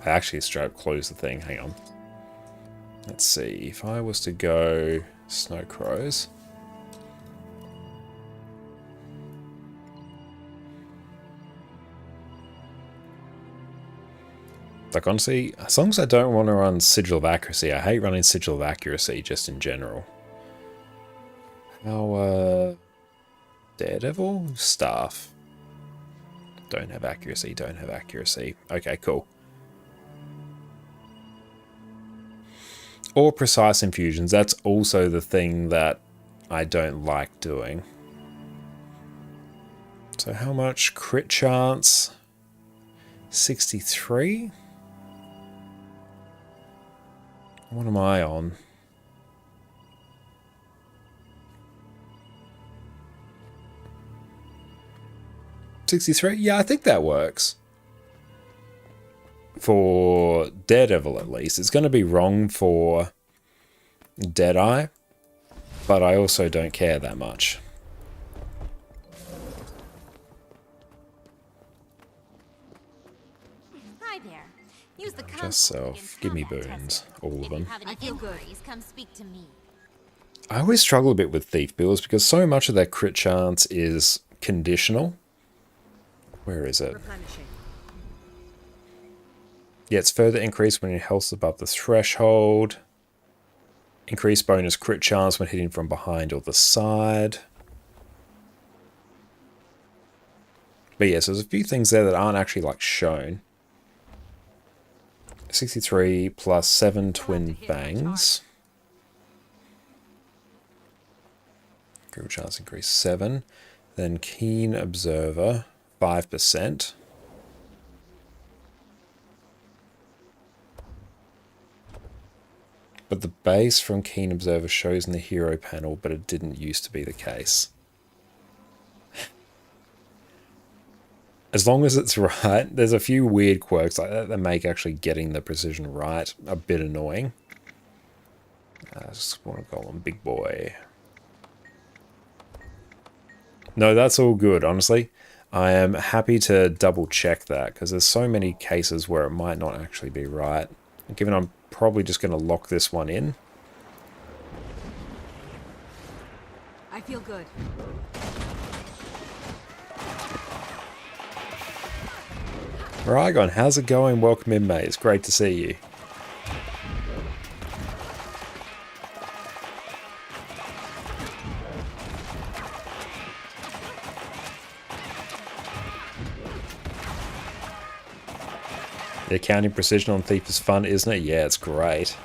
S1: I actually straight up closed the thing. Hang on. Let's see. If I was to go Snow Crows. Like, honestly, as long as I don't want to run Sigil of Accuracy, I hate running Sigil of Accuracy just in general. How, Daredevil? Staff. Don't have accuracy, don't have accuracy. Okay, cool. Or precise infusions. That's also the thing that I don't like doing. So how much crit chance? 63? What am I on? 63? Yeah, I think that works. For Daredevil, at least. It's going to be wrong for Deadeye, but I also don't care that much.
S6: Hi there. Use the
S1: Just self. Give me boons. All of them.
S6: I feel good. Come speak to me.
S1: I always struggle a bit with Thief builds because so much of their crit chance is conditional. Where is it? Yeah, it's further increased when your health's above the threshold. Increased bonus crit chance when hitting from behind or the side. But yes, there's a few things there that aren't actually like shown. 63 plus 7 twin bangs. Critical chance increase 7. Then Keen Observer 5%. But the base from Keen Observer shows in the hero panel, but it didn't used to be the case. As long as it's right, there's a few weird quirks like that that make actually getting the precision right a bit annoying. I just want to call him Big Boy. No, that's all good, honestly. I am happy to double check that because there's so many cases where it might not actually be right. Given I'm probably just going to lock this one in.
S15: I feel good.
S1: Rygon, how's it going? Welcome in, mate. It's great to see you. The accounting precision on Thief is fun, isn't it? Yeah, it's great.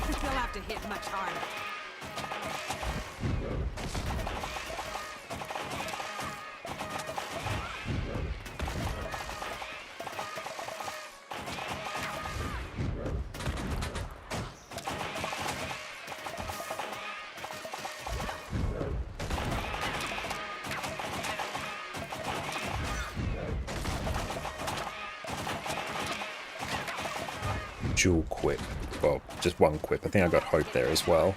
S15: You'll have to hit much harder.
S1: Dual quip. Well, just one quip. I think I got hope there as well.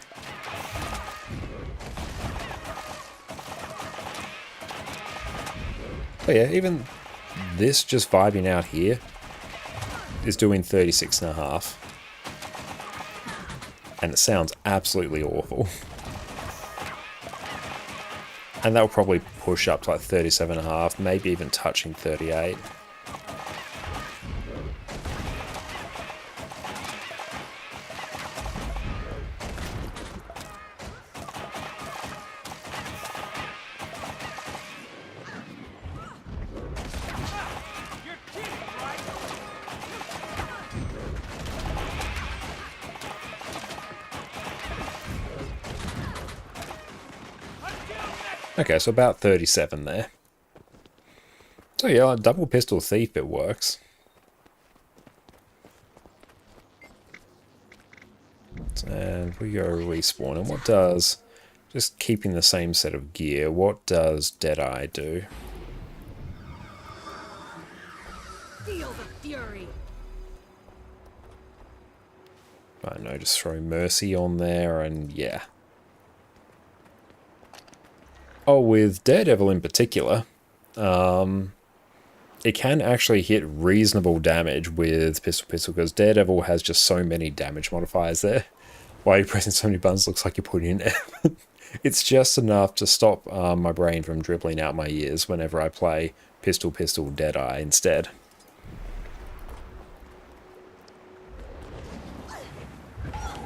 S1: But yeah, even this just vibing out here is doing 36.5. And it sounds absolutely awful. And that'll probably push up to like 37.5, maybe even touching 38. Okay, so about 37 there. So yeah, like double pistol thief, it works. And we go respawn. And what does, just keeping the same set of gear, what does Deadeye do?
S15: Feel the fury.
S1: I don't know, just throw Mercy on there and yeah. Oh, with Daredevil in particular, it can actually hit reasonable damage with pistol because Daredevil has just so many damage modifiers there. Why are you pressing so many buttons? Looks like you're putting in F. It's just enough to stop my brain from dribbling out my ears whenever I play pistol Deadeye instead.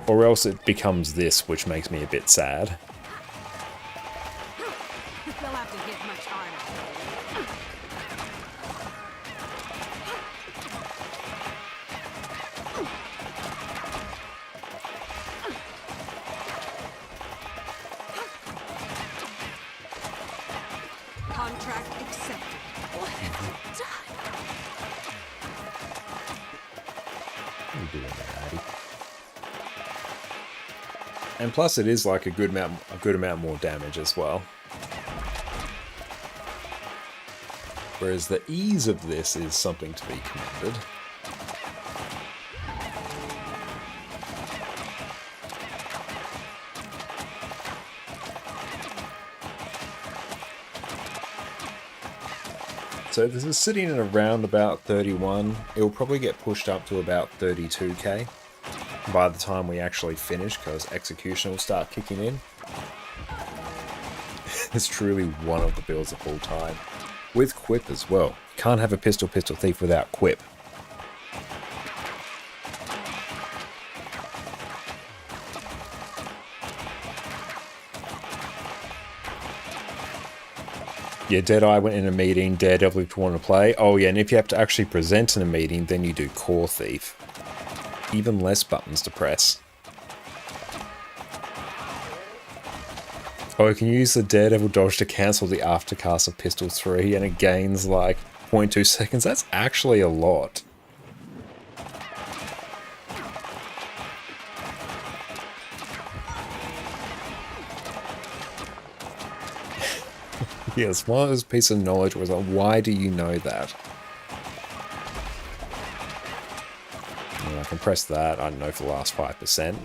S1: Or else it becomes this, which makes me a bit sad.
S15: They'll have to hit much harder. Contract accepted. What have you done?
S1: And plus it is like a good amount more damage as well. Whereas the ease of this is something to be commended. So this is sitting at around about 31. It'll probably get pushed up to about 32k by the time we actually finish, because execution will start kicking in. It's truly one of the builds of all time. With Quip as well. Can't have a pistol thief without Quip. Yeah, Deadeye went in a meeting, Daredevil if you want to play. Oh yeah, and if you have to actually present in a meeting, then you do Core Thief. Even less buttons to press. Oh, you can use the Daredevil dodge to cancel the aftercast of Pistol 3 and it gains like 0.2 seconds. That's actually a lot. Yes, one of those pieces of knowledge was like, why do you know that? can press that, I don't know, for the last 5%.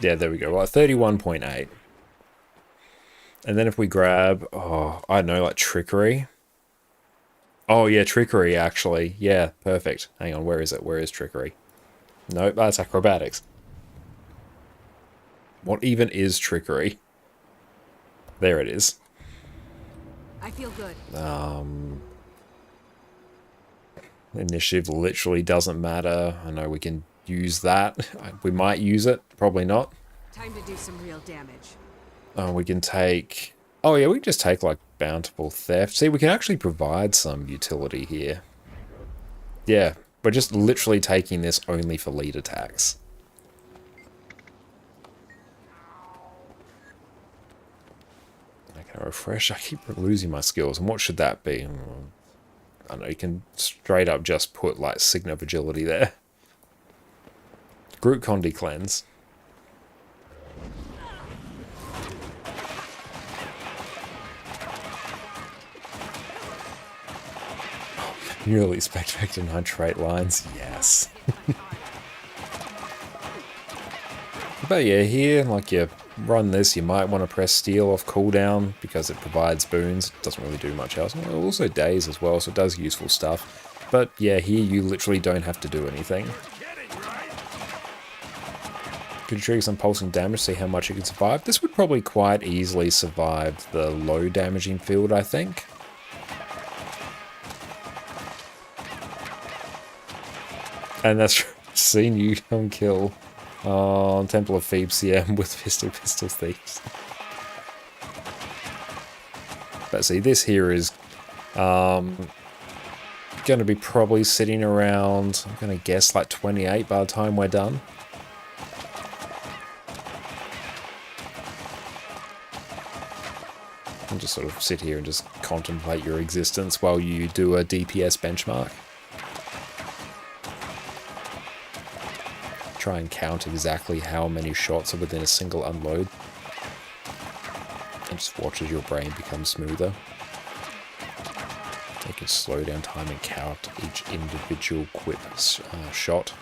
S1: Yeah, there we go. Well, 31.8. And then if we grab, oh, I don't know, like Trickery. Oh, yeah, Trickery, actually. Yeah, perfect. Hang on, where is it? Where is Trickery? Nope, that's Acrobatics. What even is Trickery? There it is.
S15: I feel good.
S1: Initiative literally doesn't matter. I know we can use that. We might use it, probably not.
S15: Time to do some real damage.
S1: We can take... Oh yeah, we can just take like Bountiful Theft. See, we can actually provide some utility here. Yeah, we're just literally taking this only for lead attacks. Okay, refresh. I keep losing my skills. And what should that be? I don't know, you can straight up just put like Sign of Agility there. Group Condi Cleanse. Nearly Spectre Nitrate lines, yes. But yeah, here, like you run this, you might want to press Steel off cooldown because it provides boons. It doesn't really do much else. Also days as well, so it does useful stuff. But yeah, here you literally don't have to do anything. Could you trigger some pulsing damage, see how much you can survive? This would probably quite easily survive the low damaging field, I think. And that's seen you come kill Temple of Thebes CM with Pistol Thieves. But see, this here is going to be probably sitting around, I'm going to guess, like 28 by the time we're done. And just sort of sit here and just contemplate your existence while you do a DPS benchmark. Try and count exactly how many shots are within a single unload. And just watch as your brain becomes smoother. You can slow down time and count each individual quip shot.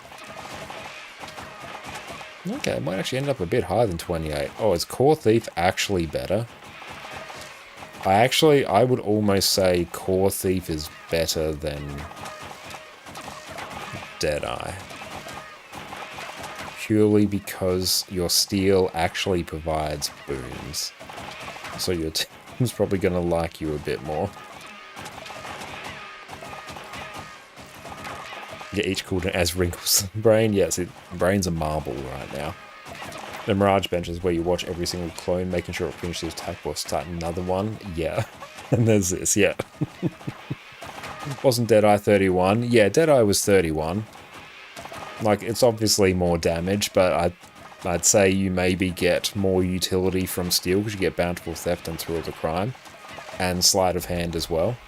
S1: Okay, it might actually end up a bit higher than 28. Oh, is Core Thief actually better? I would almost say Core Thief is better than Deadeye. Purely because your steel actually provides boons. So your team's probably going to like you a bit more. Yeah, each cooldown as wrinkles. Brain, yes, Brain's a marble right now. The Mirage Bench is where you watch every single clone, making sure it finishes the attack or start another one. Yeah. And there's this, yeah. Wasn't Deadeye 31? Yeah, Deadeye was 31. Like, it's obviously more damage, but I'd say you maybe get more utility from Steel, because you get Bountiful Theft and Thrill of the Crime, and Sleight of Hand as well.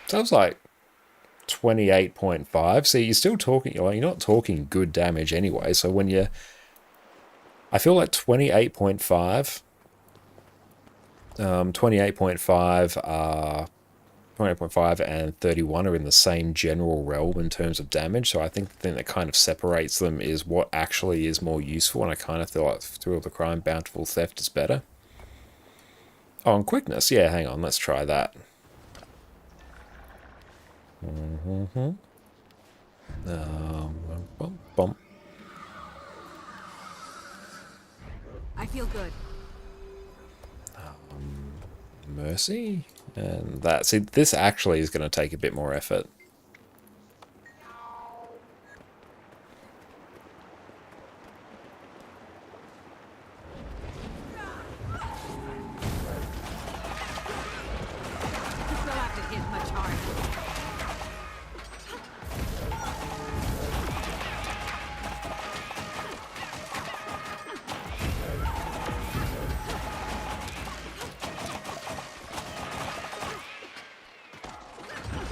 S1: So it was like 28.5. So you're still talking, you're not talking good damage anyway, so when you... I feel like 28.5... 28.5 and 31 are in the same general realm in terms of damage, so I think the thing that kind of separates them is what actually is more useful, and I kind of feel like Thrill of the Crime, Bountiful Theft is better. Oh, and Quickness, yeah, hang on, let's try that. Bump.
S15: I feel good.
S1: Mercy? And that. See, this actually is going to take a bit more effort.
S15: We'll have to hit much harder.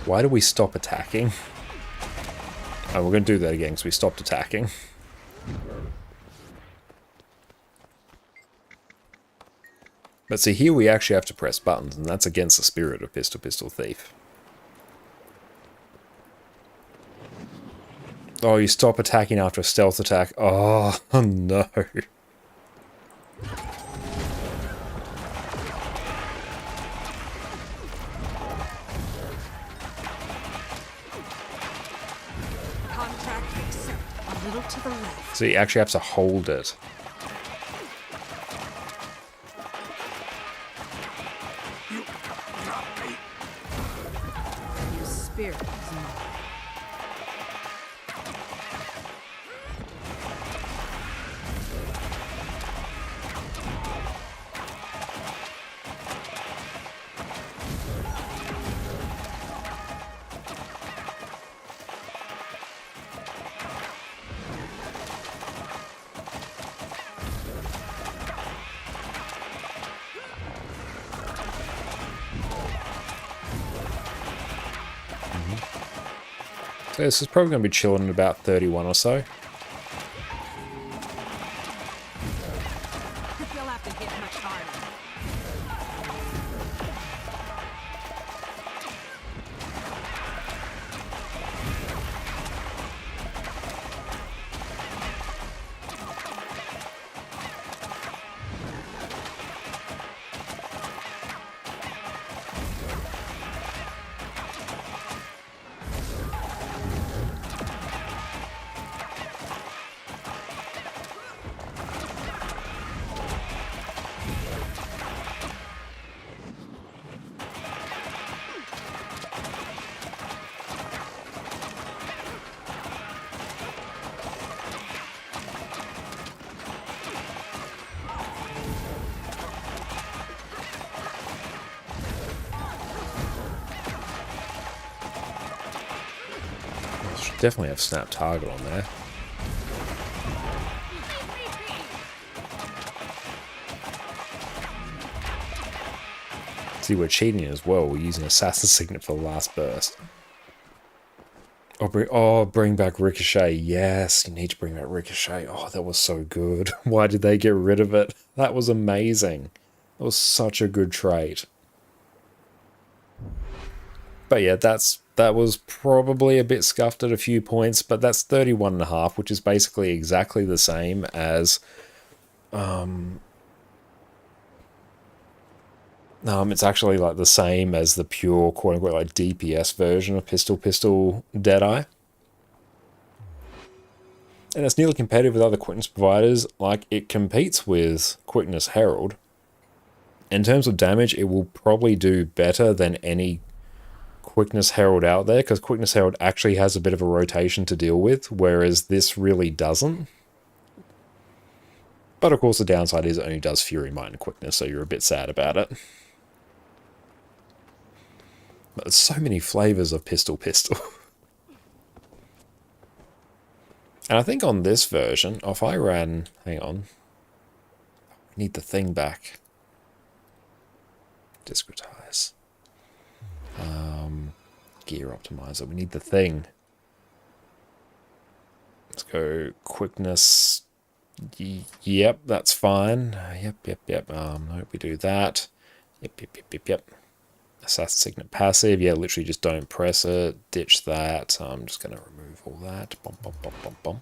S1: Why do we stop attacking? Oh, we're going to do that again because we stopped attacking. But see, here we actually have to press buttons, and that's against the spirit of Pistol Thief. Oh, you stop attacking after a stealth attack. Oh, no.
S15: Contract accept. A little to the left.
S1: So you actually have to hold it.
S15: Your spirit is mine.
S1: So this is probably going to be chilling at about 31 or so.
S15: You'll have to hit much harder.
S1: Should definitely have snap target on there. See, we're cheating as well. We're using Assassin's Signet for the last burst. Bring back Ricochet. Yes, you need to bring back Ricochet. Oh, that was so good. Why did they get rid of it? That was amazing. That was such a good trait. But yeah, that was probably a bit scuffed at a few points, but that's 31.5, which is basically exactly the same as it's actually like the same as the pure quote-unquote like DPS version of Pistol Deadeye. And it's nearly competitive with other quickness providers. Like, it competes with Quickness Herald. In terms of damage, it will probably do better than any Quickness Herald out there, because Quickness Herald actually has a bit of a rotation to deal with, whereas this really doesn't. But of course the downside is it only does Fury, Might, and Quickness, so you're a bit sad about it. But there's so many flavors of Pistol. And I think on this version, if I ran... Hang on. I need the thing back. Discretize. Gear Optimizer. We need the thing. Let's go Quickness. Yep, that's fine. Yep. Nope, we do that. Yep. Assassin's Signet passive. Yeah, literally just don't press it. Ditch that. I'm just going to remove all that. Bum.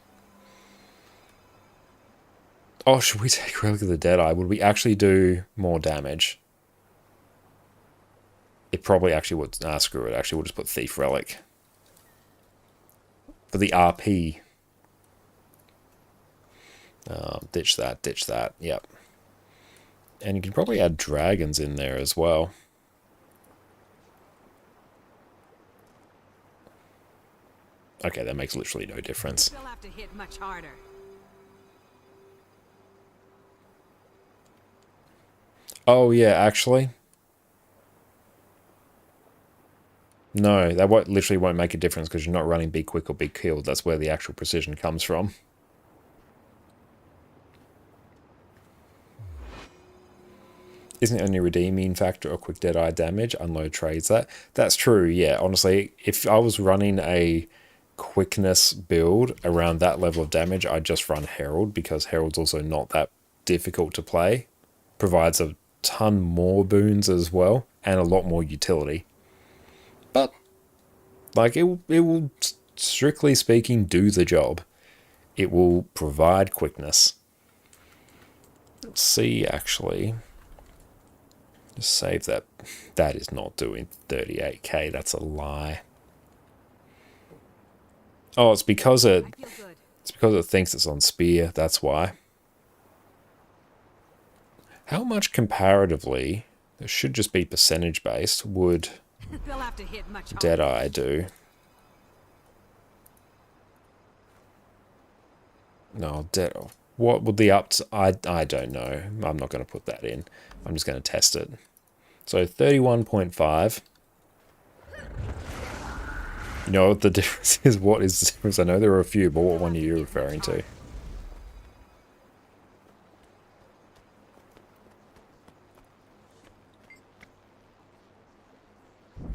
S1: Oh, should we take Relic of the Deadeye? Would we actually do more damage? It probably actually would. Nah, screw it. Actually, we'll just put Thief Relic. For the RP. Ditch that. Yep. And you can probably add dragons in there as well. Okay, that makes literally no difference.
S15: You'll have to hit much harder.
S1: Oh yeah, actually. No, that literally won't make a difference because you're not running Be Quick or Be Killed. That's where the actual precision comes from. Isn't it only redeeming factor or quick Deadeye damage? Unload trades that. That's true, yeah. Honestly, if I was running a quickness build around that level of damage, I'd just run Herald, because Herald's also not that difficult to play. Provides a ton more boons as well, and a lot more utility. But, like, it will strictly speaking, do the job. It will provide quickness. Let's see, actually. Just save that. That is not doing 38k. That's a lie. Oh, it's because it thinks it's on spear. That's why. How much comparatively, it should just be percentage based, would
S15: They'll have to hit much harder.
S1: Deadeye do? No, what would the I don't know. I'm not going to put that in. I'm just going to test it. So 31.5. You know what the difference is? What is the difference? I know there are a few, but what one are you referring to?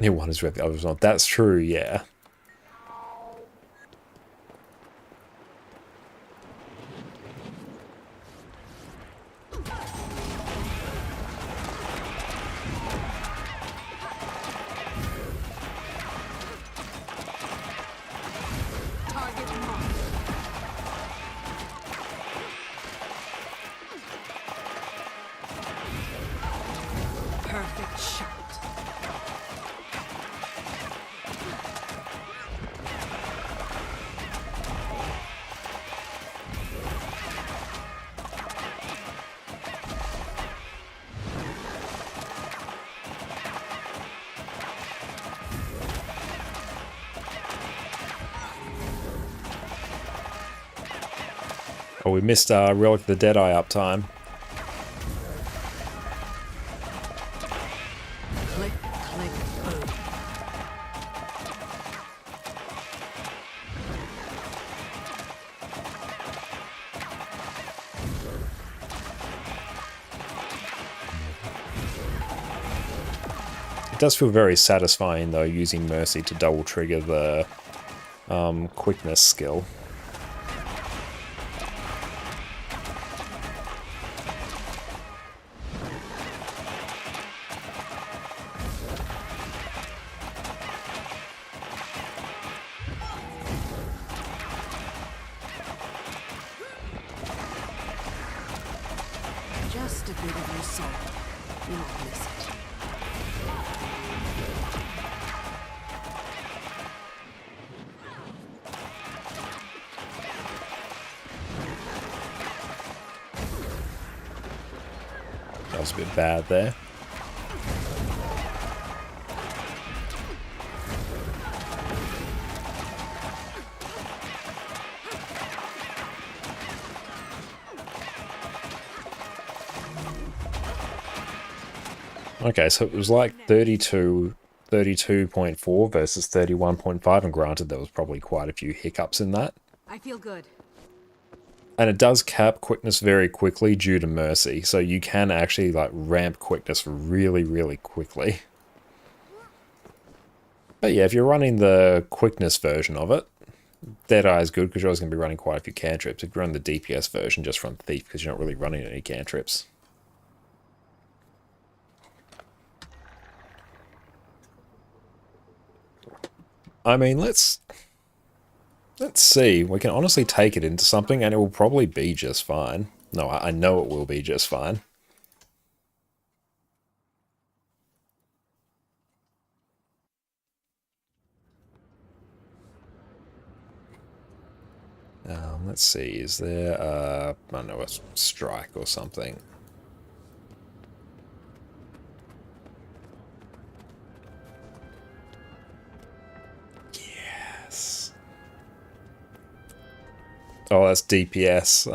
S1: Yeah, one is red, the other is not. That's true, yeah.
S15: Perfect shot.
S1: Oh, we missed Relic of the Deadeye uptime.
S15: Click, click, boom.
S1: It does feel very satisfying, though, using Mercy to double trigger the quickness skill.
S15: Just a bit of your soul. You won't miss it.
S1: That was a bit bad there. Okay, so it was like 32.4 versus 31.5, and granted there was probably quite a few hiccups in that.
S15: I feel good.
S1: And it does cap quickness very quickly due to Mercy, so you can actually like ramp quickness really, really quickly. But yeah, if you're running the quickness version of it, Deadeye is good because you're always going to be running quite a few cantrips. If you run the DPS version, just run Thief because you're not really running any cantrips. I mean, let's see. We can honestly take it into something and it will probably be just fine. No, I know it will be just fine. Let's see. Is there I don't know, a strike or something? Yes. Oh, that's DPS.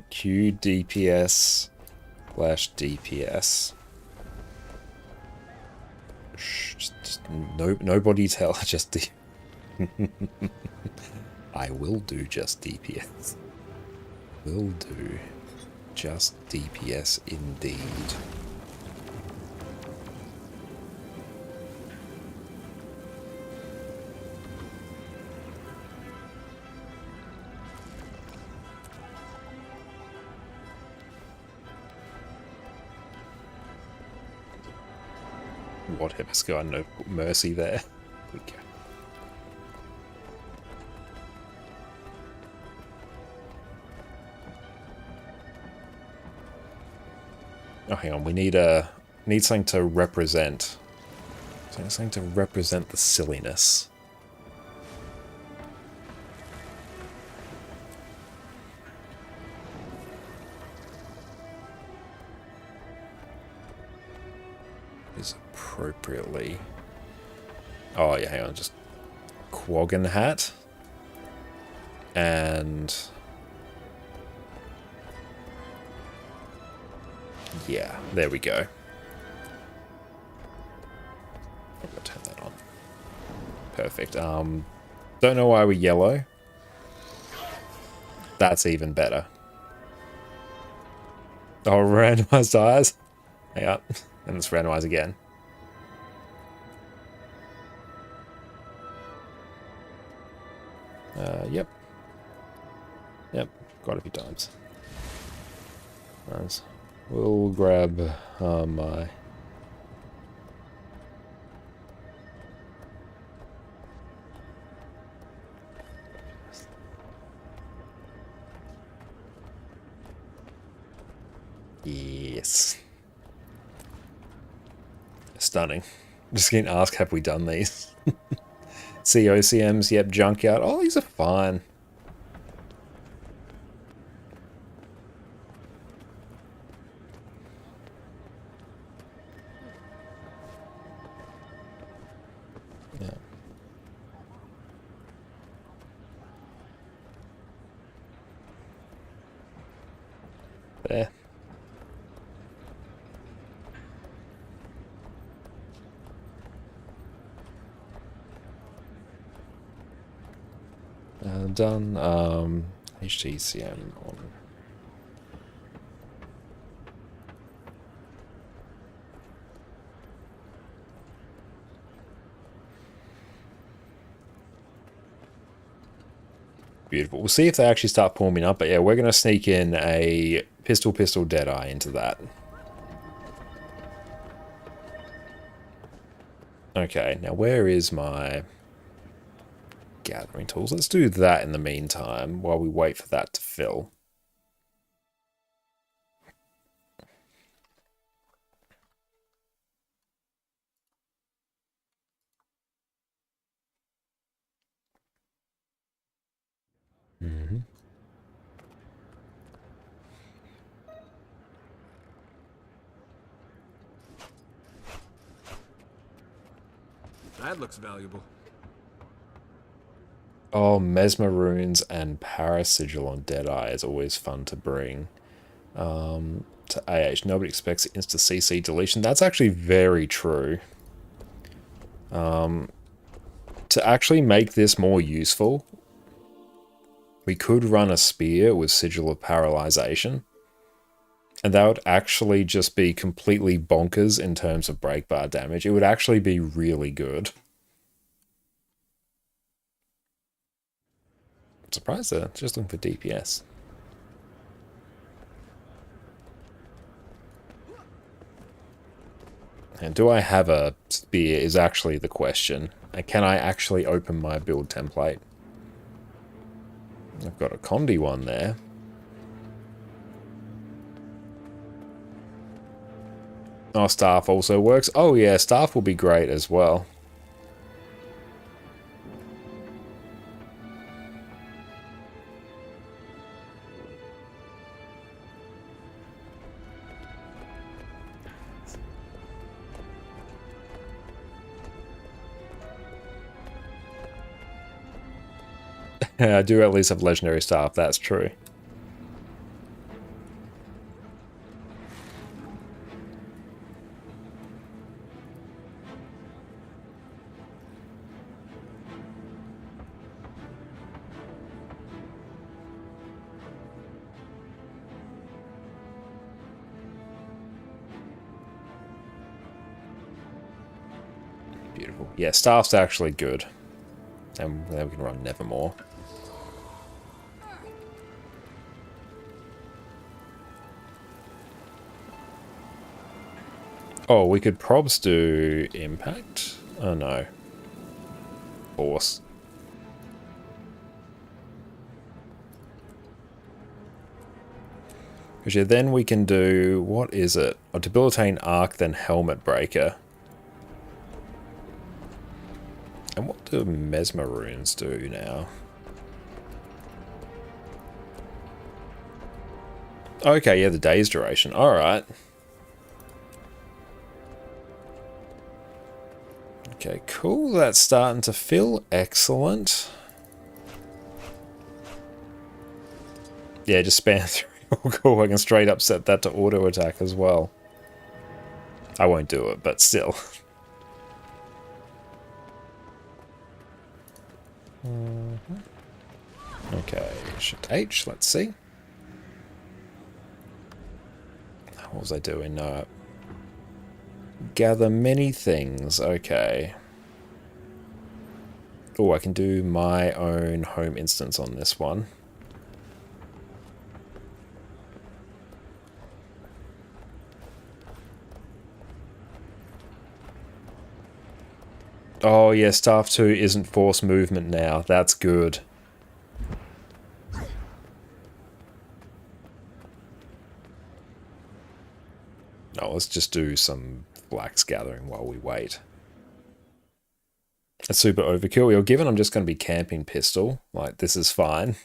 S1: Q DPS / DPS. Shh, just nobody tell. Just I will do just DPS. Will do just DPS indeed. Whatever's going, no Mercy there. we go. Oh, hang on. We need something to represent. Something to represent the silliness. Is appropriately. Oh yeah, hang on. Just Quaggan hat and. Yeah, there we go. I'm gonna turn that on. Perfect. Don't know why we're yellow. That's even better. Oh, randomized eyes. Hang on. And let's randomize again. Yep. Yep, quite a few times. Nice. We'll grab my... Yes. Stunning. Just getting asked, have we done these? COCMs, yep, Junkyard. Oh, these are fine. Yeah. There. Done. HTCM on. Beautiful. We'll see if they actually start forming up, but yeah, we're going to sneak in a pistol Deadeye into that. Okay, now where is my gathering tools? Let's do that in the meantime while we wait for that to fill.
S10: That looks valuable.
S1: Oh, Mesmer Runes and Parasigil on Deadeye is always fun to bring to AH. Nobody expects insta-CC deletion. That's actually very true. To actually make this more useful, we could run a spear with Sigil of Paralyzation, and that would actually just be completely bonkers in terms of breakbar damage. It would actually be really good. I'm surprised they're just looking for DPS. And do I have a spear is actually the question. And can I actually open my build template? I've got a Condi one there. Oh, Staff also works. Oh yeah, Staff will be great as well. I do at least have legendary Staff, that's true. Beautiful. Yeah, Staff's actually good. And then we can run Nevermore. Oh, we could probs do Impact? Oh no. horse. Because yeah, then we can do, what is it? A debilitating arc, then helmet breaker. And what do mesmer runes do now? Okay, yeah, the day's duration. Alright. Okay, cool. That's starting to fill. Excellent. Yeah, just spam through. Oh, cool. I can straight up set that to auto attack as well. I won't do it, but still. Okay, Shift H, let's see. What was I doing? No. Gather many things. Okay. Oh, I can do my own home instance on this one. Oh yeah, Staff 2 isn't force movement now. That's good. No, let's just do some flax gathering while we wait. A super overkill. You're given I'm just going to be camping pistol. Like, this is fine.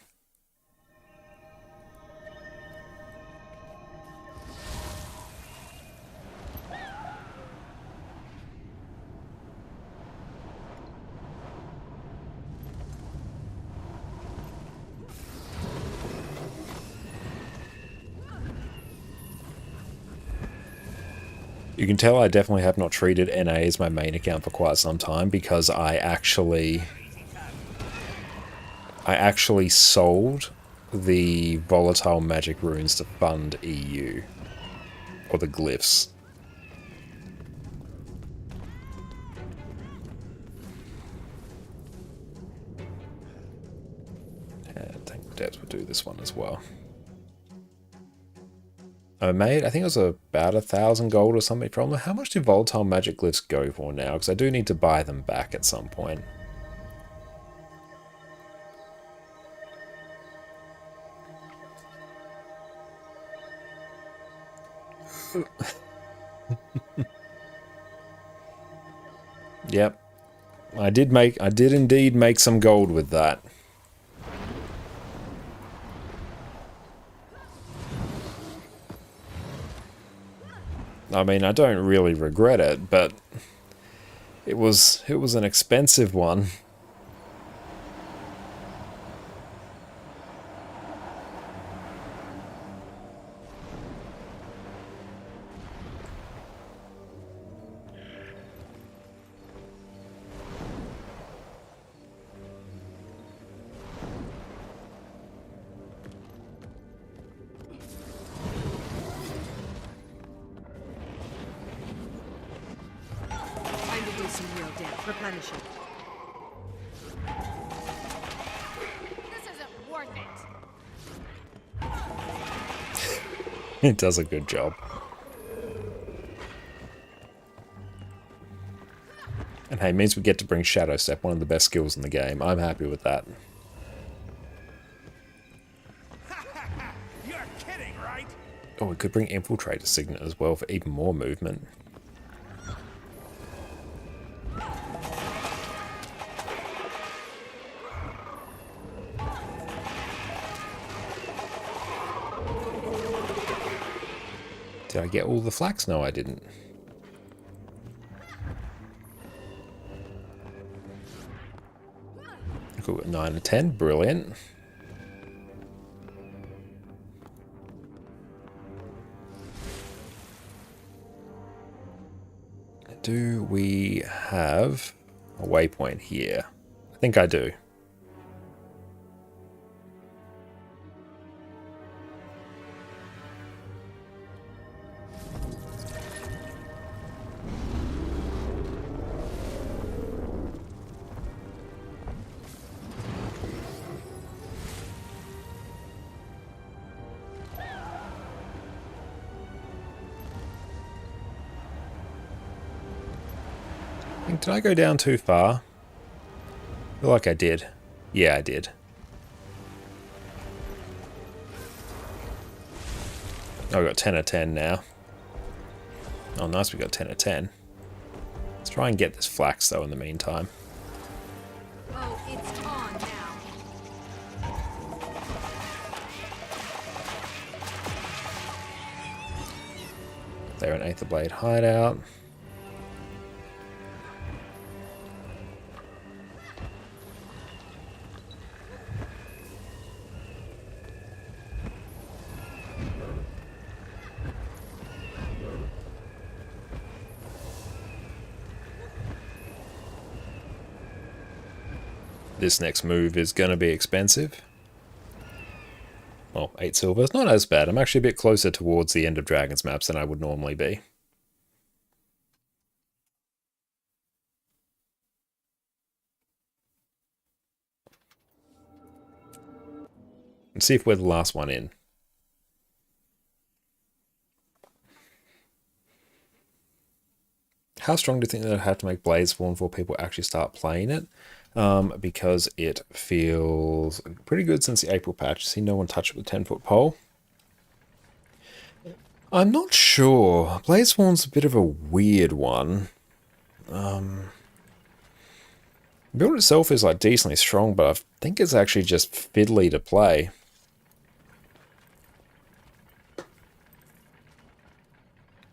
S1: You can tell I definitely have not treated NA as my main account for quite some time because I actually sold the volatile magic runes to fund EU, or the glyphs. And Tank Debts will do this one as well. I made, I think it was about 1,000 gold or something from them. How much do volatile magic glyphs go for now? Because I do need to buy them back at some point. Yep. I did indeed make some gold with that. I mean, I don't really regret it, but it was an expensive one.
S15: Replenishing.
S6: This isn't worth it.
S1: It does a good job. And hey, it means we get to bring Shadow Step, one of the best skills in the game. I'm happy with that.
S10: You're kidding, right?
S1: Oh, we could bring Infiltrator Signet as well for even more movement. Did I get all the flax? No, I didn't. Cool, 9 and 10, brilliant. Do we have a waypoint here? I think I do. Did I go down too far? feel like I did. Yeah, I did. Oh, we got 10 of 10 now. Oh, nice, we got 10 of 10. Let's try and get this flax, though, in the meantime.
S15: Oh, it's on now.
S1: They're an Aether Blade hideout. This next move is going to be expensive. Well, 8 silver. It's not as bad. I'm actually a bit closer towards the end of Dragon's maps than I would normally be. Let's see if we're the last one in. How strong do you think that I'd have to make Bladespawn before people actually start playing it? Because it feels pretty good since the April patch. See no one touch it with 10-foot pole. I'm not sure. Bladespawn's a bit of a weird one. The build itself is like decently strong, but I think it's actually just fiddly to play.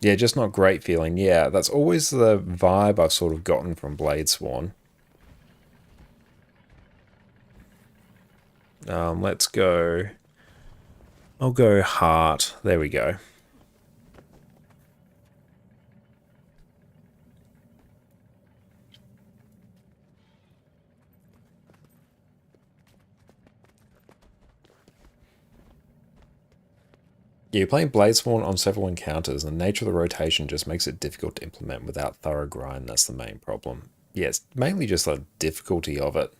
S1: Yeah, just not great feeling. Yeah, that's always the vibe I've sort of gotten from Bladespawn. Let's go. I'll go heart. There we go. Yeah, you're playing Bladespawn on several encounters, and the nature of the rotation just makes it difficult to implement without thorough grind. That's the main problem. Yeah, it's mainly just the difficulty of it.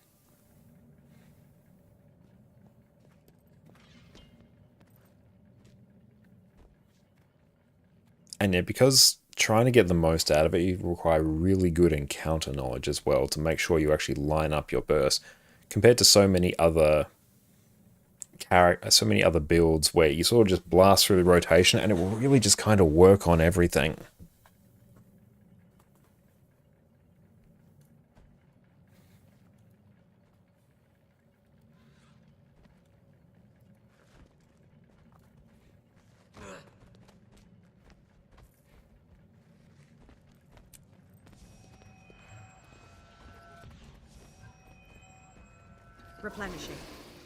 S1: And yeah, because trying to get the most out of it, you require really good encounter knowledge as well to make sure you actually line up your burst, compared to so many other builds where you sort of just blast through the rotation and it will really just kind of work on everything.
S15: Replenishing.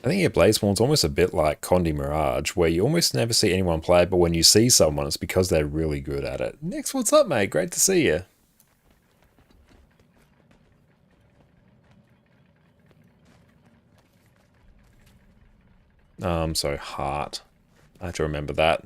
S1: I think Bladespawn's almost a bit like Condi Mirage, where you almost never see anyone play it, but when you see someone, it's because they're really good at it. Next, what's up, mate? Great to see you. So heart. I have to remember that.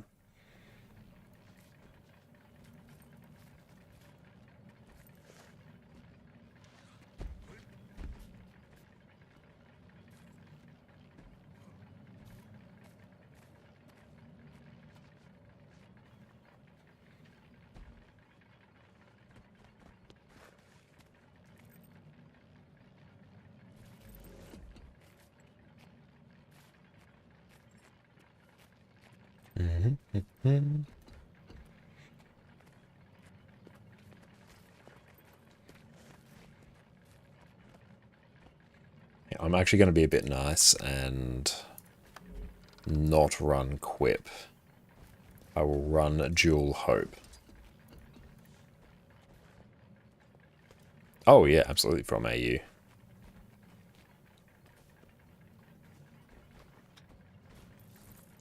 S1: I'm actually going to be a bit nice and not run Quip. I will run Dual Hope. Oh yeah, absolutely from AU. You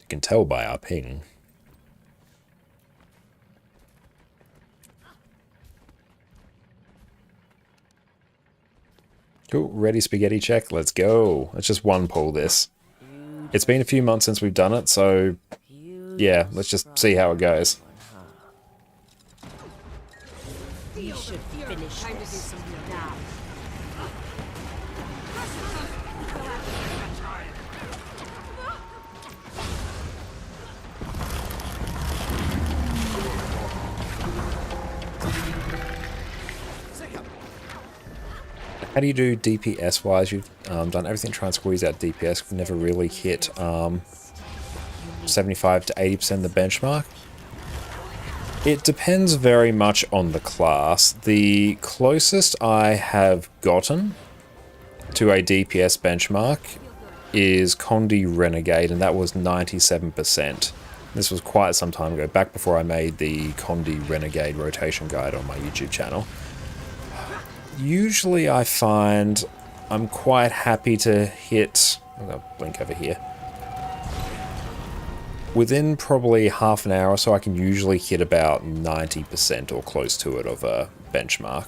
S1: can tell by our ping. Cool, ready spaghetti check, let's go. Let's just one pull this. It's been a few months since we've done it, so yeah, let's just see how it goes.
S8: We should finish
S15: Time to do some real now.
S1: I do you do DPS wise? You've done everything to try and squeeze out DPS, never really hit 75 to 80% the benchmark. It depends very much on the class. The closest I have gotten to a DPS benchmark is Conjured Renegade, and that was 97%. This was quite some time ago, back before I made the Conjured Renegade rotation guide on my YouTube channel. Usually I find I'm quite happy to hit... I'm going to blink over here. Within probably half an hour or so, I can usually hit about 90% or close to it of a benchmark.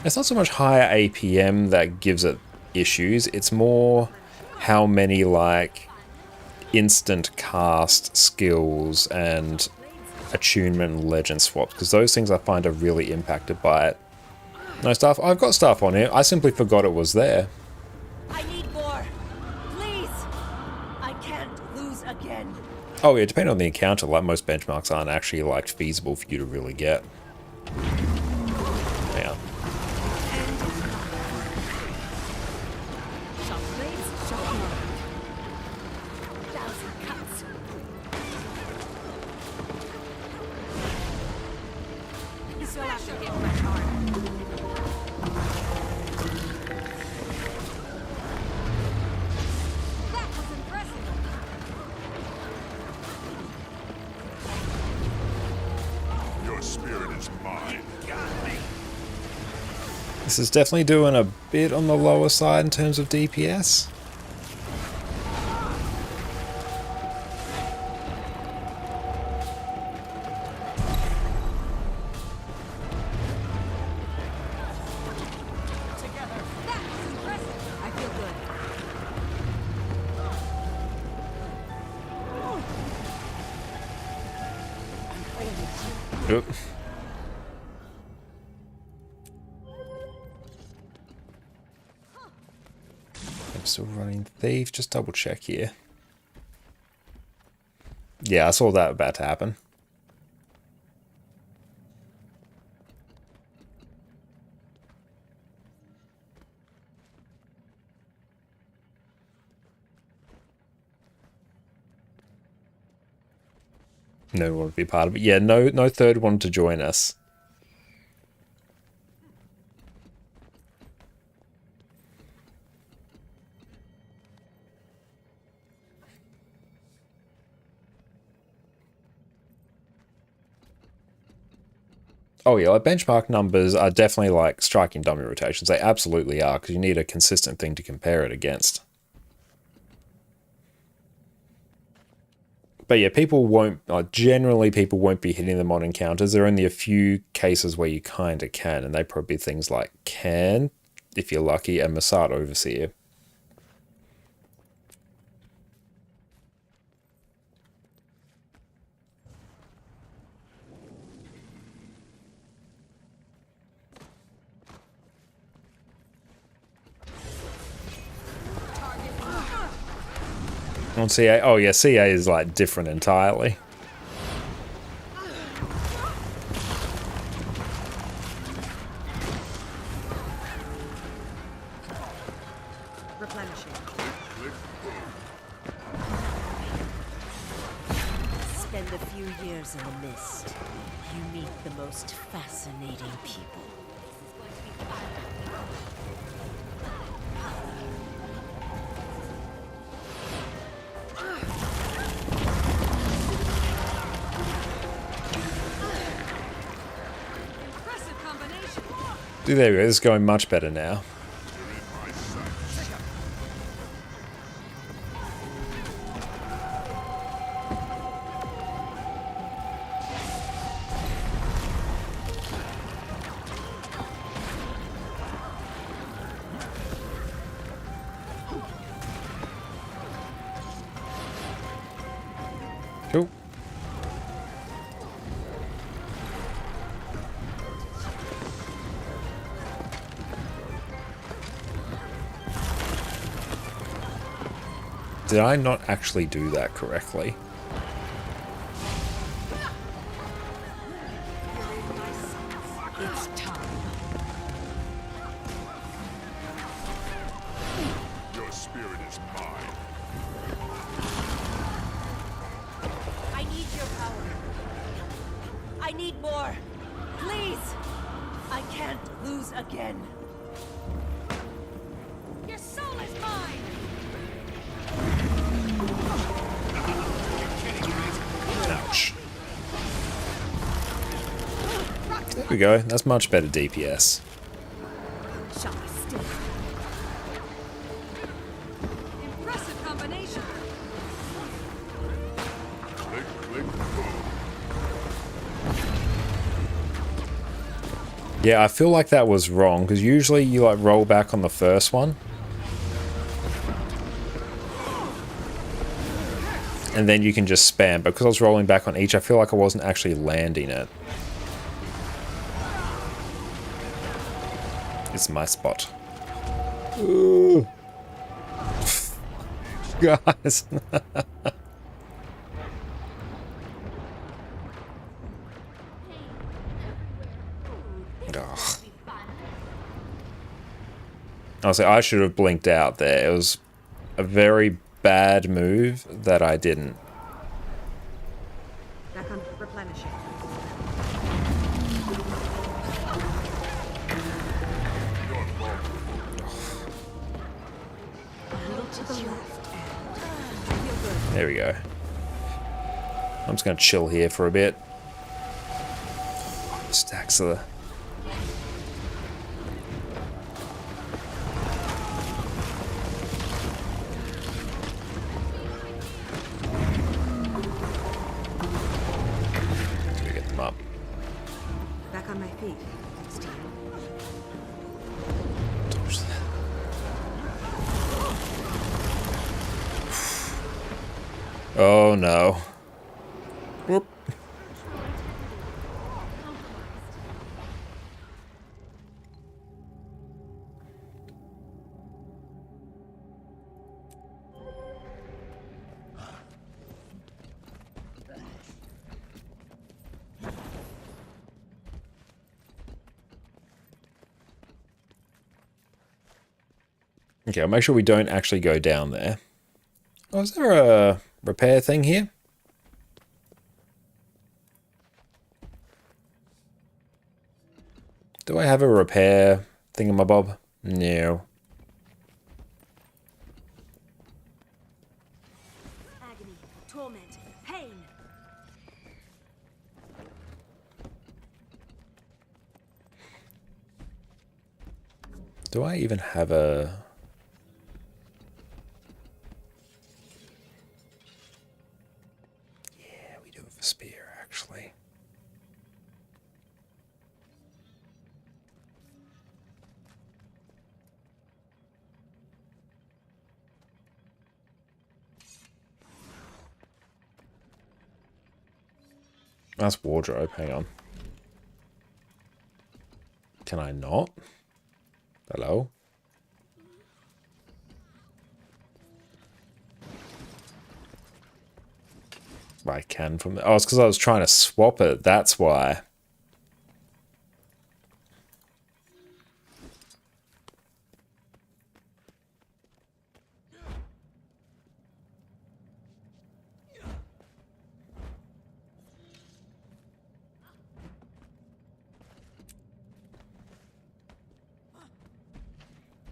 S1: It's not so much higher APM that gives it issues, it's more how many, like, instant cast skills and attunement and legend swaps, because those things I find are really impacted by it. No stuff. I've got stuff on here. I simply forgot it was there.
S8: I need more. Please. I can't lose again.
S1: Oh yeah, depending on the encounter, like most benchmarks aren't actually like feasible for you to really get. Yeah. This is definitely doing a bit on the lower side in terms of DPS. Oop. I'm still running Thief. Just double check here. Yeah, I saw that about to happen. No one wanted to be part of it. Yeah, no third one to join us. Oh yeah, like benchmark numbers are definitely like striking dummy rotations. They absolutely are, because you need a consistent thing to compare it against. But yeah, people won't, generally people won't be hitting them on encounters. There are only a few cases where you kind of can, and they probably be things like Can, if you're lucky, and Masad Overseer. On CA, oh yeah, CA is like different entirely.
S15: Replenishing. Spend a few years in the mist. You meet the most fascinating people.
S1: There we go, this is going much better now. Cool. Did I not actually do that correctly?
S8: It's time.
S3: Your spirit is mine.
S8: I need your power. I need more. Please. I can't lose again.
S15: Your soul is mine!
S1: Ouch. There we go. That's much better DPS.
S8: Shall I still?
S15: Impressive combination!
S3: Click, click, boom.
S1: Yeah, I feel like that was wrong, because usually you like roll back on the first one. And then you can just spam, but because I was rolling back on each, I feel like I wasn't actually landing it. It's my spot. Ooh. Guys. Honestly, I should have blinked out there. It was a very bad move that I didn't.
S15: Back on replenishing. A little to the left and I feel good.
S1: There we go. I'm just going to chill here for a bit. Stacks of the... Get them up.
S15: Back on my feet. Thanks to you.
S1: Oh no. Whoop. Okay, I'll make sure we don't actually go down there. Oh, is there a repair thing here? Do I have a repair thingamabob? No.
S15: Agony, torment, pain.
S1: Do I even have a... Yeah, we do have a spear, actually. That's wardrobe, hang on. Can I not? Hello? I can from... Oh, it's because I was trying to swap it, that's why.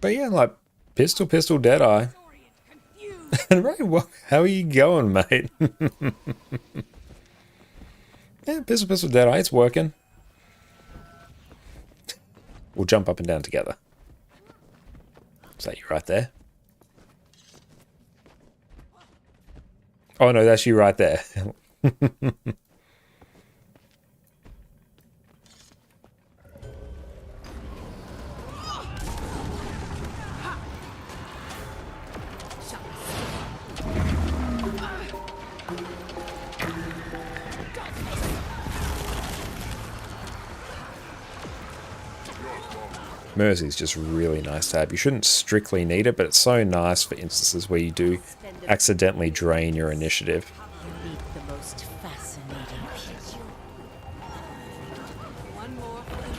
S1: But yeah, like, pistol, Deadeye. Right, well, how are you going, mate? Yeah, pistol, Deadeye, it's working. We'll jump up and down together. Is that you right there? Oh no, that's you right there. Mercy's just really nice to have. You shouldn't strictly need it, but it's so nice for instances where you do accidentally drain your initiative.
S8: You meet the most fascinating people.
S15: One more for the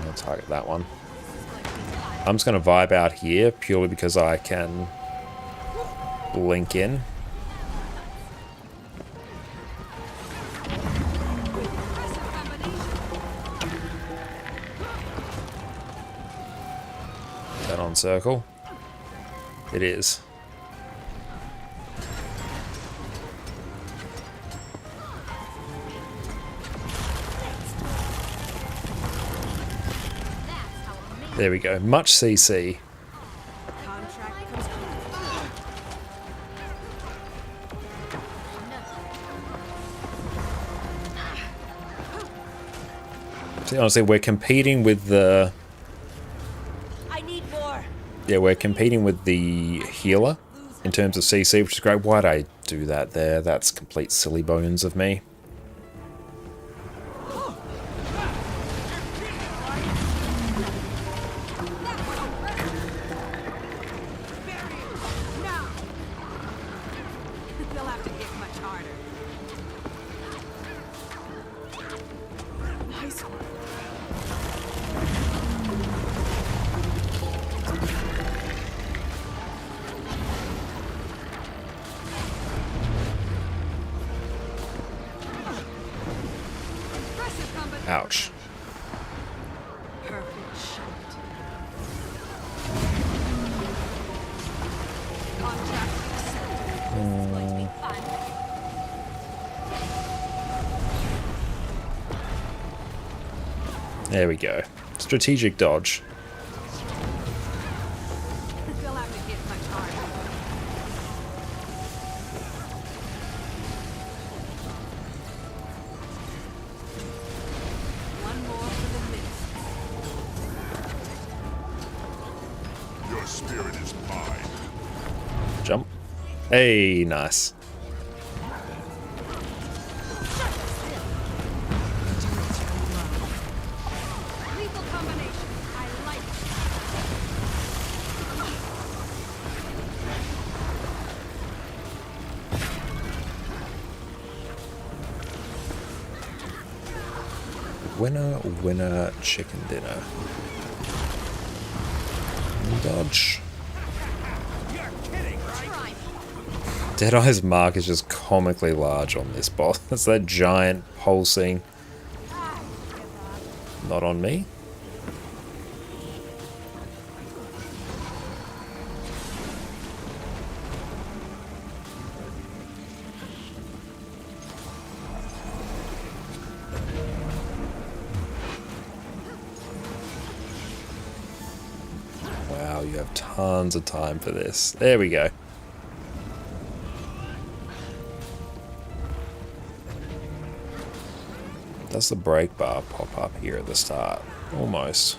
S1: I'll target that one. I'm just going to vibe out here purely because I can blink in. Is that on circle? It is. There we go. Much CC. See, honestly, we're competing with the...
S8: I need more.
S1: Yeah, we're competing with the healer in terms of CC, which is great. Why'd I do that there? That's complete silly bones of me. Ouch.
S15: perfect shot.
S1: There we go. Strategic dodge.
S15: They'll have to hit much harder. One more for the mist.
S3: Your spirit is mine.
S1: Jump. Hey, nice.
S15: Lethal combination. I like it.
S1: Winner, winner, chicken dinner. Dodge. Deadeye's mark is just comically large on this boss. That's that giant pulsing. Not on me. Wow, you have tons of time for this. There we go. Does the break bar pop up here at the start? Almost.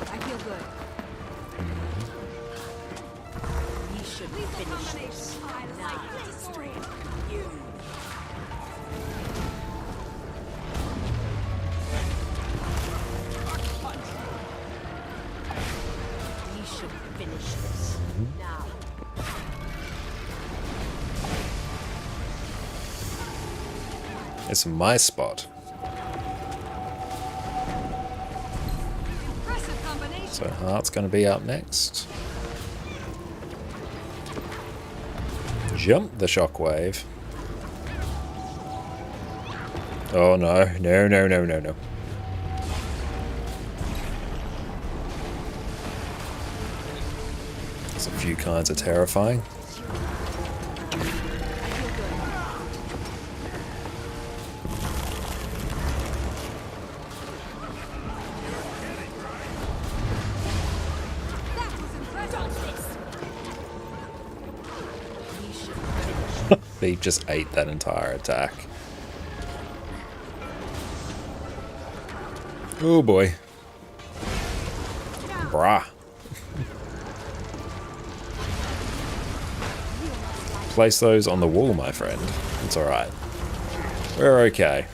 S15: I feel good. You should finish this. I like this dream. You. You should finish this now.
S1: It's my spot.
S15: Impressive combination.
S1: So Heart's going to be up next. Jump the shockwave. Oh no, no, no, no, no, no. There's a few kinds of terrifying. They just ate that entire attack. Oh boy. Brah. Place those on the wall, my friend. It's alright. We're okay.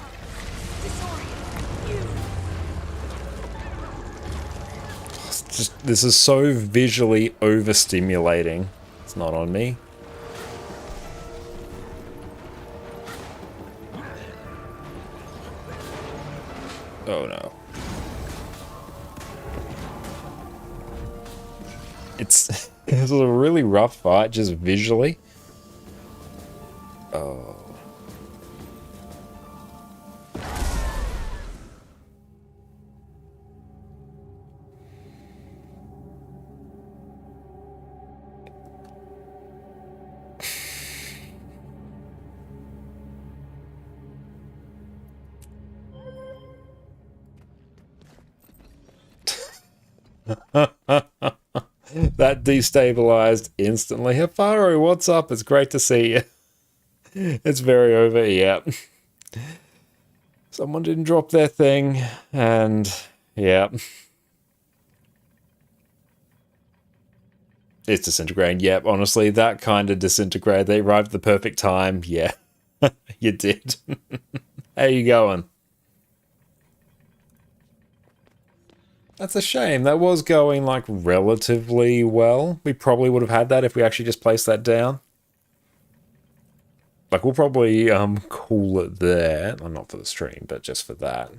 S1: This is so visually overstimulating. It's not on me. Oh no. It's a really rough fight just visually. Oh. That destabilized instantly. Hafaru, what's up? It's great to see you. It's very over, yeah. Someone didn't drop their thing, and yeah. It's disintegrating. Yep, honestly, that kind of disintegrated. They arrived at the perfect time. Yeah, you did. How you going? That's a shame. That was going, like, relatively well. We probably would have had that if we actually just placed that down. Like, we'll probably call it there. Well, not for the stream, but just for that.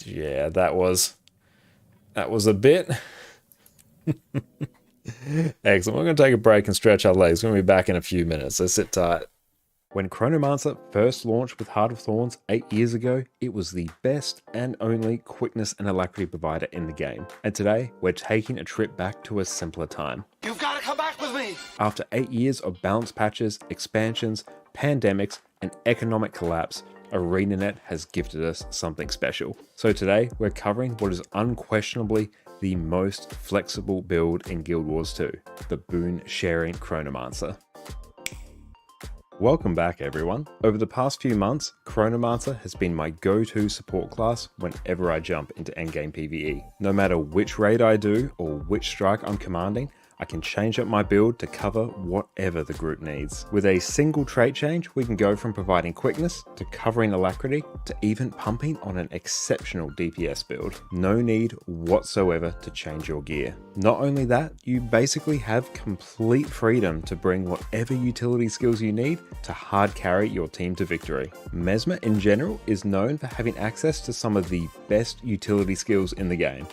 S1: Yeah, that was a bit. Excellent. We're going to take a break and stretch our legs. We're going to be back in a few minutes, so sit tight. When Chronomancer first launched with Heart of Thorns 8 years ago, it was the best and only quickness and alacrity provider in the game. And today, we're taking a trip back to a simpler time.
S10: You've got to come back with me!
S1: After 8 years of balance patches, expansions, pandemics, and economic collapse, ArenaNet has gifted us something special. So today, we're covering what is unquestionably the most flexible build in Guild Wars 2, the Boon Sharing Chronomancer. Welcome back, everyone. Over the past few months, Chronomancer has been my go-to support class whenever I jump into endgame PvE. No matter which raid I do or which strike I'm commanding, I can change up my build to cover whatever the group needs. With a single trait change, we can go from providing quickness to covering alacrity to even pumping on an exceptional DPS build. No need whatsoever to change your gear. Not only that, you basically have complete freedom to bring whatever utility skills you need to hard carry your team to victory. Mesmer in general is known for having access to some of the best utility skills in the game,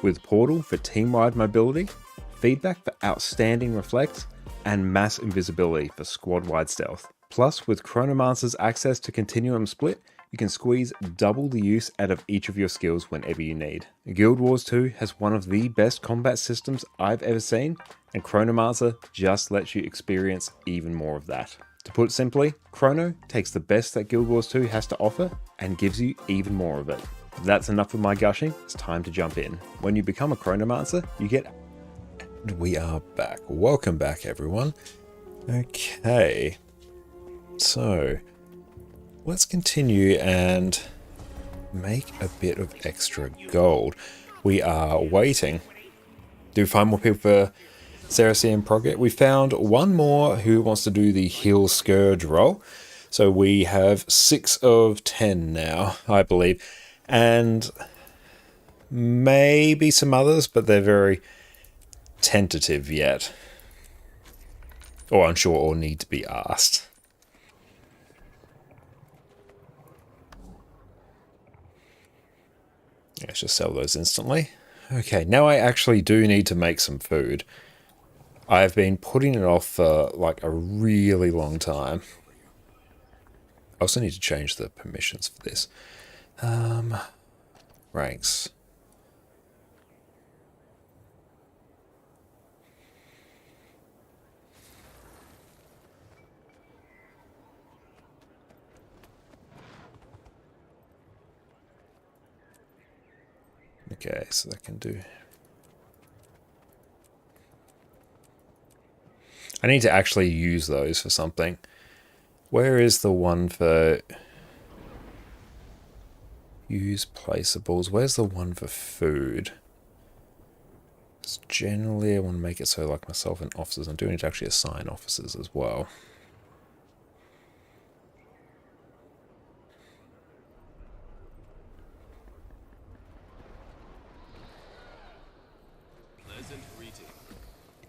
S1: with Portal for team-wide mobility, Feedback for outstanding reflect, and mass invisibility for squad-wide stealth. Plus, with Chronomancer's access to Continuum Split, you can squeeze double the use out of each of your skills whenever you need. Guild Wars 2 has one of the best combat systems I've ever seen, and Chronomancer just lets you experience even more of that. To put it simply, Chrono takes the best that Guild Wars 2 has to offer and gives you even more of it. If that's enough of my gushing, it's time to jump in. When you become a Chronomancer, you get... We are back. Welcome back, everyone. Okay. So, let's continue and make a bit of extra gold. We are waiting. Do we find more people for Cerecy and Proget? We found one more who wants to do the Heal Scourge role. So we have 6 of 10 now, I believe. And maybe some others, but they're very tentative yet. Or unsure or need to be asked. Let's just sell those instantly. Okay, now I actually do need to make some food. I've been putting it off for like a really long time. I also need to change the permissions for this. Ranks. Okay, so that can do... I need to actually use those for something. Where is the one for Use placeables. Where's the one for food? Because generally I want to make it so like myself and officers. I do need to actually assign officers as well.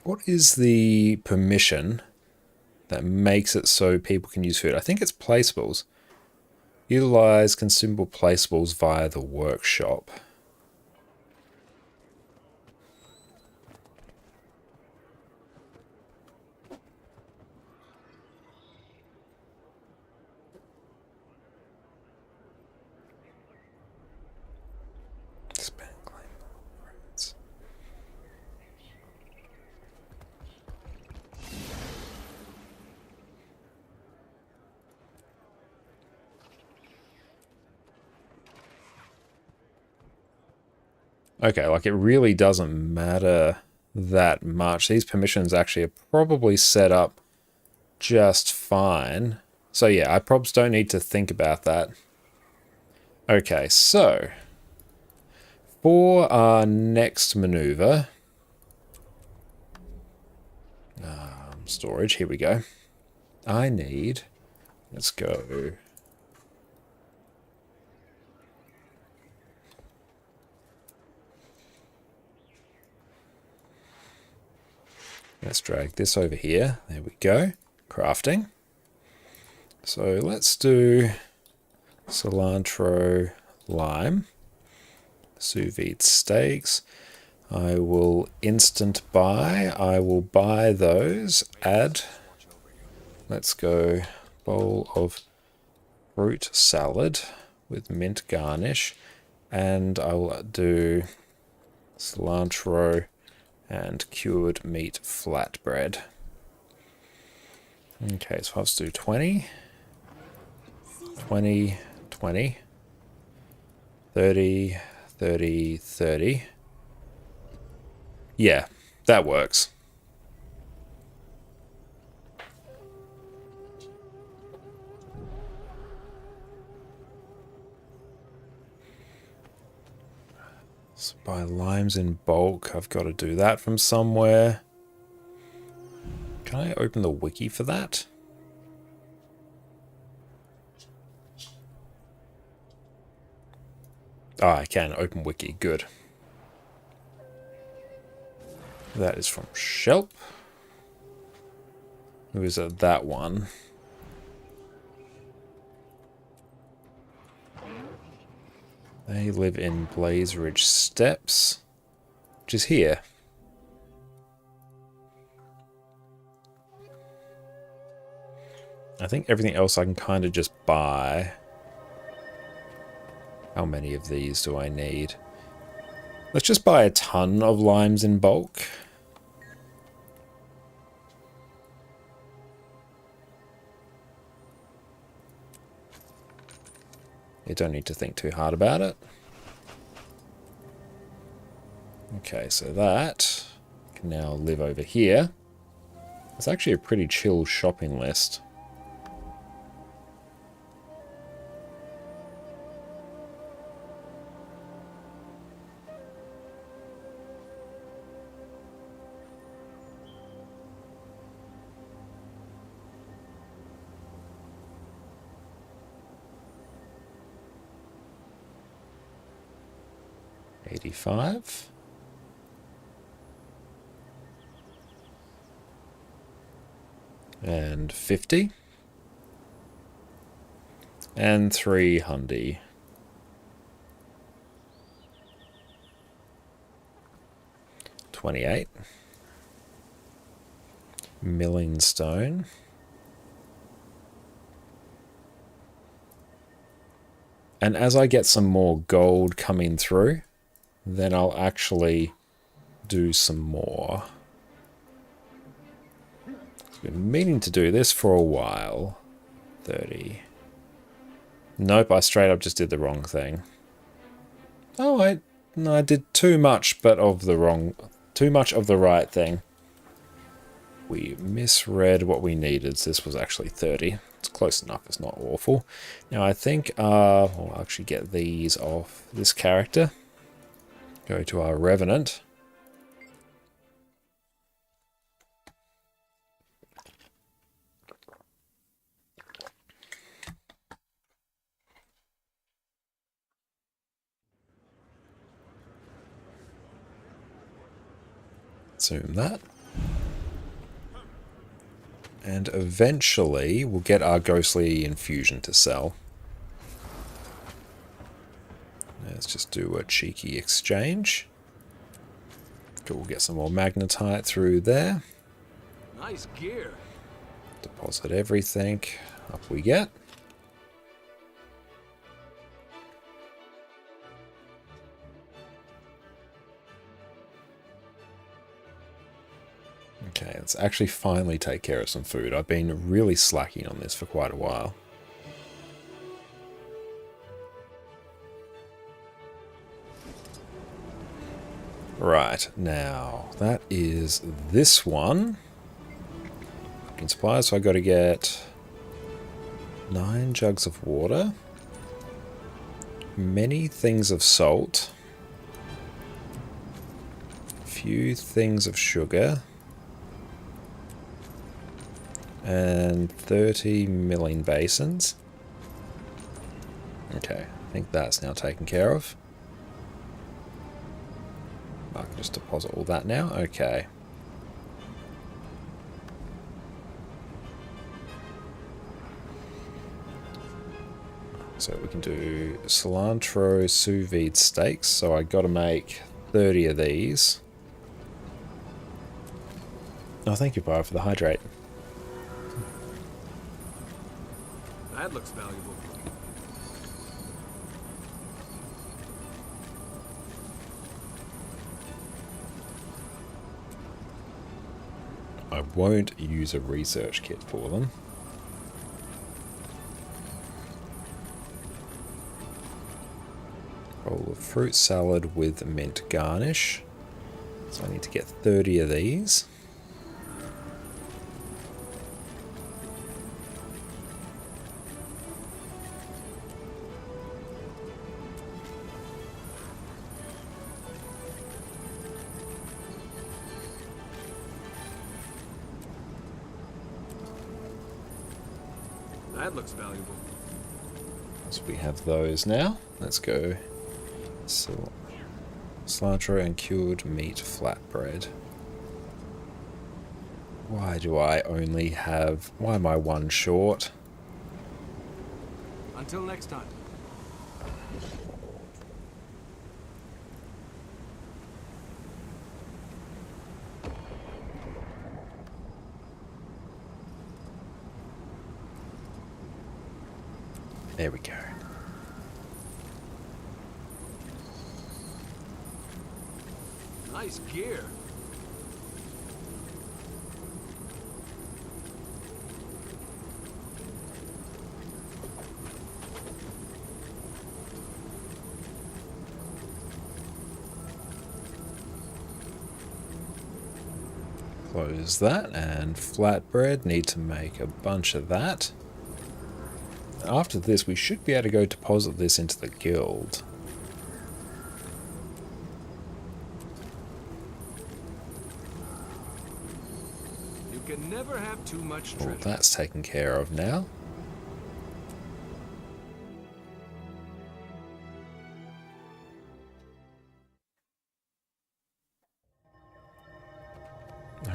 S1: What is the permission that makes it so people can use food? I think it's placeables. Utilize consumable placeables via the workshop. Okay, like it really doesn't matter that much. These permissions actually are probably set up just fine. So yeah, I probably don't need to think about that. Okay, so for our next maneuver, storage, here we go. I need, let's go. Let's drag this over here. There we go. Crafting. So let's do cilantro, lime, sous vide steaks. I will instant buy. I will buy those. Add. Let's go bowl of fruit salad with mint garnish. And I will do cilantro and cured meat flatbread. Okay, so let's do 20, 20, 20, 30, 30, 30. Yeah, that works. So buy limes in bulk. I've got to do that from somewhere. Can I open the wiki for that? Ah, I can open wiki. Good. That is from Shelp. Who is it? That one. They live in Blaze Ridge Steps, which is here. I think everything else I can kind of just buy. How many of these do I need? Let's just buy a ton of limes in bulk. You don't need to think too hard about it. Okay, so that can now live over here. It's actually a pretty chill shopping list. $85. And 50. And 300. $28. Milling stone. And as I get some more gold coming through, then I'll actually do some more. I've been meaning to do this for a while. 30. Nope, I straight up just did the wrong thing. Oh, no, I did too much, but of the wrong, too much of the right thing. we misread what we needed. So this was actually 30. It's close enough. It's not awful. Now I think we'll actually get these off this character. Go to our Revenant. Zoom that. And eventually we'll get our Ghostly Infusion to sell. Let's just do a cheeky exchange. Cool, we'll get some more magnetite through there.
S10: Nice gear.
S1: Deposit everything. Up we get. Okay, let's actually finally take care of some food. I've been really slacking on this for quite a while. Right, now that is this one. In supplies, so I got to get 9 jugs of water, many things of salt, a few things of sugar, and 30 milling basins. Okay, I think that's now taken care of. I can just deposit all that now. Okay. So we can do cilantro sous vide steaks. So I got to make 30 of these. Oh, thank you, Bar, for the hydrate.
S10: That looks valuable.
S1: I won't use a research kit for them. Roll of fruit salad with mint garnish. So I need to get 30 of these.
S10: That looks valuable.
S1: So we have those now. Let's go. So, cilantro and cured meat flatbread. Why do I only have... Why am I one short?
S10: Until next time.
S1: There we go.
S10: Nice gear.
S1: Close that, and flatbread, need to make a bunch of that. After this, we should be able to go deposit this into the guild.
S10: You can never have too much treasure.
S1: Well, that's taken care of now.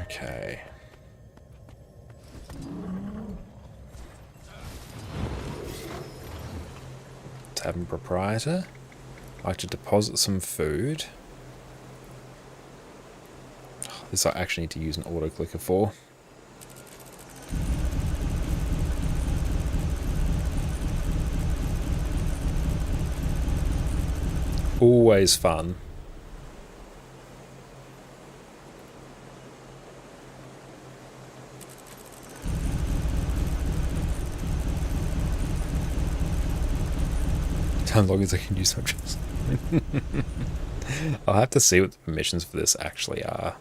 S1: Okay. Tavern proprietor. I'd like to deposit some food. This I actually need to use an auto clicker for. Always fun. As long as I can use some just. I'll have to see what the permissions for this actually are.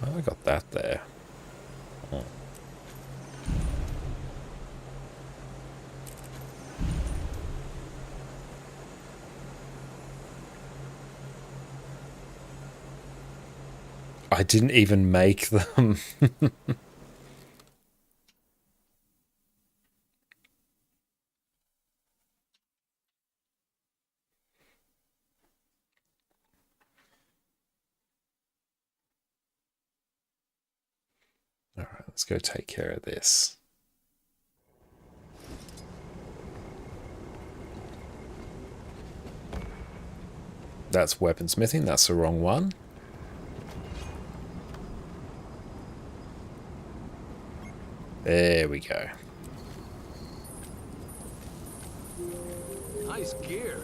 S1: Oh, I got that there. I didn't even make them. Alright, let's go take care of this. That's weaponsmithing, that's the wrong one. There we go.
S10: Nice gear.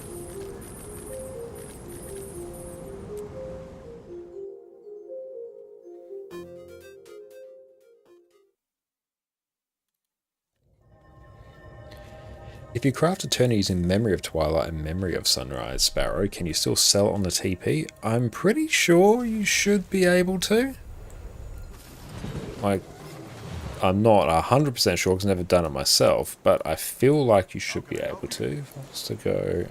S1: If you craft a turn using Memory of Twilight and Memory of Sunrise, Sparrow, can you still sell it on the TP? I'm pretty sure you should be able to. Like, I'm not 100% sure because I've never done it myself, but I feel like you should be able to. If I was to go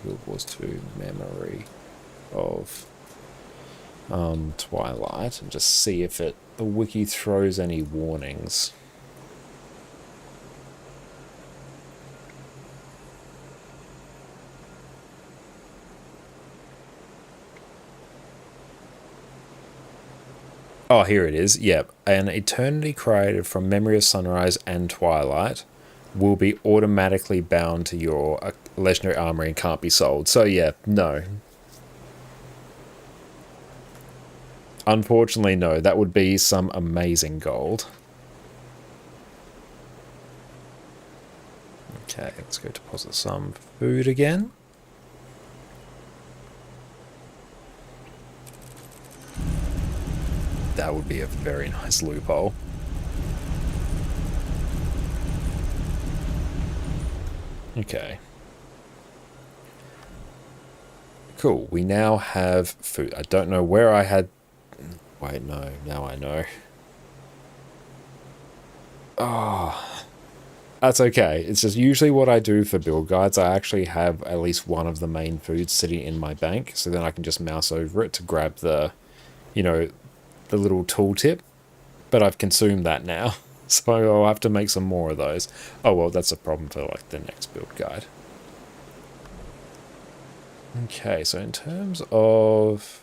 S1: Guild Wars 2 Memory of Twilight and just see if the wiki throws any warnings. Oh, here it is. Yep. An eternity created from Memory of Sunrise and Twilight will be automatically bound to your legendary armory and can't be sold. So yeah, no. Unfortunately, no. That would be some amazing gold. Okay, let's go deposit some food again. That would be a very nice loophole. Okay. Cool, we now have food. I don't know where I had... Wait, no, now I know. Oh, that's okay. It's just usually what I do for build guides. I actually have at least one of the main foods sitting in my bank, so then I can just mouse over it to grab the, you know, the little tooltip. But I've consumed that now, so I'll have to make some more of those. Oh well, that's a problem for like the next build guide. Okay, so in terms of...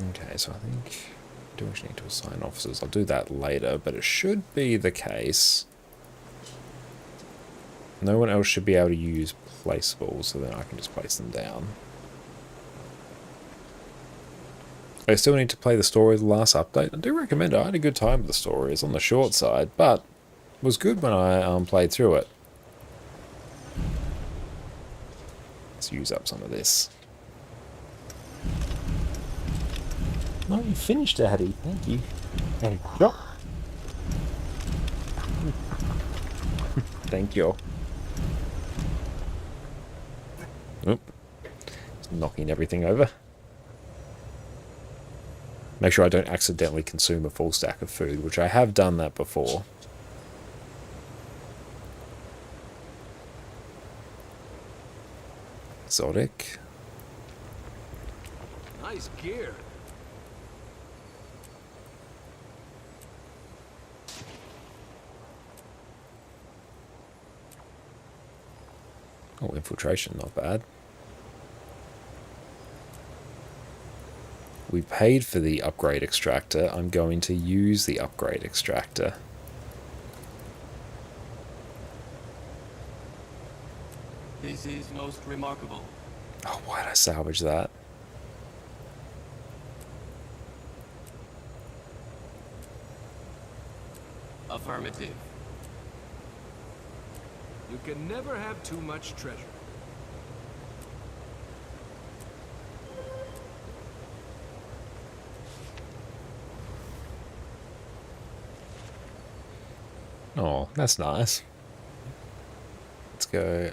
S1: Okay, so I think... I do actually need to assign officers. I'll do that later, but it should be the case. No one else should be able to use placeables, so then I can just place them down. I still need to play the story of the last update. I do recommend it. I had a good time with the story. It's on the short side, but it was good when I played through it. Let's use up some of this. No, you finished, Daddy. Thank you. And yep. Thank you. Oop. It's knocking everything over. Make sure I don't accidentally consume a full stack of food, which I have done that before. Exotic.
S10: Nice gear.
S1: Oh, infiltration, not bad. We paid for the upgrade extractor. I'm going to use the upgrade extractor.
S9: This is most remarkable.
S1: Oh, why did I salvage that?
S9: Affirmative.
S10: You can never have too much treasure.
S1: Oh, that's nice. Let's go,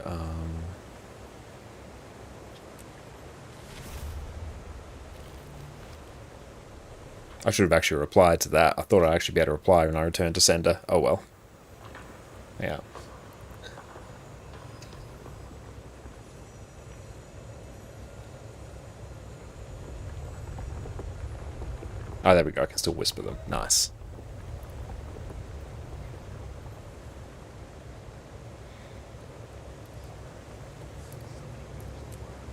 S1: I should have actually replied to that. I thought I'd actually be able to reply when I returned to sender. Oh well. Yeah. Oh, there we go. I can still whisper them. Nice.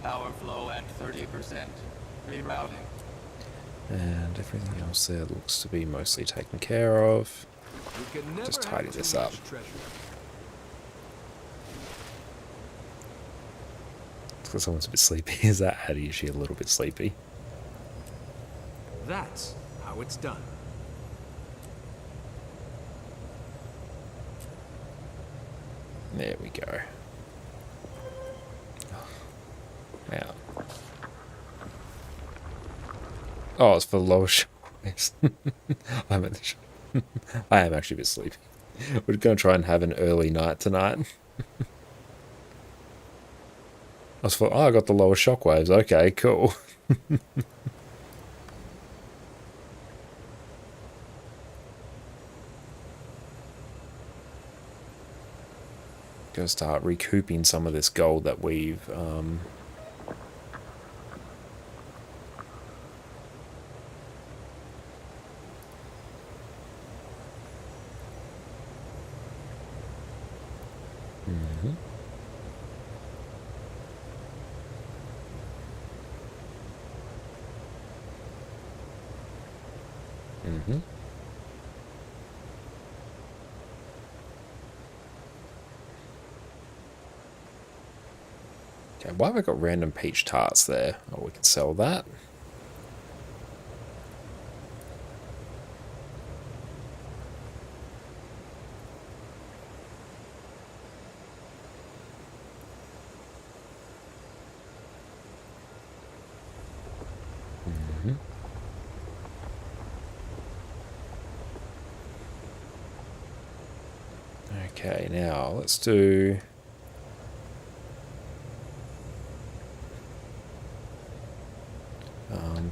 S17: Power flow at 30%. Rerouting.
S1: And everything else there looks to be mostly taken care of. Just tidy this up. It's because someone's a bit sleepy. Is that Addie? Is she a little bit sleepy?
S10: That's how it's done.
S1: There we go. Now. Oh, it's for lower shoulders. I'm at the I am actually a bit sleepy. We're going to try and have an early night tonight. I was thought, oh, I got the lower shockwaves. Okay, cool. Going to start recouping some of this gold that we've Okay, why have I got random peach tarts there? Oh, we can sell that. Okay, now let's do...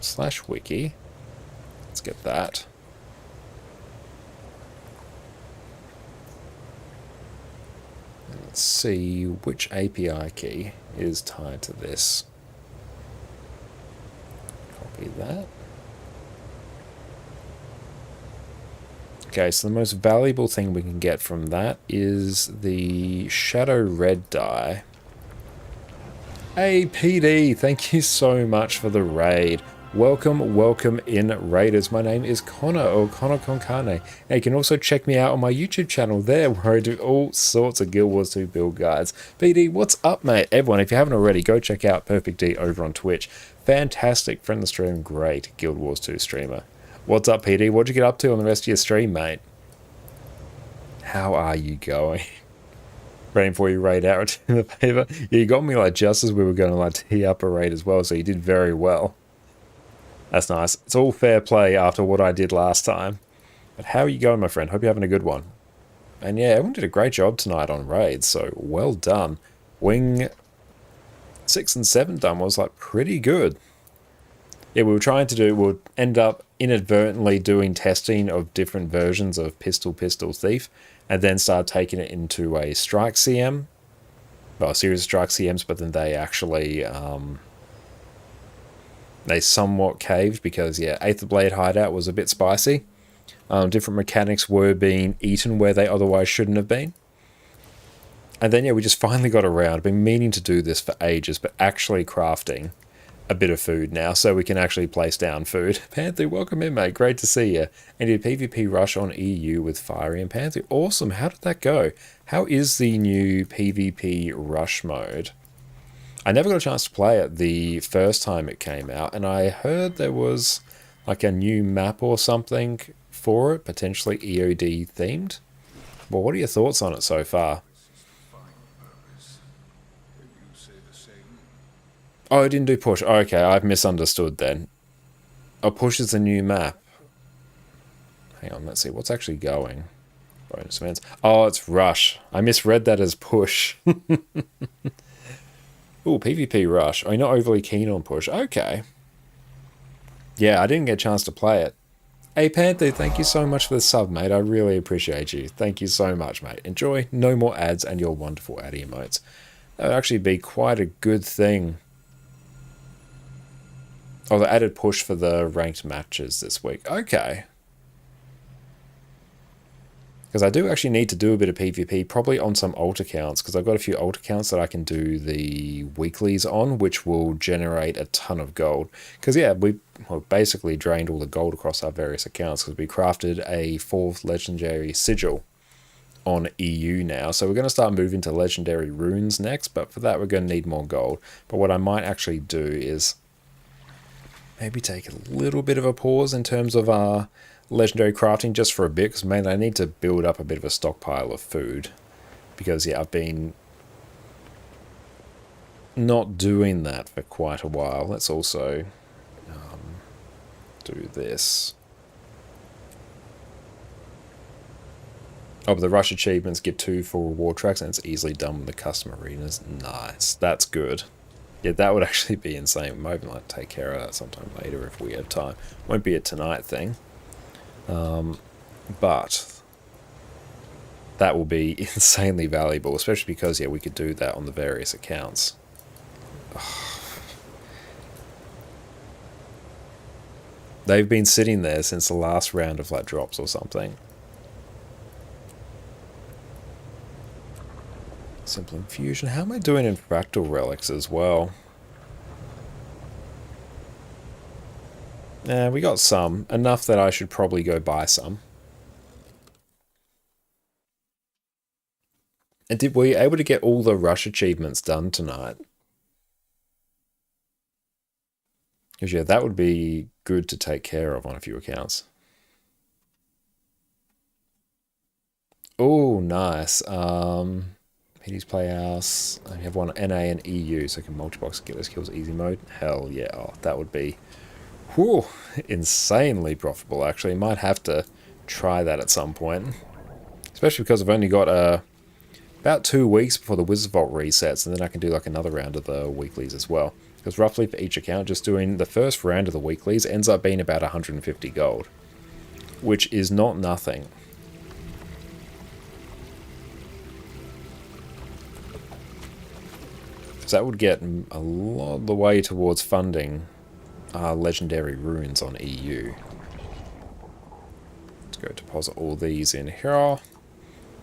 S1: slash wiki. Let's get that. And let's see which API key is tied to this. Copy that. Okay, so the most valuable thing we can get from that is the shadow red dye. Hey PD, thank you so much for the raid. Welcome, welcome in raiders. My name is Connor, or ConnorConCarne. And you can also check me out on my YouTube channel there, where I do all sorts of Guild Wars 2 build guides. PD, what's up, mate? Everyone, if you haven't already, go check out Perfect D over on Twitch. Fantastic friend of the stream, great Guild Wars 2 streamer. What's up, PD? What'd you get up to on the rest of your stream, mate? How are you going? Waiting for you raid out in the favor. Yeah, you got me like just as we were going to like tee up a raid as well, so you did very well. That's nice. It's all fair play after what I did last time. But how are you going, my friend? Hope you're having a good one. And yeah, everyone did a great job tonight on raids, so well done. Wing 6 and 7 done was like pretty good. Yeah, we were trying to do, we'll end up inadvertently doing testing of different versions of Pistol Thief, and then start taking it into a Strike CM. Well, a series of Strike CMs, but then they actually, they somewhat caved because, yeah, 8th Blade Hideout was a bit spicy. Different mechanics were being eaten where they otherwise shouldn't have been. And then, yeah, we just finally got around. I've been meaning to do this for ages, but actually crafting a bit of food now so we can actually place down food. Panther, welcome in, mate. Great to see you. And did PvP rush on EU with Fiery and Panther. Awesome. How did that go? How is the new PvP rush mode? I never got a chance to play it the first time it came out, and I heard there was like a new map or something for it, potentially EOD themed. Well, what are your thoughts on it so far? Oh, it didn't do push. Oh, okay, I've misunderstood then. Oh, push is the new map. Hang on, let's see. What's actually going? Bonus events. Oh, it's rush. I misread that as push. Ooh, PvP rush. Oh, you're not overly keen on push. Okay. Yeah, I didn't get a chance to play it. Hey, Panther, thank you so much for the sub, mate. I really appreciate you. Thank you so much, mate. Enjoy. No more ads and your wonderful ad emotes. That would actually be quite a good thing. Oh, the added push for the ranked matches this week. Okay. Because I do actually need to do a bit of PvP, probably on some alt accounts, because I've got a few alt accounts that I can do the weeklies on, which will generate a ton of gold. Because, yeah, we basically drained all the gold across our various accounts, because we crafted a 4th legendary sigil on EU now. So we're going to start moving to legendary runes next, but for that we're going to need more gold. But what I might actually do is maybe take a little bit of a pause in terms of our legendary crafting just for a bit, because mainly I need to build up a bit of a stockpile of food, because yeah, I've been not doing that for quite a while. Let's also do this. Oh, but the rush achievements give 2 for reward tracks, and it's easily done with the custom arenas. Nice, that's good. Yeah, that would actually be insane. We might like take care of that sometime later if we have time. Won't be a tonight thing. But that will be insanely valuable, especially because, yeah, we could do that on the various accounts. They've been sitting there since the last round of like drops or something. Simple infusion. How am I doing in fractal relics as well? We got some. Enough that I should probably go buy some. And were you able to get all the rush achievements done tonight? Because yeah, that would be good to take care of on a few accounts. Oh, nice. PD's Playhouse. I have one NA and EU, so I can multi-box get those kills easy mode. Hell yeah. Oh, that would be insanely profitable, actually. Might have to try that at some point. Especially because I've only got about 2 weeks before the Wizard Vault resets, and then I can do like another round of the weeklies as well. Because roughly for each account, just doing the first round of the weeklies ends up being about 150 gold. Which is not nothing. So that would get a lot of the way towards funding legendary runes on EU. Let's go deposit all these in here.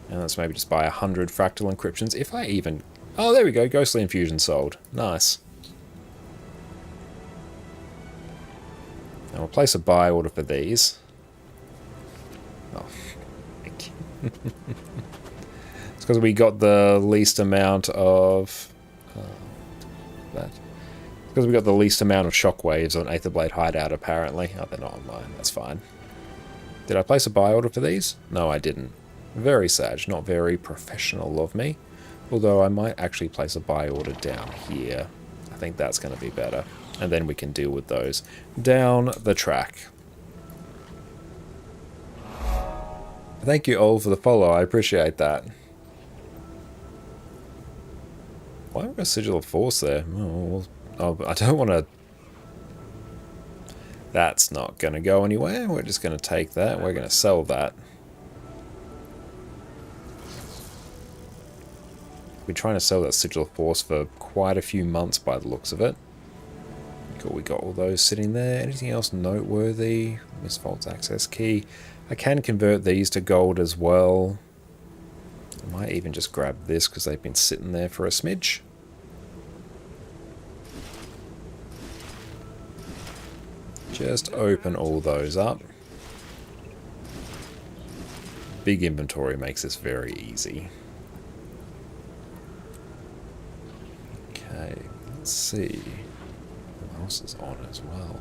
S1: And let's maybe just buy 100 fractal encryptions, if I even... Oh, there we go, Ghostly Infusion sold. Nice. And we'll place a buy order for these. Oh, thank you. It's because we got the least amount of... that. Because we got the least amount of shockwaves on Aetherblade Hideout, apparently. Oh, they're not online. That's fine. Did I place a buy order for these? No, I didn't. Very sad. Not very professional of me. Although I might actually place a buy order down here. I think that's going to be better. And then we can deal with those down the track. Thank you all for the follow. I appreciate that. Why have we got Sigil of Force there? Oh, I don't want to... That's not going to go anywhere. We're just going to take that. We're going to sell that. We're trying to sell that Sigil of Force for quite a few months by the looks of it. Cool, we got all those sitting there. Anything else noteworthy? Miss Vault's access key. I can convert these to gold as well. I might even just grab this because they've been sitting there for a smidge. Just open all those up. Big inventory makes this very easy. Okay, let's see. What else is on as well?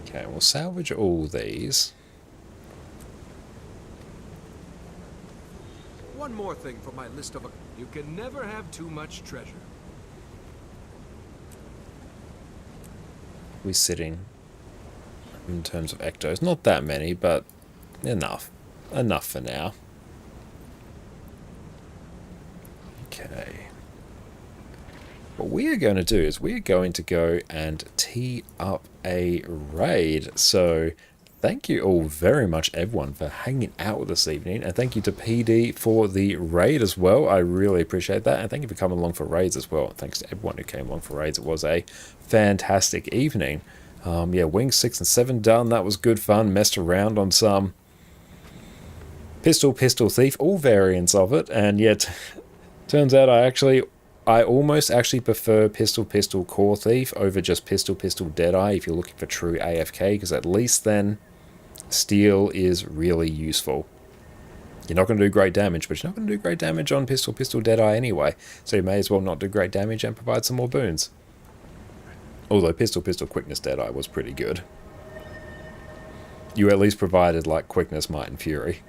S1: Okay, we'll salvage all these.
S10: One more thing for my list of... You can never have too much treasure.
S1: We're sitting in terms of ectos. Not that many, but enough. Enough for now. Okay. what we are going to do is we are going to go and tee up a raid. So thank you all very much, everyone, for hanging out with us this evening. And thank you to PD for the raid as well. I really appreciate that. And thank you for coming along for raids as well. Thanks to everyone who came along for raids. It was a fantastic evening. Yeah, Wings 6 and 7 done. That was good fun. Messed around on some Pistol Thief, all variants of it. And yet, turns out I almost actually prefer Pistol Core Thief over just Pistol Deadeye if you're looking for true AFK, because at least then steel is really useful. You're not going to do great damage, but you're not going to do great damage on Pistol Deadeye anyway, so you may as well not do great damage and provide some more boons. Although Pistol Quickness Deadeye was pretty good. You at least provided like Quickness, Might and Fury.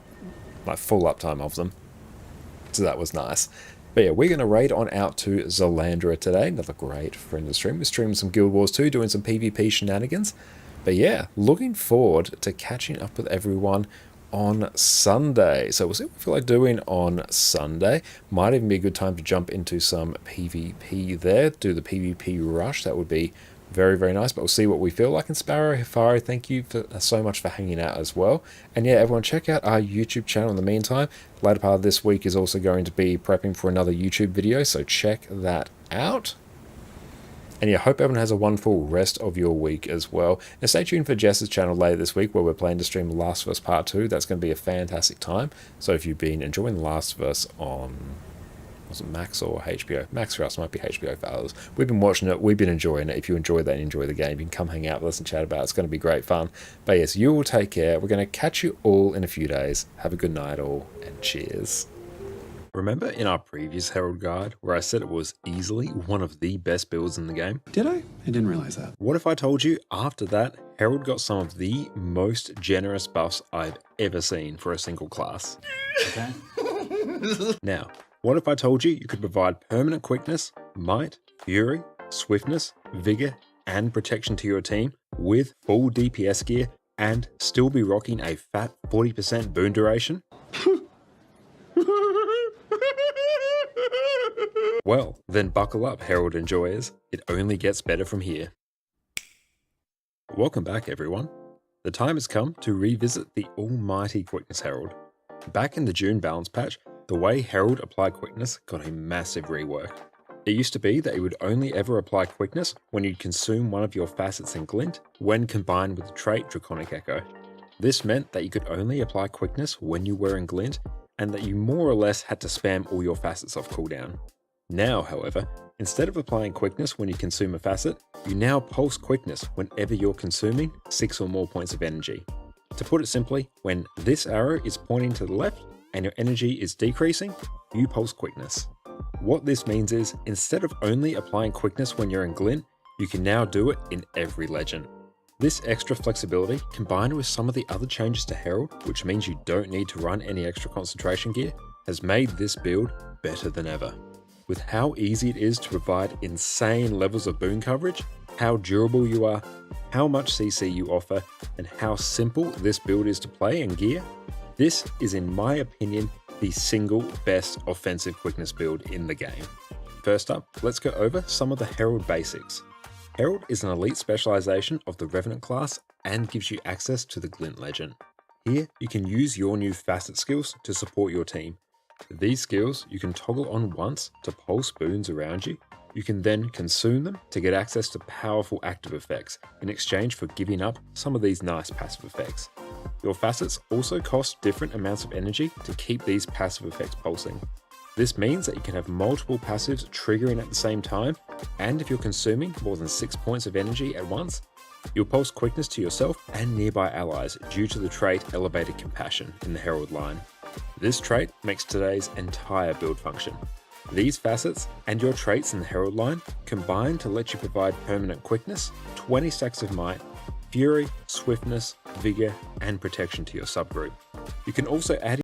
S1: Like full uptime of them. So that was nice. But yeah, we're going to raid on out to Zalandra today. Another great friend of the stream. We're streaming some Guild Wars 2, doing some PvP shenanigans. But yeah, looking forward to catching up with everyone on Sunday. So we'll see what we feel like doing on Sunday. Might even be a good time to jump into some PvP there. Do the PvP rush. That would be very, very nice. But we'll see what we feel like. And Sparrow, Hifari, thank you so much for hanging out as well. And yeah, everyone check out our YouTube channel in the meantime. Later part of this week is also going to be prepping for another YouTube video. So check that out. And yeah, hope everyone has a wonderful rest of your week as well. And stay tuned for Jess's channel later this week where we're planning to stream Last of Us Part 2. That's going to be a fantastic time. So if you've been enjoying The Last of Us on, was it Max or HBO? Max for us, might be HBO for others. We've been watching it, we've been enjoying it. If you enjoy that and enjoy the game, you can come hang out with us and chat about it. It's going to be great fun. But yes, you all take care. We're going to catch you all in a few days. Have a good night all, and cheers. Remember in our previous Herald guide where I said it was easily one of the best builds in the game?
S18: Did I? I didn't realize that.
S1: What if I told you after that, Herald got some of the most generous buffs I've ever seen for a single class?
S18: Okay.
S1: Now, what if I told you you could provide permanent quickness, might, fury, swiftness, vigor, and protection to your team with full DPS gear and still be rocking a fat 40% boon duration? Well, then buckle up, Herald enjoyers. It only gets better from here. Welcome back, everyone. The time has come to revisit the almighty Quickness Herald. Back in the June balance patch, the way Herald applied Quickness got a massive rework. It used to be that it would only ever apply Quickness when you'd consume one of your facets in Glint when combined with the trait Draconic Echo. This meant that you could only apply Quickness when you were in Glint, and that you more or less had to spam all your facets off cooldown. Now, however, instead of applying Quickness when you consume a facet, you now pulse Quickness whenever you're consuming 6 or more points of energy. To put it simply, when this arrow is pointing to the left and your energy is decreasing, you pulse Quickness. What this means is, instead of only applying Quickness when you're in Glint, you can now do it in every legend. This extra flexibility, combined with some of the other changes to Herald, which means you don't need to run any extra concentration gear, has made this build better than ever. With how easy it is to provide insane levels of boon coverage, how durable you are, how much CC you offer, and how simple this build is to play and gear, this is, in my opinion, the single best offensive quickness build in the game. First up, let's go over some of the Herald basics. Herald is an elite specialization of the Revenant class and gives you access to the Glint legend. Here, you can use your new facet skills to support your team. These skills you can toggle on once to pulse boons around you. You can then consume them to get access to powerful active effects in exchange for giving up some of these nice passive effects. Your facets also cost different amounts of energy to keep these passive effects pulsing. This means that you can have multiple passives triggering at the same time, and if you're consuming more than 6 points of energy at once, you'll pulse Quickness to yourself and nearby allies due to the trait Elevated Compassion in the Herald line. This trait makes today's entire build function. These facets and your traits in the Herald line combine to let you provide permanent quickness, 20 stacks of might, fury, swiftness, vigor, and protection to your subgroup. You can also add